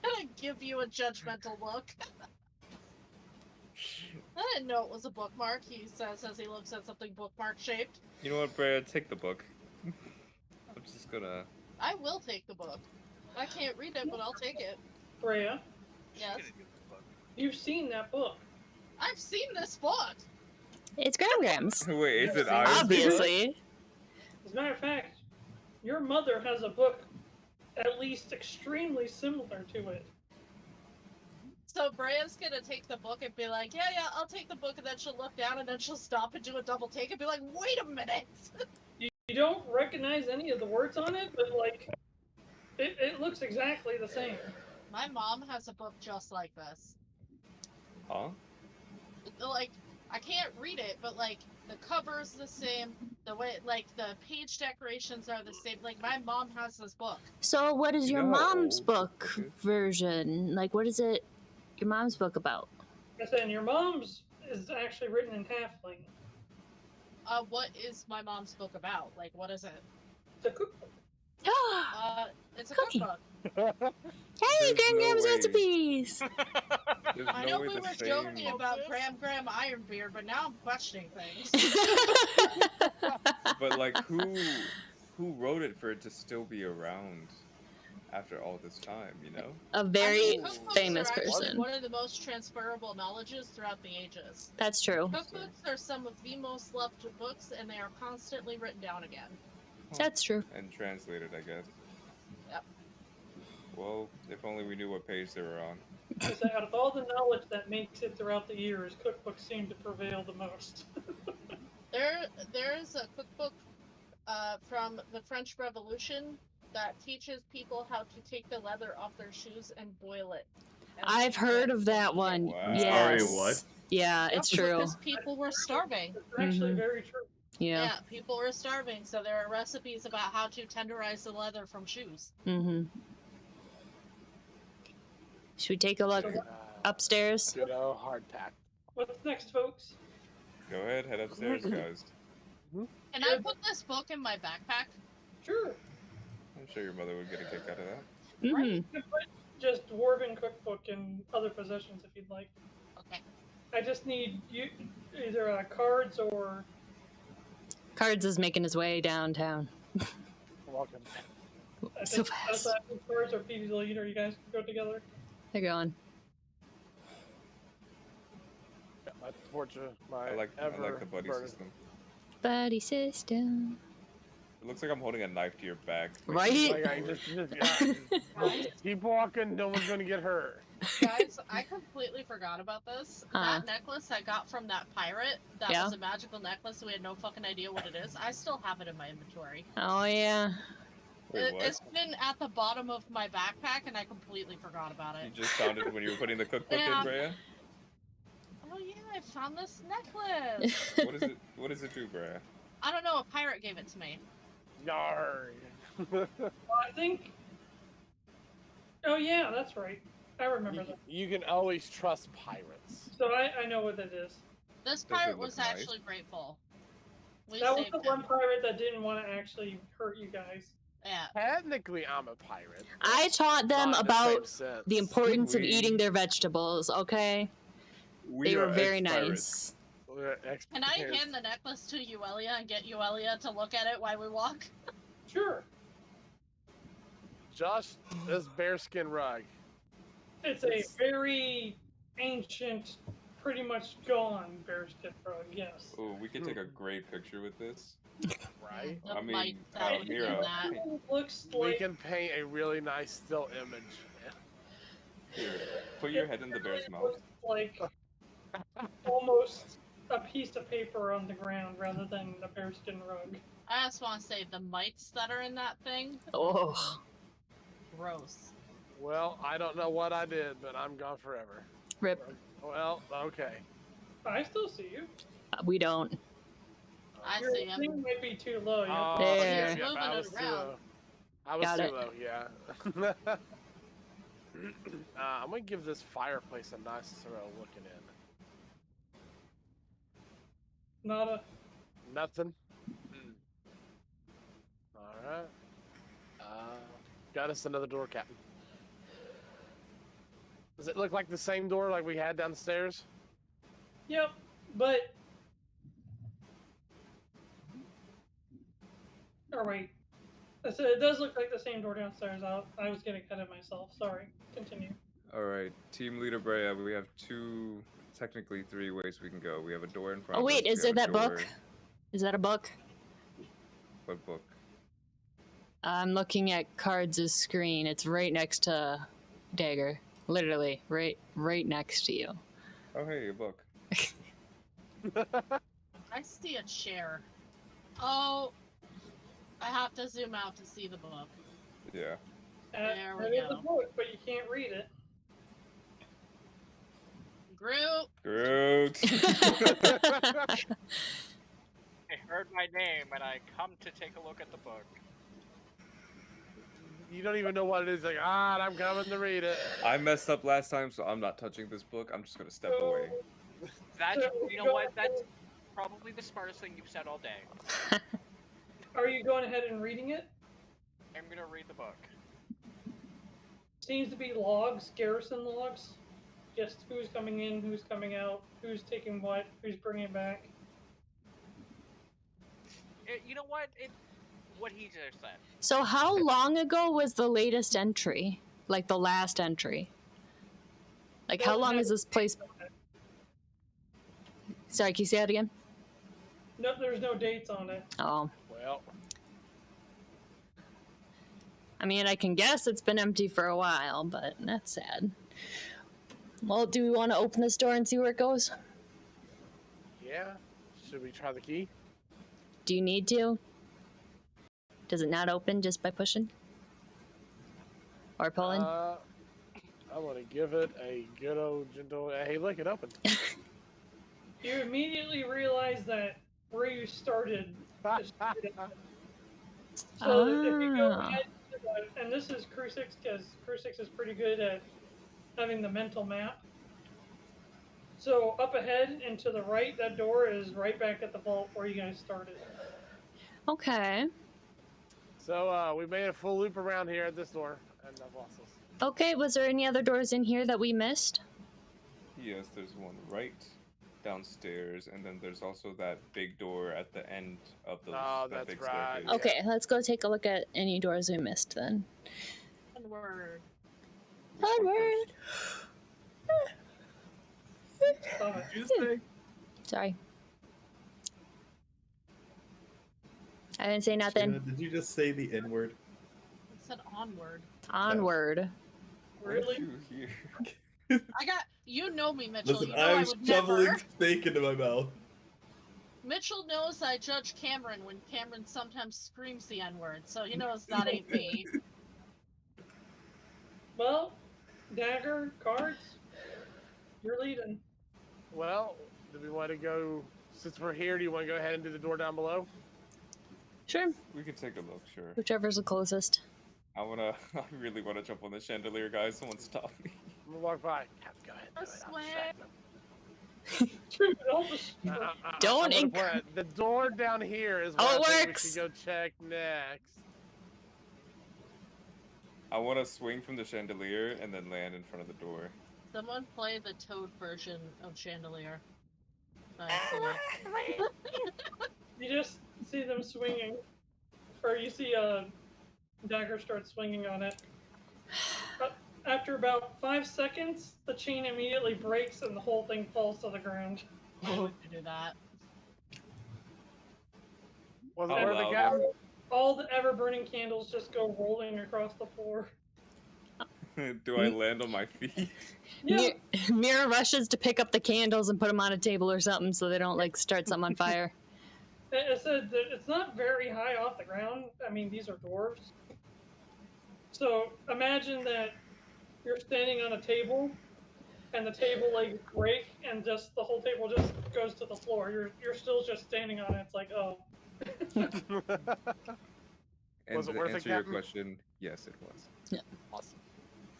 gonna give you a judgmental look. I didn't know it was a bookmark, he says as he looks at something bookmark shaped. You know what, Brea? Take the book. I'm just gonna... I will take the book. I can't read it, but I'll take it. Brea? Yes? You've seen that book. I've seen this book! It's Graham's. Wait, is it ours? Obviously. As a matter of fact, your mother has a book at least extremely similar to it. So Brea's gonna take the book and be like, yeah, I'll take the book, and then she'll look down and then she'll stop and do a double take and be like, wait a minute! You don't recognize any of the words on it, but like, it looks exactly the same. My mom has a book just like this. Huh? Like, I can't read it, but like, the cover's the same, the way, like, the page decorations are the same. Like, my mom has this book. So what is your mom's book version? Like, what is it, your mom's book about? I said, your mom's is actually written in halfling. What is my mom's book about? Like, what is it? It's a cookbook. It's a Cooking. cookbook. Hey, Graham's recipes! I know we were joking about Graham Ironbeard, but now I'm questioning things. But like, who wrote it for it to still be around after all this time? You know, A very cookbooks famous are actually person. one of the most transferable knowledges throughout the ages. That's true. Cookbooks are some of the most loved books, and they are constantly written down again. That's true. and translated, I guess. Yep. Well, if only we knew what page they were on. Because out of all the knowledge that makes it throughout the years, cookbooks seem to prevail the most. There's a cookbook from the French Revolution that teaches people how to take the leather off their shoes and boil it. I've heard of that one. Wow. Yes. Sorry, what? Yeah, it's true. Because people were starving. It's actually very true. Yeah. People were starving, so there are recipes about how to tenderize the leather from shoes. Mm-hmm. Should we take a look upstairs? Good old hardtack. What's next, folks? Go ahead, head upstairs, guys. Can I put this book in my backpack? Sure. I'm sure your mother would get a kick out of that. Mm-hmm. You can put just Dwarven cookbook and other possessions if you'd like. Okay. I just need you either cards or... Cards is making his way downtown. Welcome. I So think fast. that's cards or PV's leader. You guys can go together. They're going. Got my torch, my I like the buddy burning. system. Buddy system. It looks like I'm holding a knife to your back. Right? Like, I just keep walking. No one's gonna get hurt. Guys, I completely forgot about this. Huh. That necklace I got from that pirate, that Yeah. was a magical necklace, so we had no fucking idea what it is. I still have it in my inventory. Oh, yeah. Wait, what? It's been at the bottom of my backpack, and I completely forgot about You it. just found it when you were putting the cookbook Yeah. in, Brea? Oh yeah, I found this necklace! What does it do, Brea? I don't know, a pirate gave it to me. Yarr. Well, I think... Oh yeah, that's right. I remember that. You can always trust pirates. So I know what it is. This Does it pirate look was nice? actually grateful. We That was saved the him. one pirate that didn't want to actually hurt you guys. Yeah. Technically, I'm a pirate. I taught them Not in the about same sense. the importance of We- eating their vegetables, okay? We They were are very ex-pirates. nice. We're Can I experts. hand the necklace to Euelia and get Euelia to look at it while we walk? Sure. Josh, this bearskin rug. It's a very ancient, pretty much gone bearskin rug, yes. Oh, we could take a great picture with this. Right? That I mean, might sound Mira. that. It looks We like can paint a really nice still image. Here, put your head in the bear's mouth. like almost a piece of paper on the ground rather than a bearskin rug. I just want to say the mites that are in that thing. Oh. Gross. Well, I don't know what I did, but I'm gone forever. Rip. Well, okay. I still see you. We don't. I Your see him. thing might be too low. You have to- There. He's moving I it was too around. low. I was Got too it. low, yeah. I'm gonna give this fireplace a nice thorough looking in. Nada. Nothing. All right. Got us another door, Captain. Does it look like the same door like we had downstairs? Yep, but. Or wait. I said it does look like the same door downstairs. I was getting ahead of myself. Sorry. Continue. Alright, Team Leader Brea, we have technically three ways we can go. We have a door in front Oh of us. wait, we is there have a that book? door- Is that a book? What book? I'm looking at Cards' screen. It's right next to Dagger. Literally, right next to you. Oh hey, a book. I see a chair. Oh, I have to zoom out to see the book. Yeah. There we That is a go. book, but you can't read it. Groot. Groot! I heard my name and I come to take a look at the book. You don't even know what it is. Like, I'm coming to read it. I messed up last time, so I'm not touching this book. I'm just gonna step away. That's, So, you know what, that's probably the smartest thing you've said all day. Are you going ahead and reading it? I'm gonna read the book. Seems to be logs, garrison logs. Just who's coming in, who's coming out, who's taking what, who's bringing back. You know what, what he just said. So how long ago was the latest entry? Like the last entry? Like how long is this place? Sorry, can you say that again? No, there's no dates on it. Oh. Well, I mean, I can guess it's been empty for a while, but that's sad. Well, do we want to open this door and see where it goes? yeah. Should we try the key? Do you need to? Does it not open just by pushing? Or pulling? I'm gonna give it a good old gentle. Hey, look, it opened. You immediately realize that where you started. is screwed up. So if you go ahead to the, and this is Crucix, because Crucix is pretty good at having the mental map. So up ahead and to the right, that door is right back at the vault where you guys started. Okay. So we made a full loop around here at this door, and I've lost us. Okay, was there any other doors in here that we missed? Yes, there's one right downstairs, and then there's also that big door at the end of the Oh, that that's big right. staircase. Okay, let's go take a look at any doors we missed then. Onward. Onward! Stop it. Sorry. I didn't say nothing. Shanna, did you just say the N word? It said onward. Onward. Really? I got. You know me, Mitchell. Listen, you know I I was would shoveling never. steak into my mouth. Mitchell knows I judge Cameron when Cameron sometimes screams the N-word, so he knows that ain't me. Well, Dagger, Cards, you're leading. Well, do we want to go? Since we're here, do you want to go ahead and do the door down below? Sure. We can take a look, sure. Whichever's the closest. I really wanna jump on the chandelier, guys. Someone stop me. I'm gonna walk by. Go ahead. Do it. I'll distract them. Dude, I'll just- Don't I'm gonna put the door down here is Oh, what it I think works. we should go check next. I wanna swing from the chandelier and then land in front of the door. Someone play the Toad version of Chandelier. I see it. You just see them swinging, or you see Dagger start swinging on it. After about 5 seconds, the chain immediately breaks and the whole thing falls to the ground. Why would you do that? Was it I'll worth it, allow Captain? All the ever-burning candles just go rolling across the floor. Do I land on my feet? Yeah. Mira rushes to pick up the candles and put them on a table or something so they don't like start something on fire. I said that it's not very high off the ground. I mean, these are dwarves. So imagine that you're standing on a table, and the table legs break, and just the whole table just goes to the floor. You're still just standing on it. It's like, oh. And Was it to worth it, answer your Captain? question, yes, it was. Yeah. Awesome.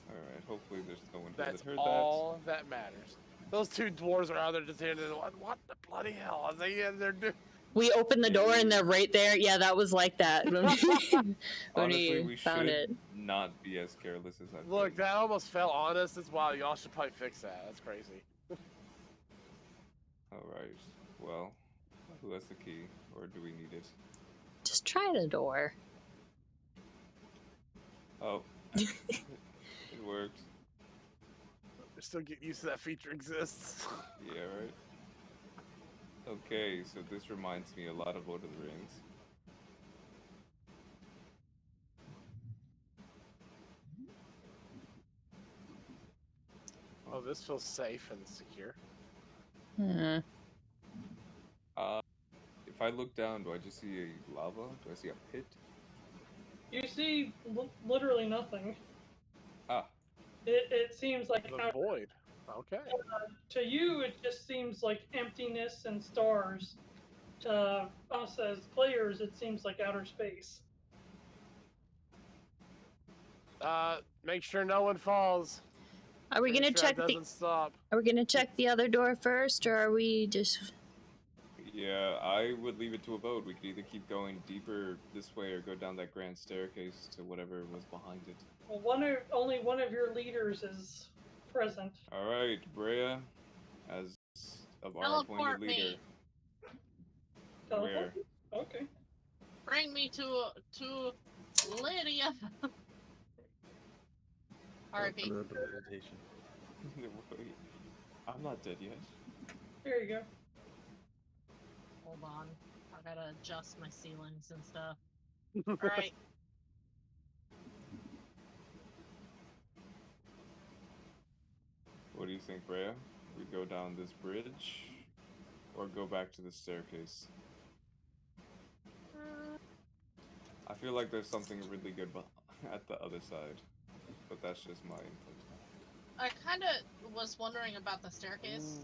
All right. Hopefully, there's no one here That's that heard all that matters. Those two dwarves are out there just standing there. What the bloody hell are they in there doing? We open the door and they're right there. Yeah, that was like that when Honestly, we we found should it. not be as careless as I've Look, been. that almost fell on us. That's why y'all should probably fix that. That's crazy. All right. Well, who has the key, or do we need it? Just try the door. Oh, it worked. We're still getting used to that feature exists. Yeah, right. Okay, so this reminds me a lot of Lord of the Rings. Oh, this feels safe and secure. Hmm. If I look down, do I just see a lava? Do I see a pit? You see literally nothing. Ah, It seems like The void. Okay. to you, it just seems like emptiness and stars. To us as players, it seems like outer space. Make sure no one falls. Are we Make gonna sure check it the? doesn't stop. Are we gonna check the other door first, or are we just? yeah, I would leave it to a vote. We could either keep going deeper this way or go down that grand staircase to whatever was behind it. Well, only one of your leaders is present. All right, Brea, as of our Teleport appointed leader. me. Where? Okay. Bring me to Lydia. R.I.P. Meditation. Wait, I'm not dead yet. There you go. Hold on. I gotta adjust my ceilings and stuff. Alright. What do you think, Brea? We go down this bridge or go back to the staircase? I feel like there's something really good at the other side, but that's just my input. I kind of was wondering about the staircase.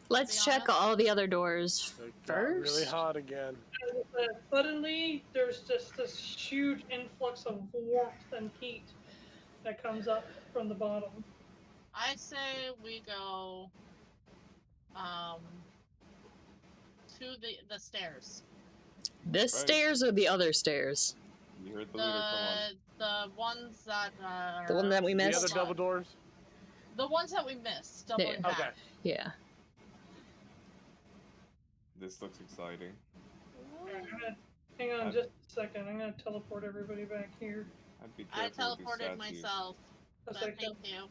Let's be check honest. all the other doors It got really first. hot again. Suddenly, there's just this huge influx of warmth and heat that comes up from the bottom. I say we go to the stairs. This Right. stairs or the other stairs? You heard the leader, come on. The ones that are The one that we The missed. other double doors? The ones that we missed. Doubling There. back. Okay. Yeah. This looks exciting. Hang on just a second. I'm gonna teleport everybody back here. I'd be I careful with these teleported statues. myself. A But second. thank you.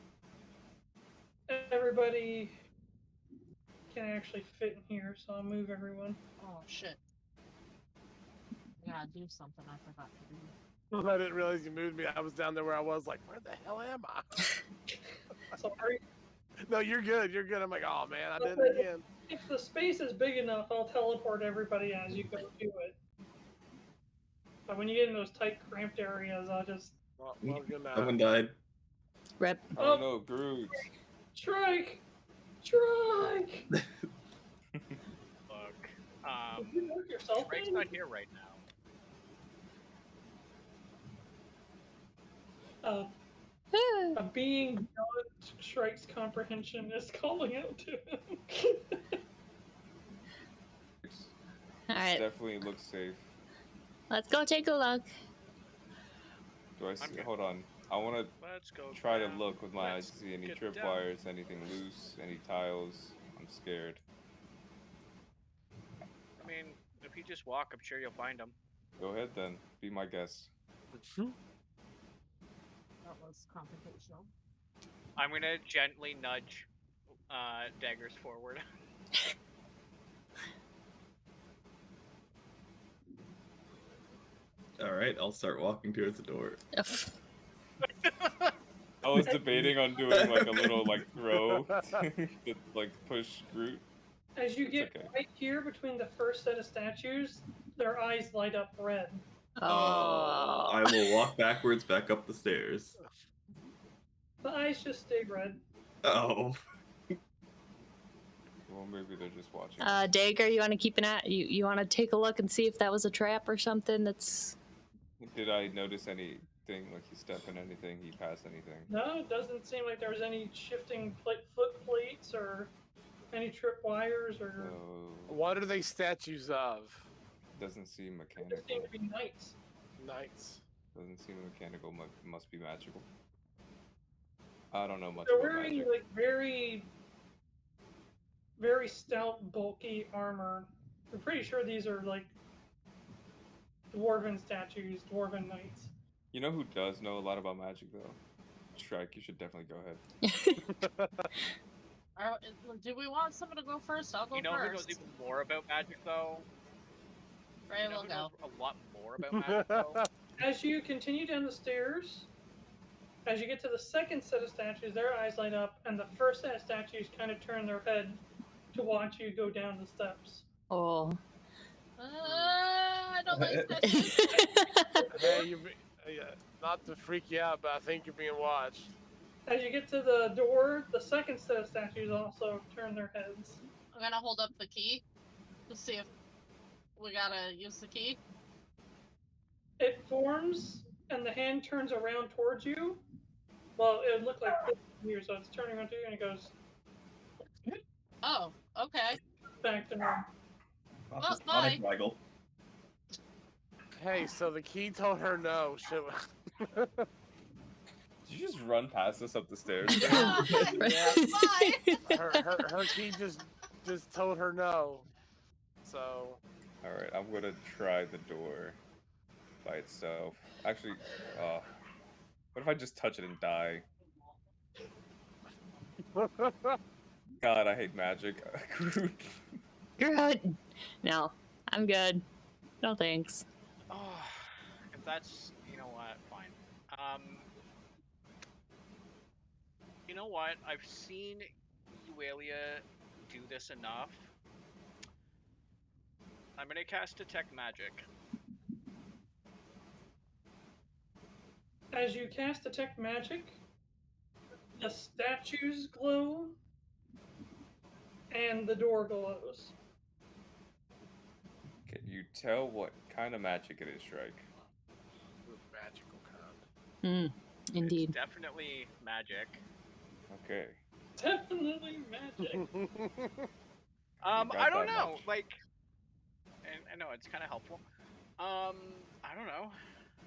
Everybody can actually fit in here, so I'll move everyone. Oh shit. I gotta do something I forgot to do. I didn't realize you moved me. I was down there where I was, like, where the hell am I? Sorry. No, you're good. You're good. I'm like, oh man, I did it again. If the space is big enough, I'll teleport everybody as you go to it. But when you get in those tight, cramped areas, I'll just Well, good night. Someone died. Rep. Oh no, Groot! strike, strike. Look, Did you work yourself Drake's in? not here right now. A being beyond Shrike's comprehension is calling out to him. All right. Definitely looks safe. Let's go take a look. Do I see? Okay. Hold on. I want to Let's go. try to down. look with my eyes Let's to see any get tripwires, anything loose, any tiles. I'm scared. I mean, if you just walk, I'm sure you'll find them. Go ahead then. Be my guest. That was confrontational. I'm gonna gently nudge daggers forward. All right, I'll start walking towards the door. I was debating on doing like a little like throw to like push Groot. As you It's get okay. right here between the first set of statues, their eyes light up red. Oh. I will walk backwards back up the stairs. The eyes just stay red. Oh. Well, maybe they're just watching. Dagger, you want to keep an eye? You want to take a look and see if that was a trap or something? That's. Did I notice anything? Like he stepped in anything? He passed anything? No, it doesn't seem like there was any shifting foot plates or any trip wires or. What are they statues of? Doesn't seem They mechanical. seem to be knights. Knights. Doesn't seem mechanical. Must be magical. I don't know much They're about wearing magic. like very, very stout, bulky armor. I'm pretty sure these are like dwarven statues, dwarven knights. You know who does know a lot about magic though? Shrike, you should definitely go ahead. Do we want someone to go first? I'll go You know who knows first. even more about magic though? Ray You know will who go. knows a lot more about magic though? As you continue down the stairs, as you get to the second set of statues, their eyes light up, and the first set of statues kind of turn their head to watch you go down the steps. Oh. I don't like statues. Hey, not to freak you out, but I think you're being watched. As you get to the door, the second set of statues also turn their heads. I'm gonna hold up the key to see if we gotta use the key. It forms, and the hand turns around towards you. Well, it would look like this here, so it's turning around to you, and it goes Oh, okay. back to normal. Oh, bye. Waggle. Hey, so the key told her no. Did you just run past us up the stairs? Bye. her key just told her no. So. All right, I'm gonna try the door by itself. Actually, what if I just touch it and die? God, I hate magic. Groot. Groot. No, I'm good. No thanks. Oh, if that's, you know what, fine. You know what? I've seen Eualia do this enough. I'm gonna cast Detect Magic. As you cast Detect Magic, the statues glow, and the door glows. Can you tell what kind of magic it is, Shrike? Magical kind. Indeed. It's definitely magic. Okay. Definitely magic. I don't know. Like, and I know it's kind of helpful. I don't know.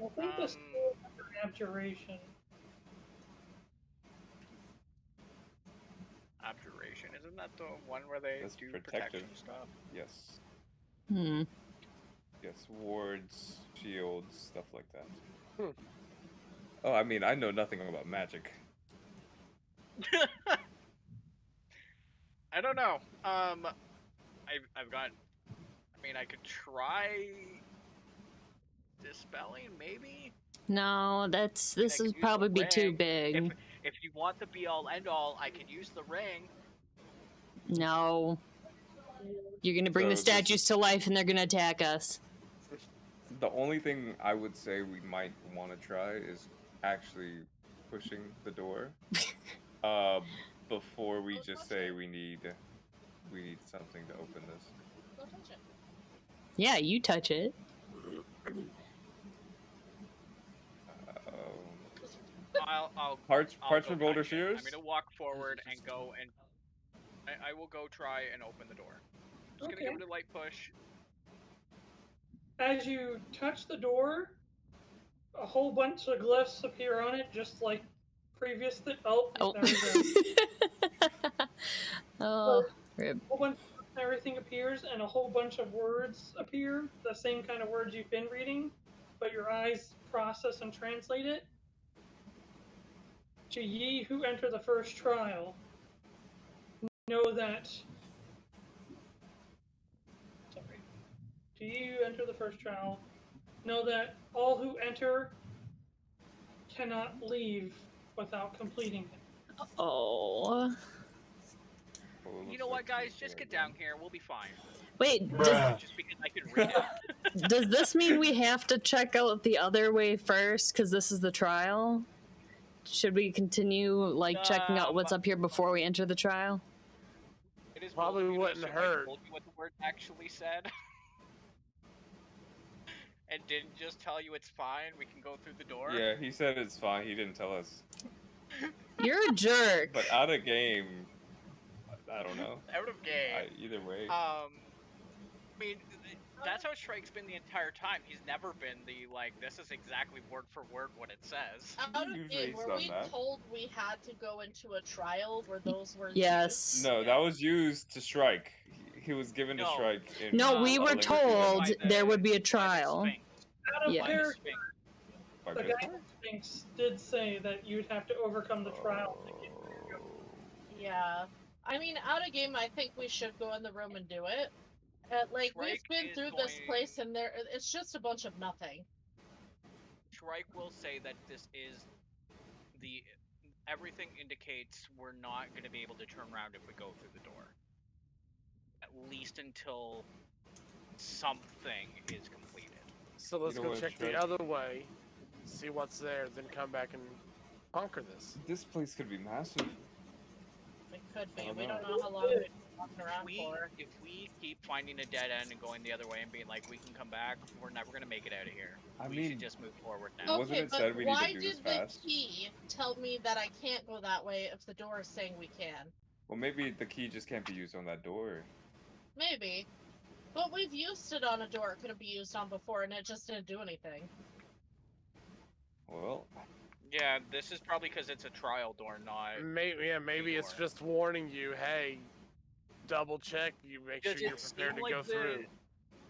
I think the school under abjuration. Abjuration, isn't that the one where they That's do protective. protection stuff? Yes. Hmm. Yes, wards, shields, stuff like that. Hmm. Oh, I mean, I know nothing about magic. I don't know. I've got. I mean, I could try dispelling, maybe. No, this could would use probably the be too ring. big. If you want the be all end all, I could use the ring. No. You're gonna bring So the this statues to life and they're gonna attack us. The only thing I would say we might want to try is actually pushing the door. Before we just say we need something to open this. Go touch it. Yeah, you touch it. I'll Parchment go Boulder back in. Shears? I'm gonna walk forward and go and I will go try and open the door. Just gonna give it a light push. As you touch the door, a whole bunch of glyphs appear on it, just like previous. Oh. There we go. Oh, A rip. whole bunch of everything appears, and a whole bunch of words appear. The same kind of words you've been reading, but your eyes process and translate it. To ye who enter the first trial, know that. Sorry. To ye who enter the first trial, know that all who enter cannot leave without completing it. Oh. You know what, guys? Just get down here. We'll be fine. Wait, Just because I can read it. does this mean we have to check out the other way first because this is the trial? Should we continue like checking out what's up here before we enter the trial? It is Probably bold of you to wouldn't assume I hurt. told you what the word actually said. And didn't just tell you it's fine. We can go through the door. Yeah, he said it's fine. He didn't tell us. You're a jerk. But out of game, I don't know. Out of game. Either way. I mean, that's how Shrike's been the entire time. He's never been the, like, this is exactly word for word what it says. Out of game, were we told we had to go into a trial where those were Yes. used? No, that was used to strike. He was given to strike. No, we were told there would be a trial. Out of Yeah. character, the guy from Sphinx did say that you'd have to overcome the trial to get through. Yeah. I mean, out of game, I think we should go in the room and do it. Like, we've been through this place and it's just a bunch of nothing. Shrike will say that this is everything indicates we're not going to be able to turn around if we go through the door. At least until something is completed. So let's go check the other way, see what's there, then come back and conquer this. This place could be massive. It could be. We don't know how long we've been walking around for. If we keep finding a dead end and going the other way and being like, we can come back, we're never going to make it out of here. We should just move forward now. Okay, but why did the key tell me that I can't go that way if the door is saying we can? Well, maybe the key just can't be used on that door. Maybe. But we've used it on a door it couldn't be used on before, and it just didn't do anything. Well... Yeah, this is probably because it's a trial door, not... Maybe it's just warning you, hey, double check, you make sure you're prepared to go through.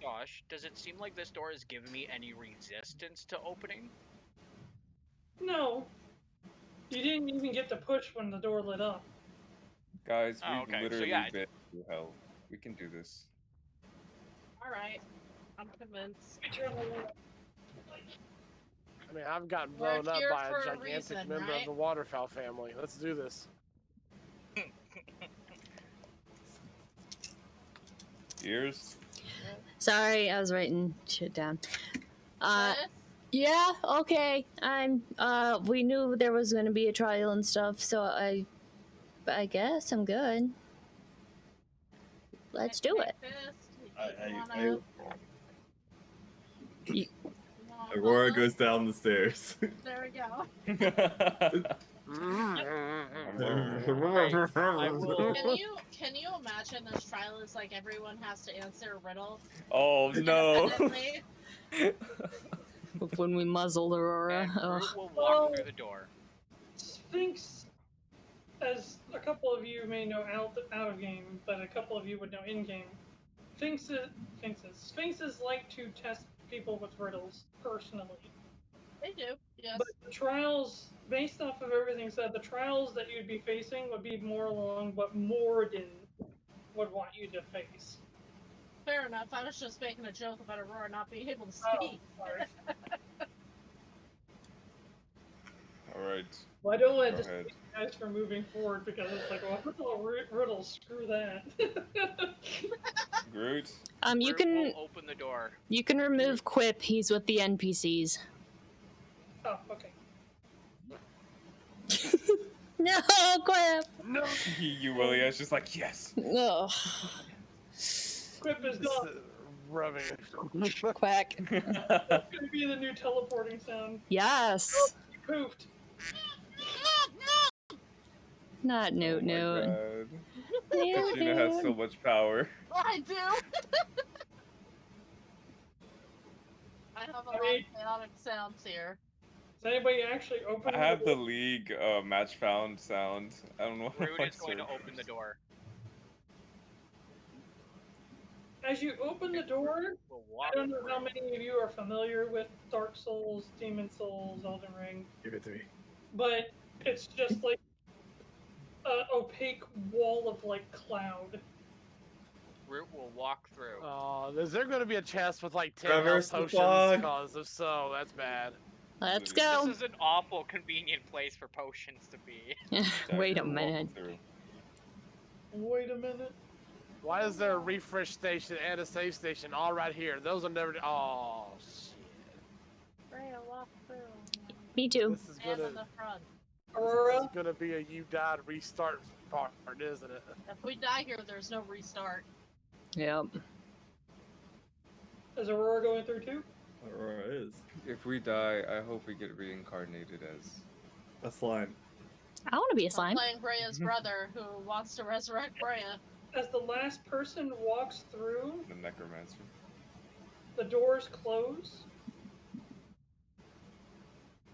Josh, does it seem like this door has given me any resistance to opening? No. You didn't even get to push when the door lit up. Guys, we've okay. literally So, been through hell. We can do this. Alright. I'm convinced. I mean, I've gotten blown up here by for a a gigantic reason, member right? of the waterfowl family. Let's do this. Ears? Sorry, I was writing shit down. Yeah, okay. We knew there was gonna be a trial and stuff, so I guess I'm good. Let's do it. Aurora goes down the stairs. There we go. Can you imagine this trial is like everyone has to answer a riddle? Oh no! When we muzzled Aurora. We'll walk through the door. Sphinx, as a couple of you may know out of game, but a couple of you would know in game. Sphinxes like to test people with riddles personally. They do, yes. But the trials, based off of everything said, the trials that you'd be facing would be more along what Morden would want you to face. Fair enough. I was just making a joke about Aurora not being able to speak. Sorry. Alright. Well, I don't want to dissuade you guys from moving forward because it's like, well, what's all riddles? Screw that. Groot? You can We'll open the door. You can remove Quip. He's with the NPCs. Oh, okay. No, Quip. No. You Willie, I was just like, yes. Ugh. Quip is gone. Rubbing. Quack. That's gonna be the new teleporting sound. Yes. Oh, you pooped. Not Newt Newt. Katrina has so much power. I do. I have a lot of chaotic sounds here. Does anybody actually open? I have the League match found sound. I don't know. Rude is going to open the door. As you open the door, I don't know how many of you are familiar with Dark Souls, Demon Souls, Elden Ring. Give it to me. But it's just like an opaque wall of like cloud. Root will walk through. Oh, is there going to be a chest with like 10 Reverse health the potions? fog. Because if so, that's bad. Let's go. This is an awful convenient place for potions to be. Wait a minute. Wait a minute. Why is there a refresh station and a save station all right here? Those will never. Oh shit. Freya, walk through. Me too. This is Stand gonna. in the front. This is gonna be a you died restart part, isn't it? If we die here, there's no restart. Yep. Is Aurora going through too? Aurora is. If we die, I hope we get reincarnated as a slime. I want to be a I'm slime. playing Brea's brother who wants to resurrect Brea. As the last person walks through, the necromancer. the doors close.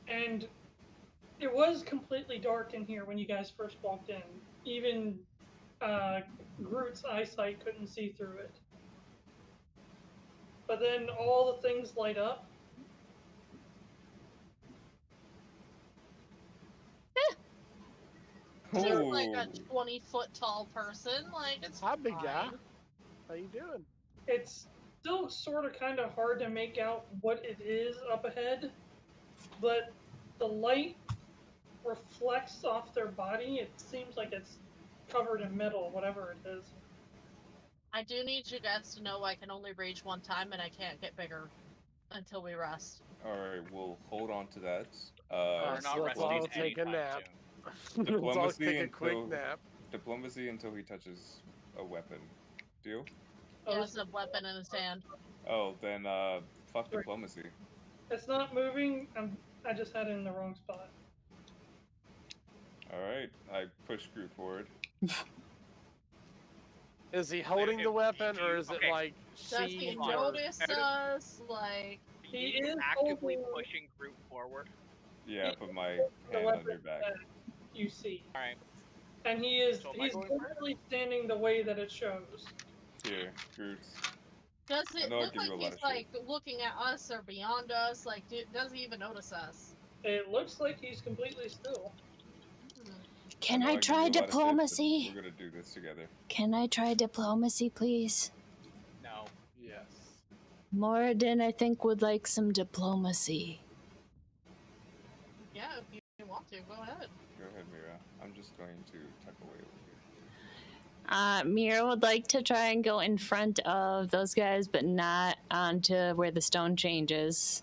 And it was completely dark in here when you guys first walked in. Even Groot's eyesight couldn't see through it. But then all the things light up. Just like a 20-foot tall person. Like, it's Hi, big fine. guy. How you doing? It's still sort of kind of hard to make out what it is up ahead, but the light reflects off their body. It seems like it's covered in metal, whatever it is. I do need you guys to know I can only rage one time and I can't get bigger until we rest. Alright, we'll hold on to that. We're not let's all resting take a anytime nap. soon. Let's all Diplomacy take a quick until nap. diplomacy until he touches a weapon. Deal? He has a weapon in his hand. Oh, then fuck diplomacy. It's not moving. I just had it in the wrong spot. Alright, I push Groot forward. Is he holding the weapon, or is it okay. like Does he sheathed? Or... notice us? Like, He Are you is actively holding pushing Groot forward. Yeah, put my the hand on weapon your back. that you see. Alright. And he is So am I he's going first? literally standing the way that it shows. Here, Groot's. does I it know I look give like you a lot he's of like looking at us or beyond us? Like, does he even notice us? It looks like he's completely still. Can know I give try you a lot of shit, but diplomacy? We're gonna do this together. Can I try diplomacy, please? No. Yes. Moradin, I think, would like some diplomacy. Yeah, if you want to, go ahead. Go ahead, Mira. I'm just going to tuck away over here. Mira would like to try and go in front of those guys, but not onto where the stone changes.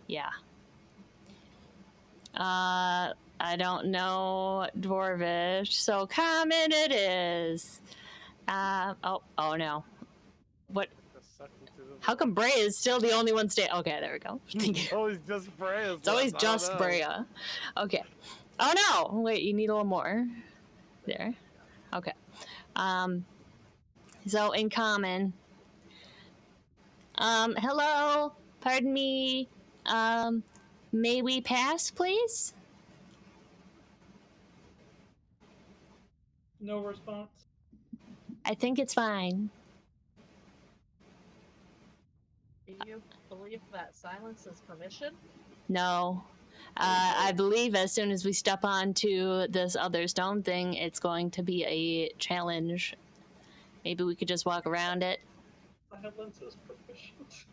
Yeah. I don't know Dwarvish, so common it is. Oh no. What? How come Brea is still the only one staying? Okay, there we go. It's always just Brea. It's always just Brea. Okay. Oh no! Wait, you need a little more. There. Okay. So in common. Hello. Pardon me. May we pass, please? No response. I think it's fine. Do you believe that silence is permission? No. I believe as soon as we step onto this other stone thing, it's going to be a challenge. Maybe we could just walk around it. Silence is proficient.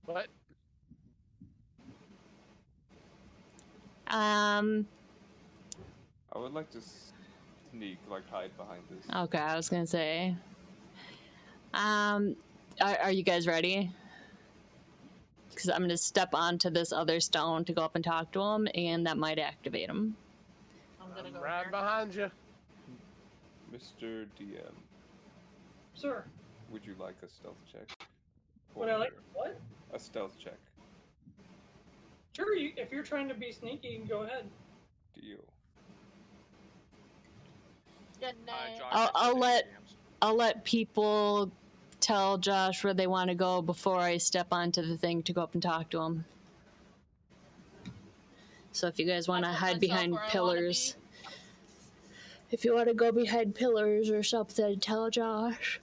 What? I would like to sneak, like hide behind this. Okay, I was gonna say. Are you guys ready? Because I'm gonna step onto this other stone to go up and talk to him, and that might activate him. I'm gonna go right here. behind you. Mr. DM, Sir, would you like a stealth check? would I like what? A stealth check. Sure, if you're trying to be sneaky, you can go ahead. Deal. Good night. Josh, I'll let people tell Josh where they want to go before I step onto the thing to go up and talk to him. So if you guys want to I put hide myself behind where I wanna pillars, if you want to go behind pillars or something, tell Josh.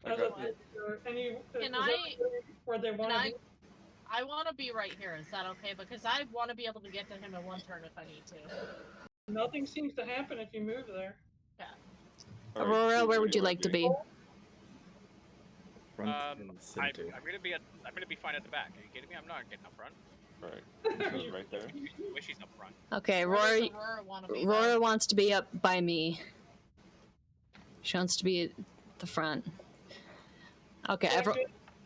I got you. Can I- Where they want to be? I want to be right here. Is that okay? Because I want to be able to get to him in one turn if I need to. Nothing seems to happen if you move there. Yeah. All right, Aurora, Groot, where would do you like to be? Front and center. I'm gonna be fine at the back. Are you kidding me? I'm not getting up front. Right. So right there. Wish he's up front. Okay, Where does Rory. Aurora want to be? Aurora wants to be up by me. She wants to be at the front. Okay,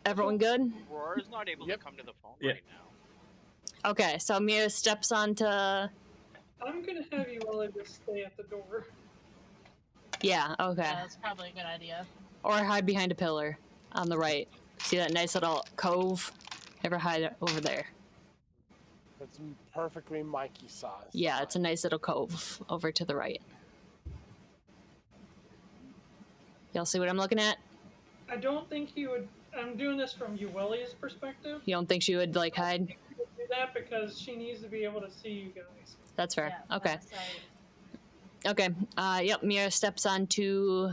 everyone good? Aurora's not able to come to the phone Yeah. right now. Okay, so Mira steps onto. I'm gonna have you all just stay at the door. Yeah, okay. Yeah, that's probably a good idea. Or hide behind a pillar on the right. See that nice little cove? Ever hide over there? It's perfectly Mikey size. Yeah, it's a nice little cove over to the right. Y'all see what I'm looking at? I don't think he would. I'm doing this from Uwelia's perspective. You don't think she would like hide? She would do that because she needs to be able to see you guys. That's fair. Yeah, Okay. that's right. Okay. Yep. Mira steps onto.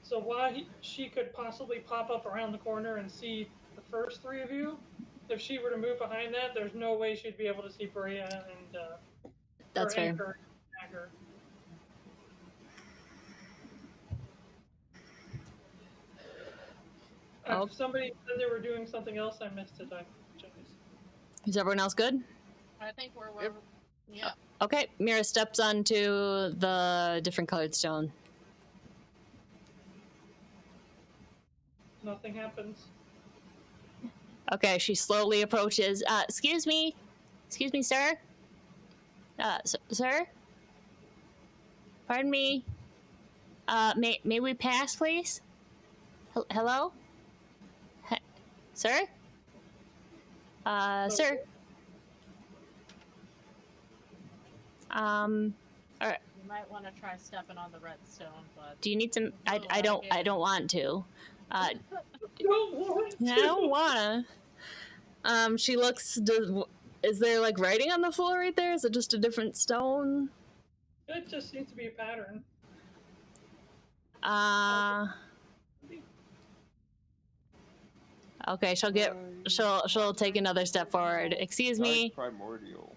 So while she could possibly pop up around the corner and see the first three of you, if she were to move behind that, there's no way she'd be able to see Bria and That's or fair. Anchor and Dagger. Oh. If somebody said they were doing something else, I missed it. I apologize. Is everyone else good? I think we're Yep. yeah. Okay. Mira steps onto the different colored stone. Nothing happens. Okay. She slowly approaches. Excuse me, sir. Sir. Pardon me. May we pass, please? Hello? Sir? Sir? Alright. You might want to try stepping on the redstone, but Do you need some? I Oh, don't. okay. I don't want to. Don't want I don't wanna. She looks. Is there like writing on the floor right there? Is it just a different stone? It just seems to be a pattern. Okay, she'll take another step forward. Excuse me. Primordial.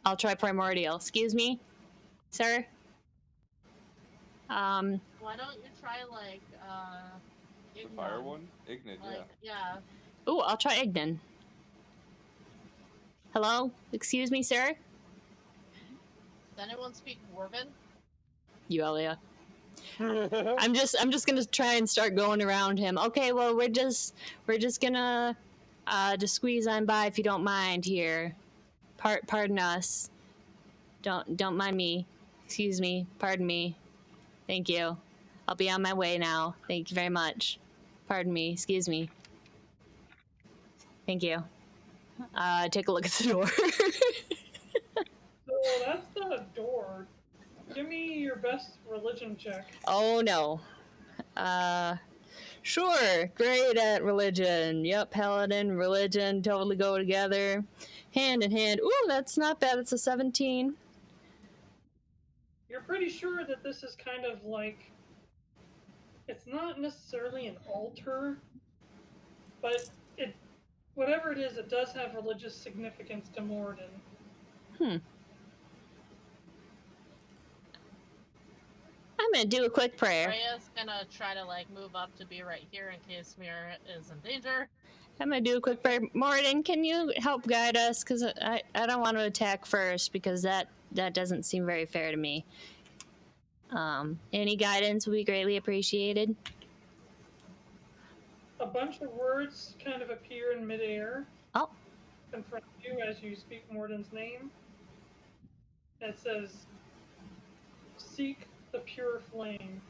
I'll try primordial. Excuse me, sir. why don't you try like The Ignon? fire one? Ignite, Like, yeah. yeah. Ooh, I'll try Ignan. Hello? Excuse me, sir? Does anyone speak Dwarven? Euelia. I'm just gonna try and start going around him. Okay, well we're just gonna just squeeze on by if you don't mind here. Pardon us. Don't mind me. Excuse me. Pardon me. Thank you. I'll be on my way now. Thank you very much. Pardon me. Excuse me. Thank you. Take a look at the door. So that's not a door. Give me your best religion check. Oh no. Sure. Great at religion. Yep, paladin, religion totally go together. Hand in hand. Ooh, that's not bad. It's a 17. You're pretty sure that this is kind of like, it's not necessarily an altar, but whatever it is, it does have religious significance to Morden. I'm gonna do a quick prayer. Freya's gonna try to like move up to be right here in case Mira is in danger. I'm gonna do a quick prayer. Morden, can you help guide us? Because I don't want to attack first because that doesn't seem very fair to me. Any guidance would be greatly appreciated. A bunch of words kind of appear in midair. Oh. In front of you as you speak Morden's name. It says, "Seek the pure flame."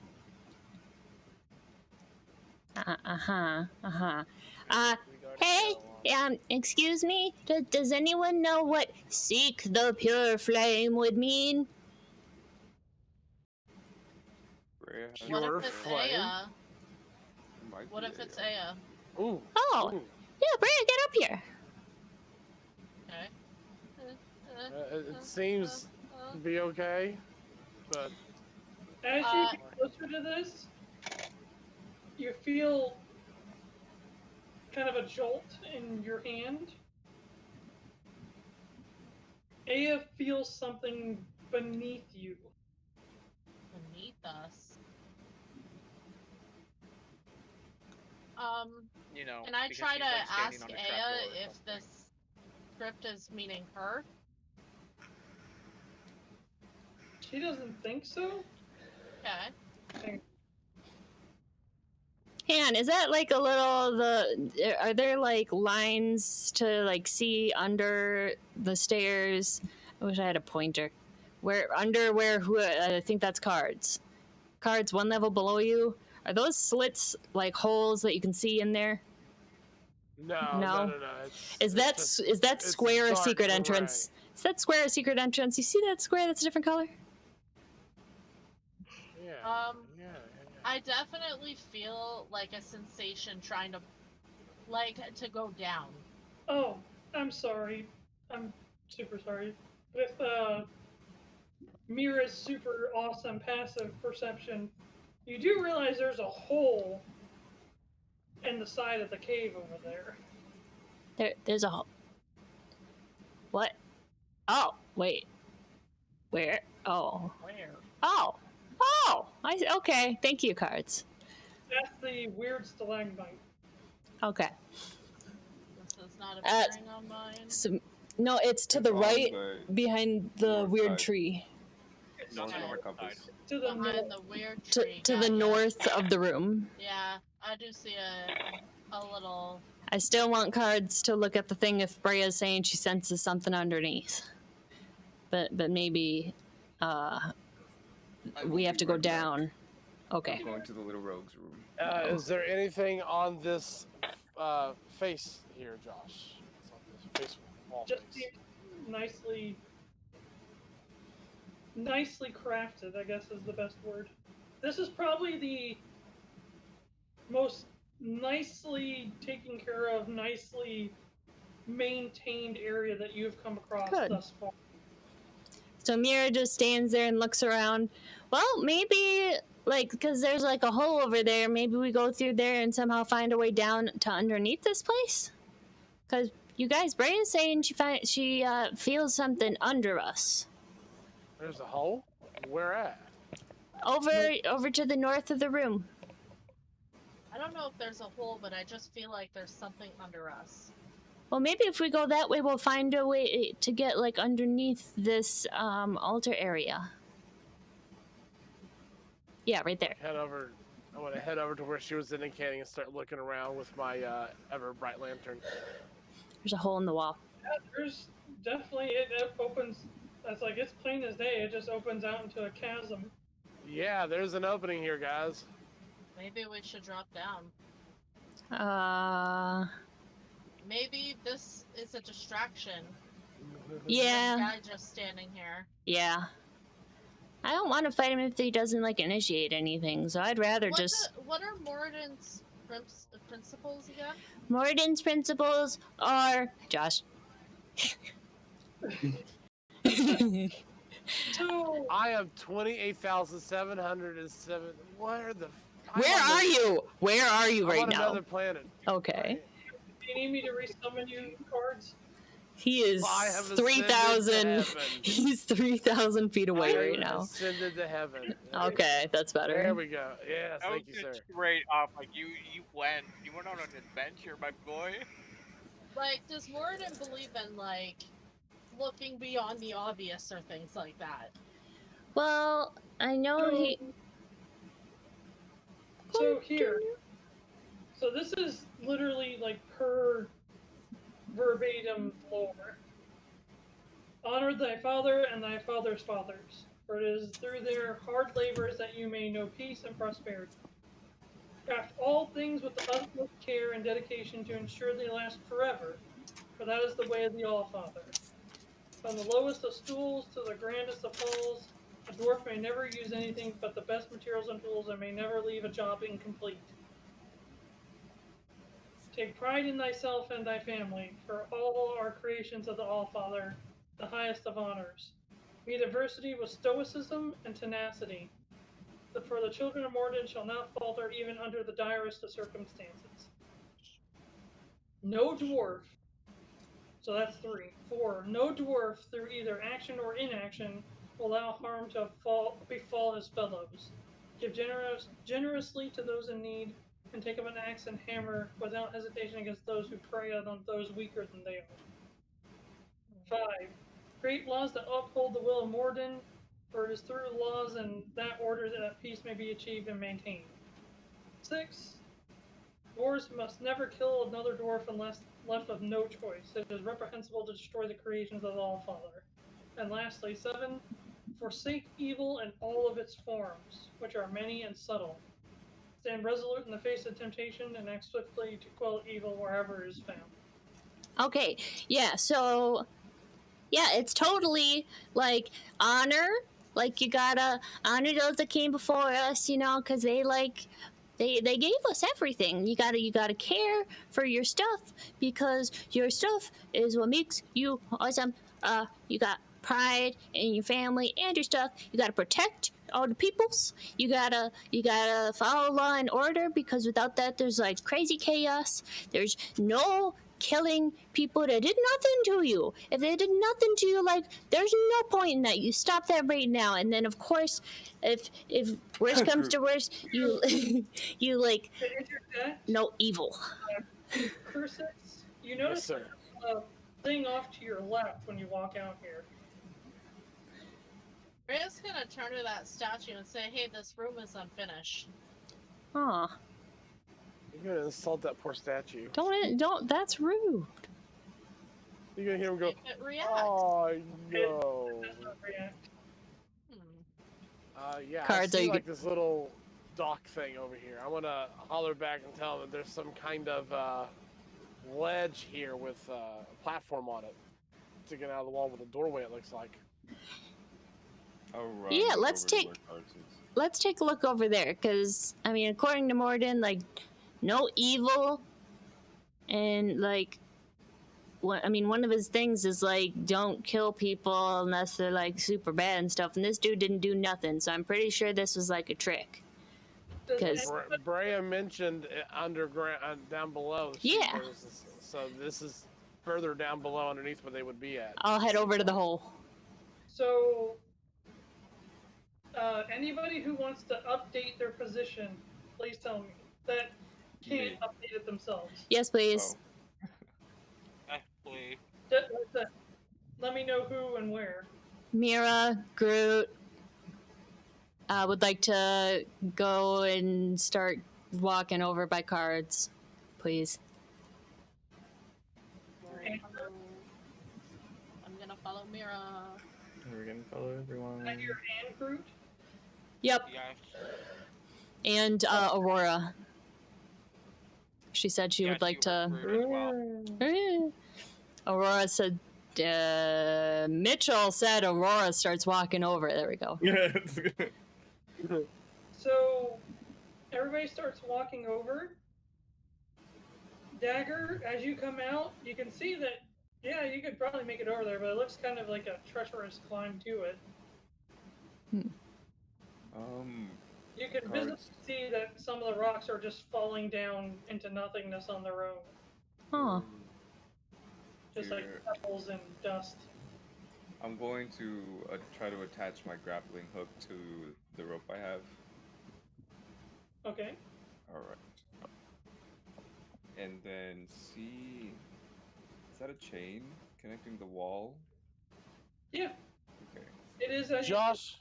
Hey, excuse me. Does anyone know what "seek the pure flame" would mean? What Pure if it's flame? Aya? Might What be if it's a- Aya? Ooh. Oh, Ooh. yeah, Bria, get up here. Okay. It seems to be okay, but As you get closer to this, you feel kind of a jolt in your hand. Aya feels something beneath you. Beneath us. You know, can I because try she's, to like, standing ask on a Aya trapdoor or if something. this script is meaning her? She doesn't think so? Okay. Han, is that like a little are there like lines to like see under the stairs? I wish I had a pointer. Where I think that's cards. Cards one level below you. Are those slits like holes that you can see in there? No. Is that square a dark secret gray. entrance? Is that square a secret entrance? You see that square that's a different color? Yeah. I definitely feel like a sensation trying to, to go down. Oh, I'm sorry. I'm super sorry. With Mira's super awesome passive perception, you do realize there's a hole in the side of the cave over there. There's a hole. What? Oh, wait. Where? Oh. Where? Oh. Okay. Thank you, cards. That's the weird stalagmite. Okay. This is not appearing on mine. So, no, it's to the right, behind the weird tree. Not the north side. To the Behind the weird tree. To the north of the room. Yeah, I do see a little. I still want cards to look at the thing if Brea's saying she senses something underneath. But maybe we have to go down. Okay. I'm going to the little rogue's room. Is there anything on this face here, Josh? It's on this face wall Just face. seems nicely crafted, I guess is the best word. This is probably the most nicely taken care of, nicely maintained area that you've come across thus far. So Mira just stands there and looks around. Well, maybe, because there's like a hole over there, maybe we go through there and somehow find a way down to underneath this place? Because you guys, Brea is saying she feels something under us. There's a hole? Where at? Over to the north of the room. I don't know if there's a hole, but I just feel like there's something under us. Well, maybe if we go that way, we'll find a way to get underneath this altar area. Yeah, right there. I want to head over to where she was indicating and start looking around with my ever bright lantern. There's a hole in the wall. Yeah, there's definitely, it opens, it's plain as day, it just opens out into a chasm. Yeah, there's an opening here, guys. Maybe we should drop down. Maybe this is a distraction. Yeah. This guy just standing here. Yeah. I don't want to fight him if he doesn't initiate anything, so I'd rather What are Moradin's principles again? Moradin's principles are Josh. So I am 28,707. Where are you? Where are you right on now? another planet. Okay. Do you need me to resummon you cards? He is 3,000. He's 3,000 feet away right now. Ascended to heaven. Okay, that's better. There we go. Yes, That thank was you, sir. straight off. You went on an adventure, my boy. Does Moradin believe in looking beyond the obvious or things like that? Well, I know he. So here. So this is literally per verbatim lore. Honor thy father and thy father's fathers, for it is through their hard labors that you may know peace and prosperity. Craft all things with the utmost care and dedication to ensure they last forever, for that is the way of the All-Father. From the lowest of stools to the grandest of halls, a dwarf may never use anything but the best materials and tools and may never leave a job incomplete. Take pride in thyself and thy family, for all are creations of the All-Father, the highest of honors. Meet adversity with stoicism and tenacity, for the children of Moradin shall not falter even under the direst of circumstances. No dwarf, so that's 3. 4, no dwarf through either action or inaction will allow harm to befall his fellows. Give generously to those in need, and take up an axe and hammer without hesitation against those who prey on those weaker than they are. 5. Create laws that uphold the will of Morden, for it is through laws and that order that peace may be achieved and maintained. 6. Dwarves must never kill another dwarf unless left with no choice. It is reprehensible to destroy the creations of the Allfather. And lastly, 7. Forsake evil in all of its forms, which are many and subtle. Stand resolute in the face of temptation and act swiftly to quell evil wherever it is found. Okay, yeah, so yeah, it's totally like honor. Like you gotta honor those that came before us, you know, because they gave us everything. You gotta care for your stuff because your stuff is what makes you awesome. You got pride in your family and your stuff. You gotta protect all the peoples. You gotta follow law and order because without that, there's like crazy chaos. There's no killing people that did nothing to you. If they did nothing to you, like there's no point in that. You stop that right now. And then of course, if worst comes to worst, you you like no evil. Cursus, you notice a thing off to your left when you walk out here. Rhea's gonna turn to that statue and say, "Hey, this room is unfinished." Aw. You're gonna insult that poor statue. Don't. That's rude. You're gonna hear him go. It reacts. Oh no. It does not react. Yeah. Cards, I see are like this little dock thing over here. I wanna holler back and tell them that there's some kind of ledge here with a platform on it, sticking out of the wall with a doorway. It looks like. Yeah, let's take a look over there, because I mean, according to Morden, like no evil, and like one of his things is like don't kill people unless they're like super bad and stuff, and this dude didn't do nothing, so I'm pretty sure this was like a trick. Because Brea mentioned underground, down below. Yeah. So this is further down below, underneath where they would be at. I'll head over to the hole. So, anybody who wants to update their position, please tell me. That can't update it themselves. Yes, please. Please. Let me know who and where. Mira, Groot, would like to go and start walking over by cards, please. I'm gonna follow Mira. We're gonna follow everyone. Is that your and Groot? Yep. Yes. And Aurora. She said she would like to. Aurora said. Mitchell said Aurora starts walking over. There we go. So, everybody starts walking over. Dagger, as you come out, you can see that, yeah, you could probably make it over there, but it looks kind of like a treacherous climb to it. You can visibly see that some of the rocks are just falling down into nothingness on their own. Huh. Just like pebbles and dust. I'm going to try to attach my grappling hook to the rope I have. Okay. Alright. And then see... Is that a chain connecting the wall? Yeah. Okay. It is a... Josh,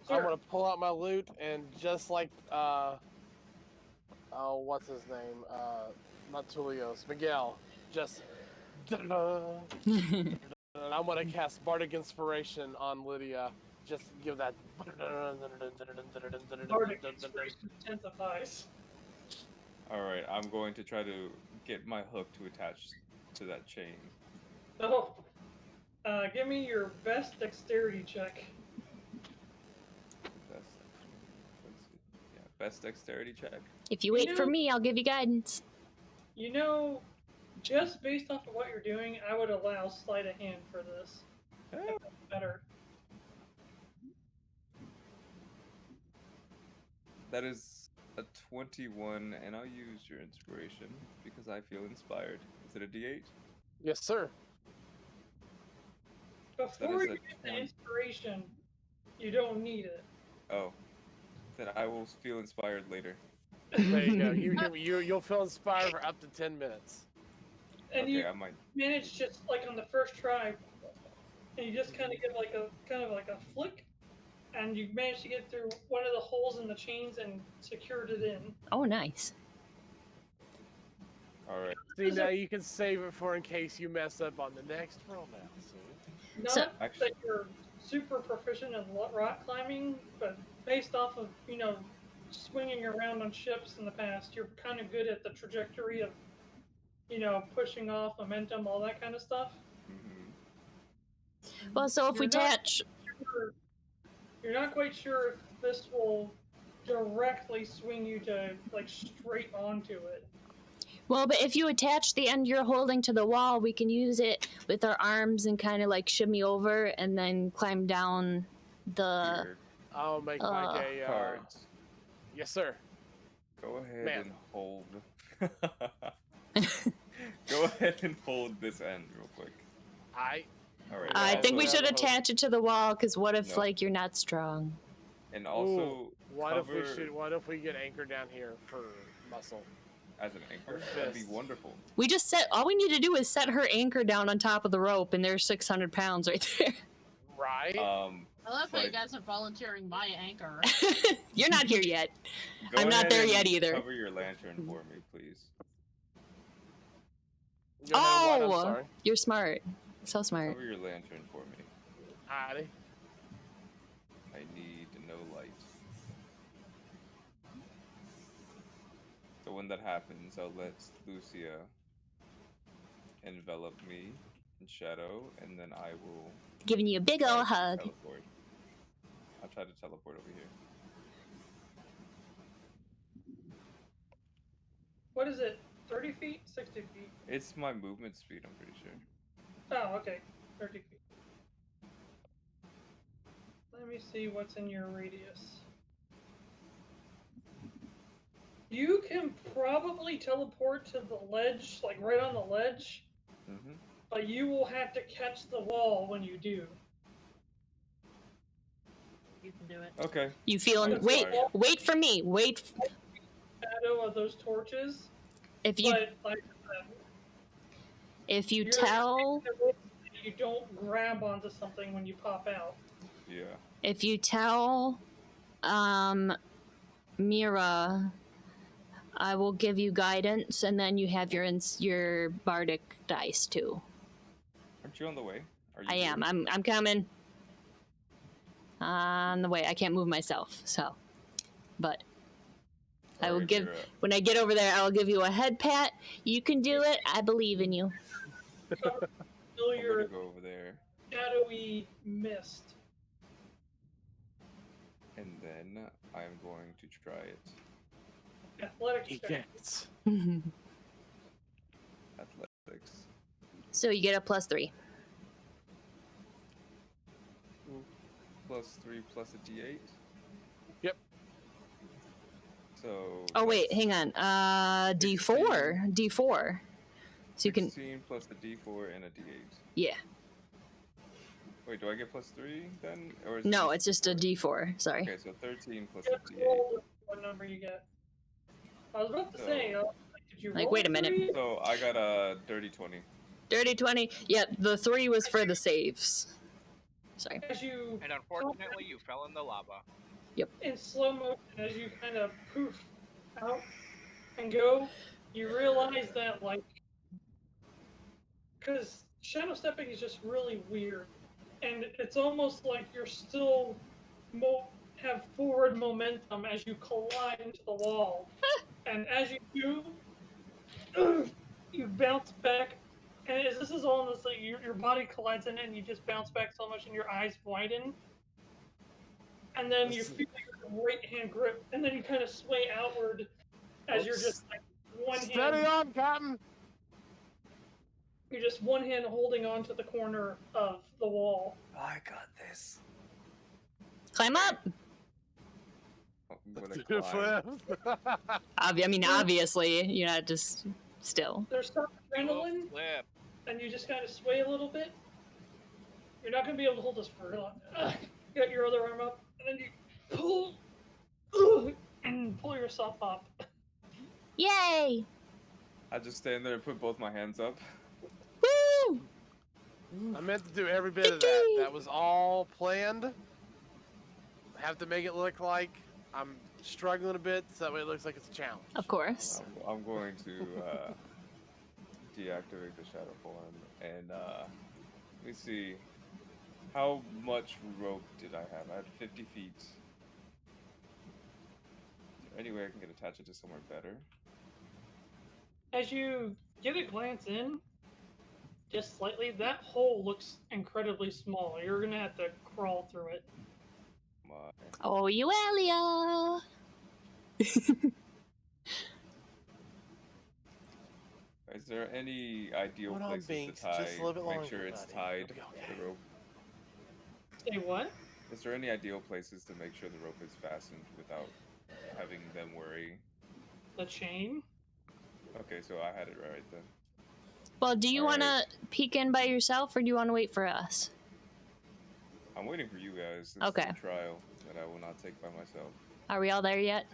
I'm gonna pull out my loot and just like, what's his name? Not Tulios, Miguel. Just... I'm gonna cast Bardic Inspiration on Lydia. Just give that. Bardic Inspiration intensifies. Alright, I'm going to try to get my hook to attach to that chain. Oh. Give me your best dexterity check. Best dexterity check. If you wait for me, I'll give you guidance. You know, just based off of what you're doing, I would allow sleight of hand for this. That's better. That is a 21, and I'll use your inspiration because I feel inspired. Is it a D8? Yes, sir. Before you get the inspiration, you don't need it. Oh. Then I will feel inspired later. There you go. You'll feel inspired for up to 10 minutes. And Okay, you I might. manage just like on the first try, and you just kind of get like a flick, and you manage to get through one of the holes in the chains and secured it in. Oh, nice. All right. See, now you can save it for in case you mess up on the next roll now. See? Not that you're super proficient in rock climbing, but based off of, swinging around on ships in the past, you're kind of good at the trajectory of, pushing off, momentum, all that kind of stuff. Mm-hmm. Well, so if we attach... You're not quite sure if this will directly swing you to, like, straight onto it. Well, but if you attach the end you're holding to the wall, we can use it with our arms and kind of like shimmy over and then climb down the... Here, I'll make Mike a... cards. Yes, sir. Go ahead Man. and hold. Go ahead and hold this end real quick. All right. I think we also- should attach it to the wall, because what if, No. like, you're not strong? And also, Ooh, what cover if we get anchored down here for muscle? as an anchor. Or That'd be fist. wonderful. We just set... All we need to do is set her anchor down on top of the rope, and there's 600 pounds right there. Right? I love how you but- guys are volunteering my anchor. You're not here yet. Go I'm not ahead there and yet either. Cover your lantern for me, please. Go ahead, what? I'm Oh! sorry. You're smart. So smart. Cover your lantern for me. Alrighty. I need no light. So when that happens, I'll let Lucia envelop me in shadow, and then I will Giving you a big try ol' to hug. teleport. I'll try to teleport over here. What is it? 30 feet? 60 feet? It's my movement speed, I'm pretty sure. Oh, okay. 30 feet. Let me see what's in your radius. You can probably teleport to the ledge, like right on the ledge, Mm-hmm. but you will have to catch the wall when you do. You can do it. Okay. You feeling... I'm Wait, sorry. wait for me. Wait. Shadow of those torches, If you... but like If you you're tell... you don't grab onto something when you pop out. Yeah. If you tell... Mira... I will give you guidance, and then you have your bardic dice too. Aren't you on the way? Are you I am. moving? I'm coming. On the way. I can't move myself, so. But I will Alright, give... Mira. When I get over there, I'll give you a head pat. You can do it. I believe in you. Still I'm your gonna go over there, shadowy mist. and then I'm going to try it. Athletics check. Ejects. Athletics. So you get a +3. Plus 3 plus a d8. Yep. So. Oh wait, that's hang on. D4. D4. So you can... 16 plus a d4 and a d8. Yeah. Wait, do I get plus 3 then? Or is No, it it's just a D4. Sorry. Okay, so 13 plus Just a d8. roll what number you get. I was about to say, did you Like, roll wait a minute. 3? So I got a dirty 20. Dirty 20. Yep, the 3 was for the saves. Sorry. As you, And unfortunately, you fell in the lava. in slow motion, as you kind of poof out and go, you realize that, like, because shadow stepping is just really weird. And it's almost like you're still have forward momentum as you collide into the wall. And as you do, you bounce back. And this is almost like your body collides in it and you just bounce back so much and your eyes widen. And then you feel your right hand grip, and then you kind of sway outward as you're just like one Steady hand. on, Captain! You're just one hand holding onto the corner of the wall. I got this. Climb up. Oh, I'm gonna climb. I mean, obviously, you're not just still. There's some adrenaline, Flip. and you just kind of sway a little bit. You're not going to be able to hold this for very long. Get your other arm up, and then you pull and pull yourself up. Yay! I just stand there and put both my hands up. Woo! I meant to do every bit of that. That was all planned. Have to make it look like I'm struggling a bit, so that way it looks like it's a challenge. Of course. I'm going to deactivate the shadow form and let me see. How much rope did I have? I had 50 feet. Is there any way I can attach it to somewhere better? As you get a glance in, just slightly, that hole looks incredibly small. You're gonna have to crawl through it. Oh, you Elia! Is there any ideal places to tie? Make sure it's tied to the rope. Say what? Is there any ideal places to make sure the rope is fastened without having them worry? The chain? Okay, so I had it right then. Well, do you want to peek in by yourself, or do you want to wait for us? I'm waiting for you guys. This Okay. is a trial that I will not take by myself. Are we all there yet?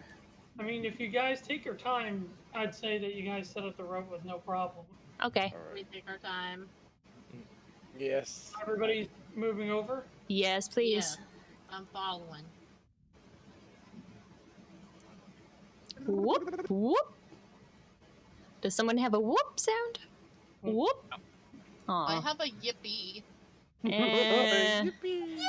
I mean, if you guys take your time, I'd say that you guys set up the rope with no problem. Okay. We take our time. Yes. Everybody's moving over? Yes, please. Yeah, I'm following. Whoop, whoop. Does someone have a whoop sound? Whoop. I Aw. have a yippee. Yippee.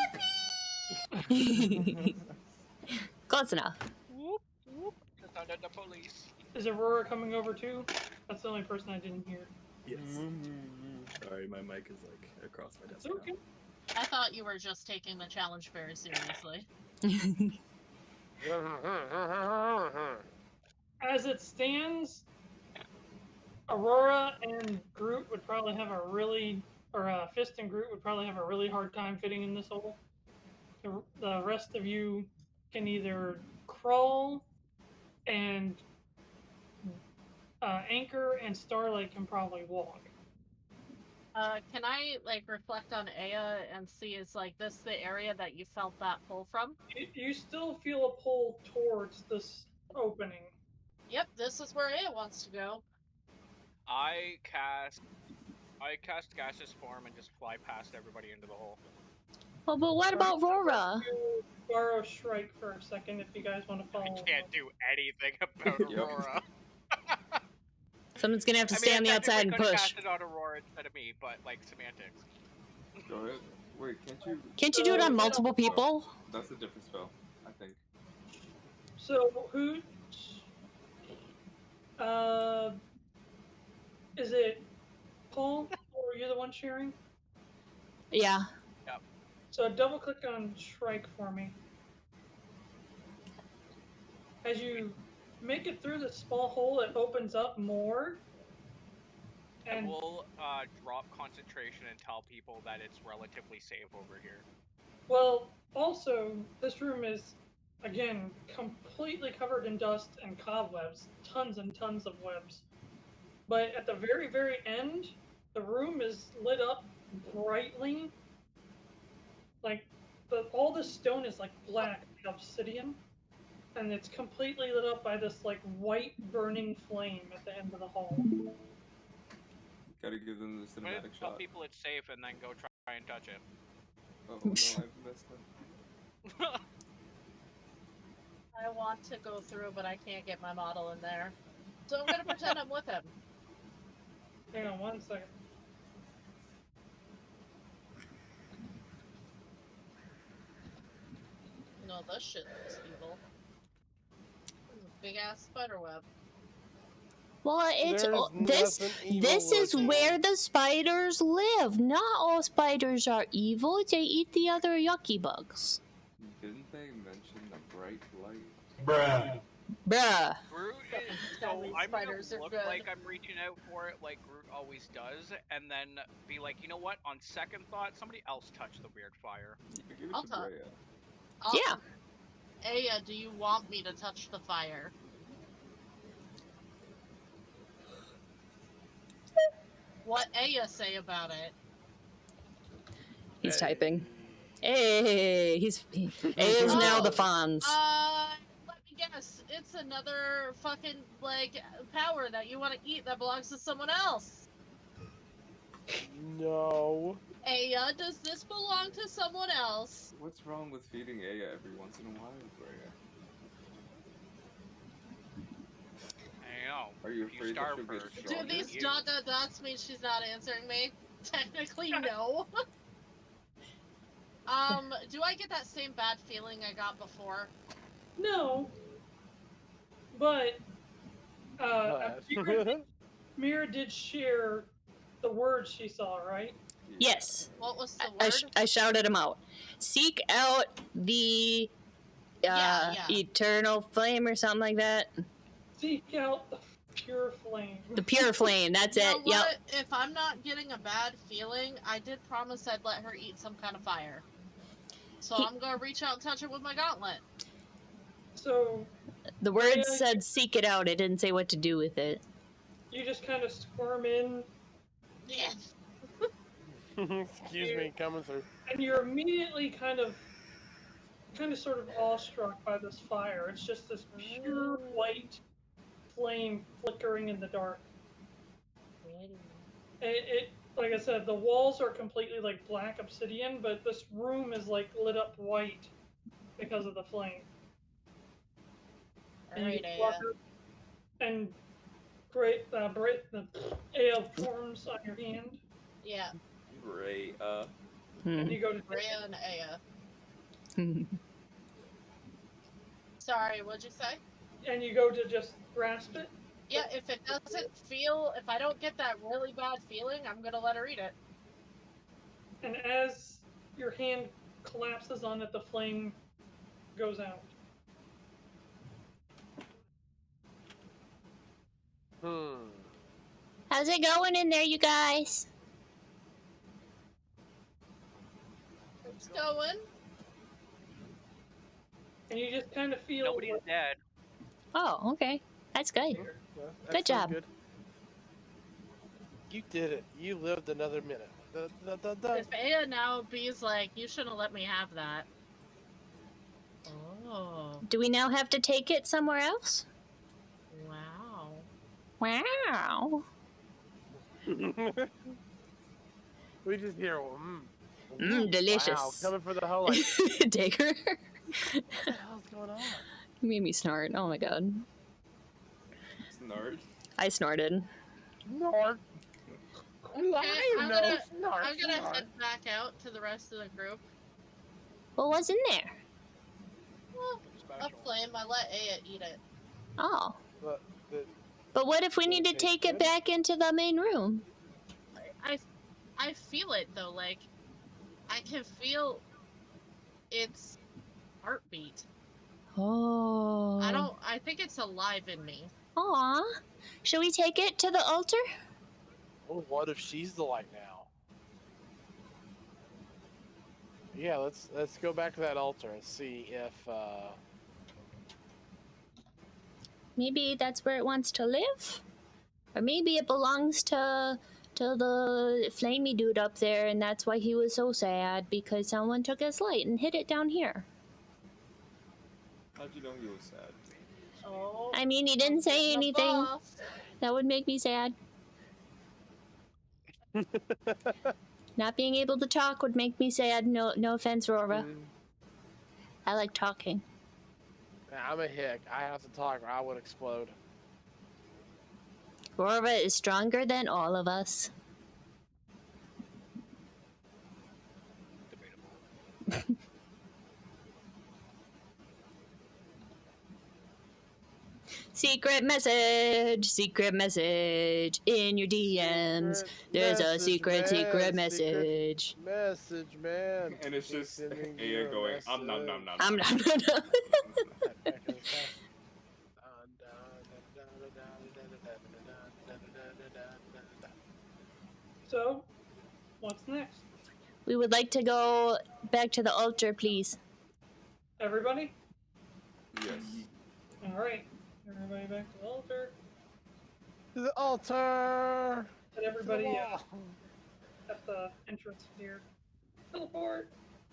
Close enough. Whoop, whoop. Just under the police. Is Aurora coming over too? That's the only person I didn't hear. Yes. Sorry, my mic is like across my desk. Okay. I thought you were just taking the challenge very seriously. As it stands, Aurora and Groot would probably have a really, or Fist and Groot would probably have a really hard time fitting in this hole. The rest of you can either crawl, and Anchor and Starlight can probably walk. Can I like reflect on Aya and see is like this the area that you felt that pull from? You still feel a pull towards this opening. Yep, this is where Aya wants to go. I cast gaseous form and just fly past everybody into the hole. Well, but what about Rora? Borrow Shrike for a second if you guys want to follow. I can't do anything about Aurora. Someone's gonna have to stay on the outside and push. Cast it on Aurora instead of me, but like semantics. Go ahead. Wait, can't you? Can't you do it on multiple people? That's a different spell, I think. So who? Is it Paul or you're the one sharing? Yeah. Yep. So double click on Shrike for me. As you make it through the small hole, it opens up more. And we'll drop concentration and tell people that it's relatively safe over here. Well, also, this room is, again, completely covered in dust and cobwebs. Tons and tons of webs. But at the very, very end, the room is lit up brightly. Like, all the stone is like black obsidian. And it's completely lit up by this like white burning flame at the end of the hall. Gotta give them the I'm gonna cinematic tell shot. people it's safe and then go try and touch it. Oh no, I've messed up. I want to go through, but I can't get my model in there. So I'm gonna pretend I'm with him. Hang on 1 second. No, this shit looks evil. Big ass spider web. Well, it's There's this is where the spiders live. Not all spiders are evil. They eat the other yucky bugs. Didn't they mention the bright light? Bruh. Bruh. Groot is, so I'm gonna look like I'm reaching out for it like Groot always does, and then be like, you know what, on second thought, somebody else touch the weird fire. Give it I'll to touch. Brea. Yeah. Aya, do you want me to touch the fire? What Aya say about it? He's typing. Hey, he is now the Fonz. Let me guess. It's a another fucking, like, power that you want to eat that belongs to someone else? No. Aya, does this belong to someone else? What's wrong with feeding Aya every once in a while, Brea? I know. Are you If you afraid that starve she'll get her, she'll stronger? Do these you. dots mean she's not answering me? Technically, no. Do I get that same bad feeling I got before? No. But, Mira did share the words she saw, right? Yes. What was the word? I shouted them out. Seek out the eternal flame or something like that. Seek out the pure flame. The pure flame, that's You it. know Yep. what? If I'm not getting a bad feeling, I did promise I'd let her eat some kind of fire. So I'm gonna reach out and touch her with my gauntlet. So the words said seek it out. It didn't say what to do with it. You just kind of squirm in. Yeah. Excuse me, coming through. And you're immediately kind of sort of awestruck by this fire. It's just this pure white flame flickering in the dark. It like I said, the walls are completely like black obsidian, but this room is like lit up white because of the flame. Alright, and great, the ale forms on your hand. Yeah. Great. And you go to Rhea and Aya. Sorry, what'd you say? And you go to just grasp it. Yeah, if it doesn't feel, if I don't get that really bad feeling, I'm gonna let her eat it. And as your hand collapses on it, the flame goes out. How's it going in there, you guys? It's going. And you just kind of feel. Nobody's dead. Oh, okay. That's good. Good job. Good. You did it. You lived another minute. If Aya now be's like, you shouldn't let me have that. Oh. Do we now have to take it somewhere else? Wow. Wow. We just hear, delicious. Wow, coming for the whole like. Dagger. What the hell's going on? You made me snort. Oh my god. Snort. I snorted. Snort. I'm gonna head back out to the rest of the group. What was in there? Well, a flame. I let Aya eat it. Oh. But what if we need to take it back into the main room? I feel it though. Like I can feel its heartbeat. Oh. I think it's alive in me. Aw. Should we take it to the altar? Oh, what if she's the light now? Yeah, let's go back to that altar and see if maybe that's where it wants to live? Or maybe it belongs to the flamey dude up there, and that's why he was so sad, because someone took his light and hid it down here. How'd you know he was sad? Oh. I mean, he didn't say anything. Boss. That would make me sad. Not being able to talk would make me sad. No offense, Rora. I like talking. I'm a hick. I have to talk or I would explode. Rora is stronger than all of us. Debatable. Secret message in your DMs. There's a secret message. Message, man. And it's just Aya going, nom nom nom nom. I'm not. So, what's next? We would like to go back to the altar, please. Everybody? Yes. Alright. Everybody back to the altar. To the altar! And everybody at the entrance here. Teleport!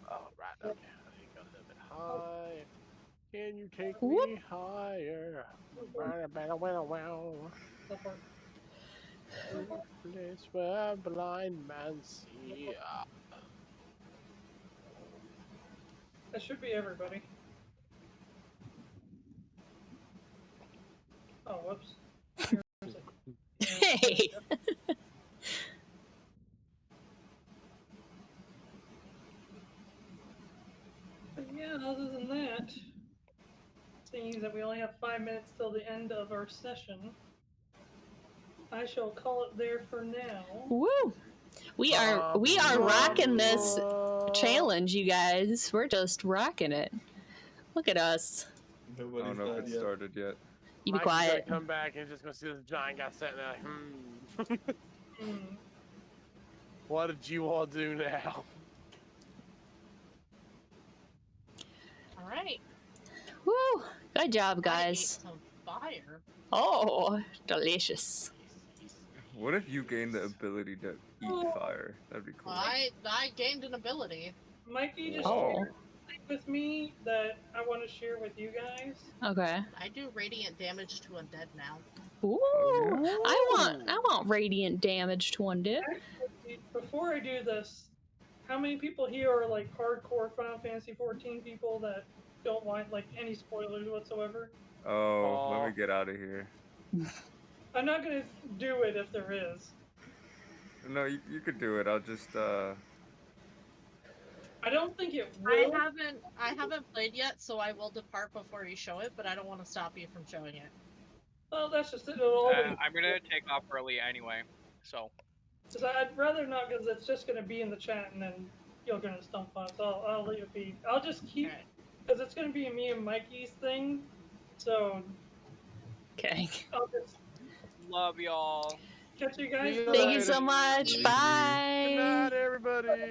Oh, right. Okay. I need to go a little bit high. Can you take Whoop. me higher? Place where blind man see. That should be everybody. Oh, whoops. Hey. But yeah, other than that, seeing that we only have 5 minutes till the end of our session, I shall call it there for now. Woo! We are rocking this challenge, you guys. We're just rocking it. Look at us. I don't know if it started yet. You be Mike's quiet. gonna come back and just gonna see this giant guy sitting there. What did you all do now? All right. Woo! Good job, I ate guys. some fire. Oh, delicious. What if you gain the ability to eat fire? That'd be cool. I gained an ability. Mikey just Oh. shared something with me that I want to share with you guys. Okay. I do radiant damage to undead now. Ooh, I want radiant damage to undead. Actually, before I do this, how many people here are like hardcore Final Fantasy 14 people that don't want like any spoilers whatsoever? Oh, let me get out of here. I'm not gonna do it if there is. No, you could do it. I'll just I don't think it will. I haven't played yet, so I will depart before you show it, but I don't want to stop you from showing it. Well, that's just it. It'll always. I'm gonna take off early anyway, so. Cause I'd rather not, because it's just gonna be in the chat and then you're gonna stump on it. So I'll leave it be. I'll just keep, because it's gonna be me and Mikey's thing. So. Okay. I'll just Love y'all. catch you guys. Thank you so much. Bye. Good night, everybody.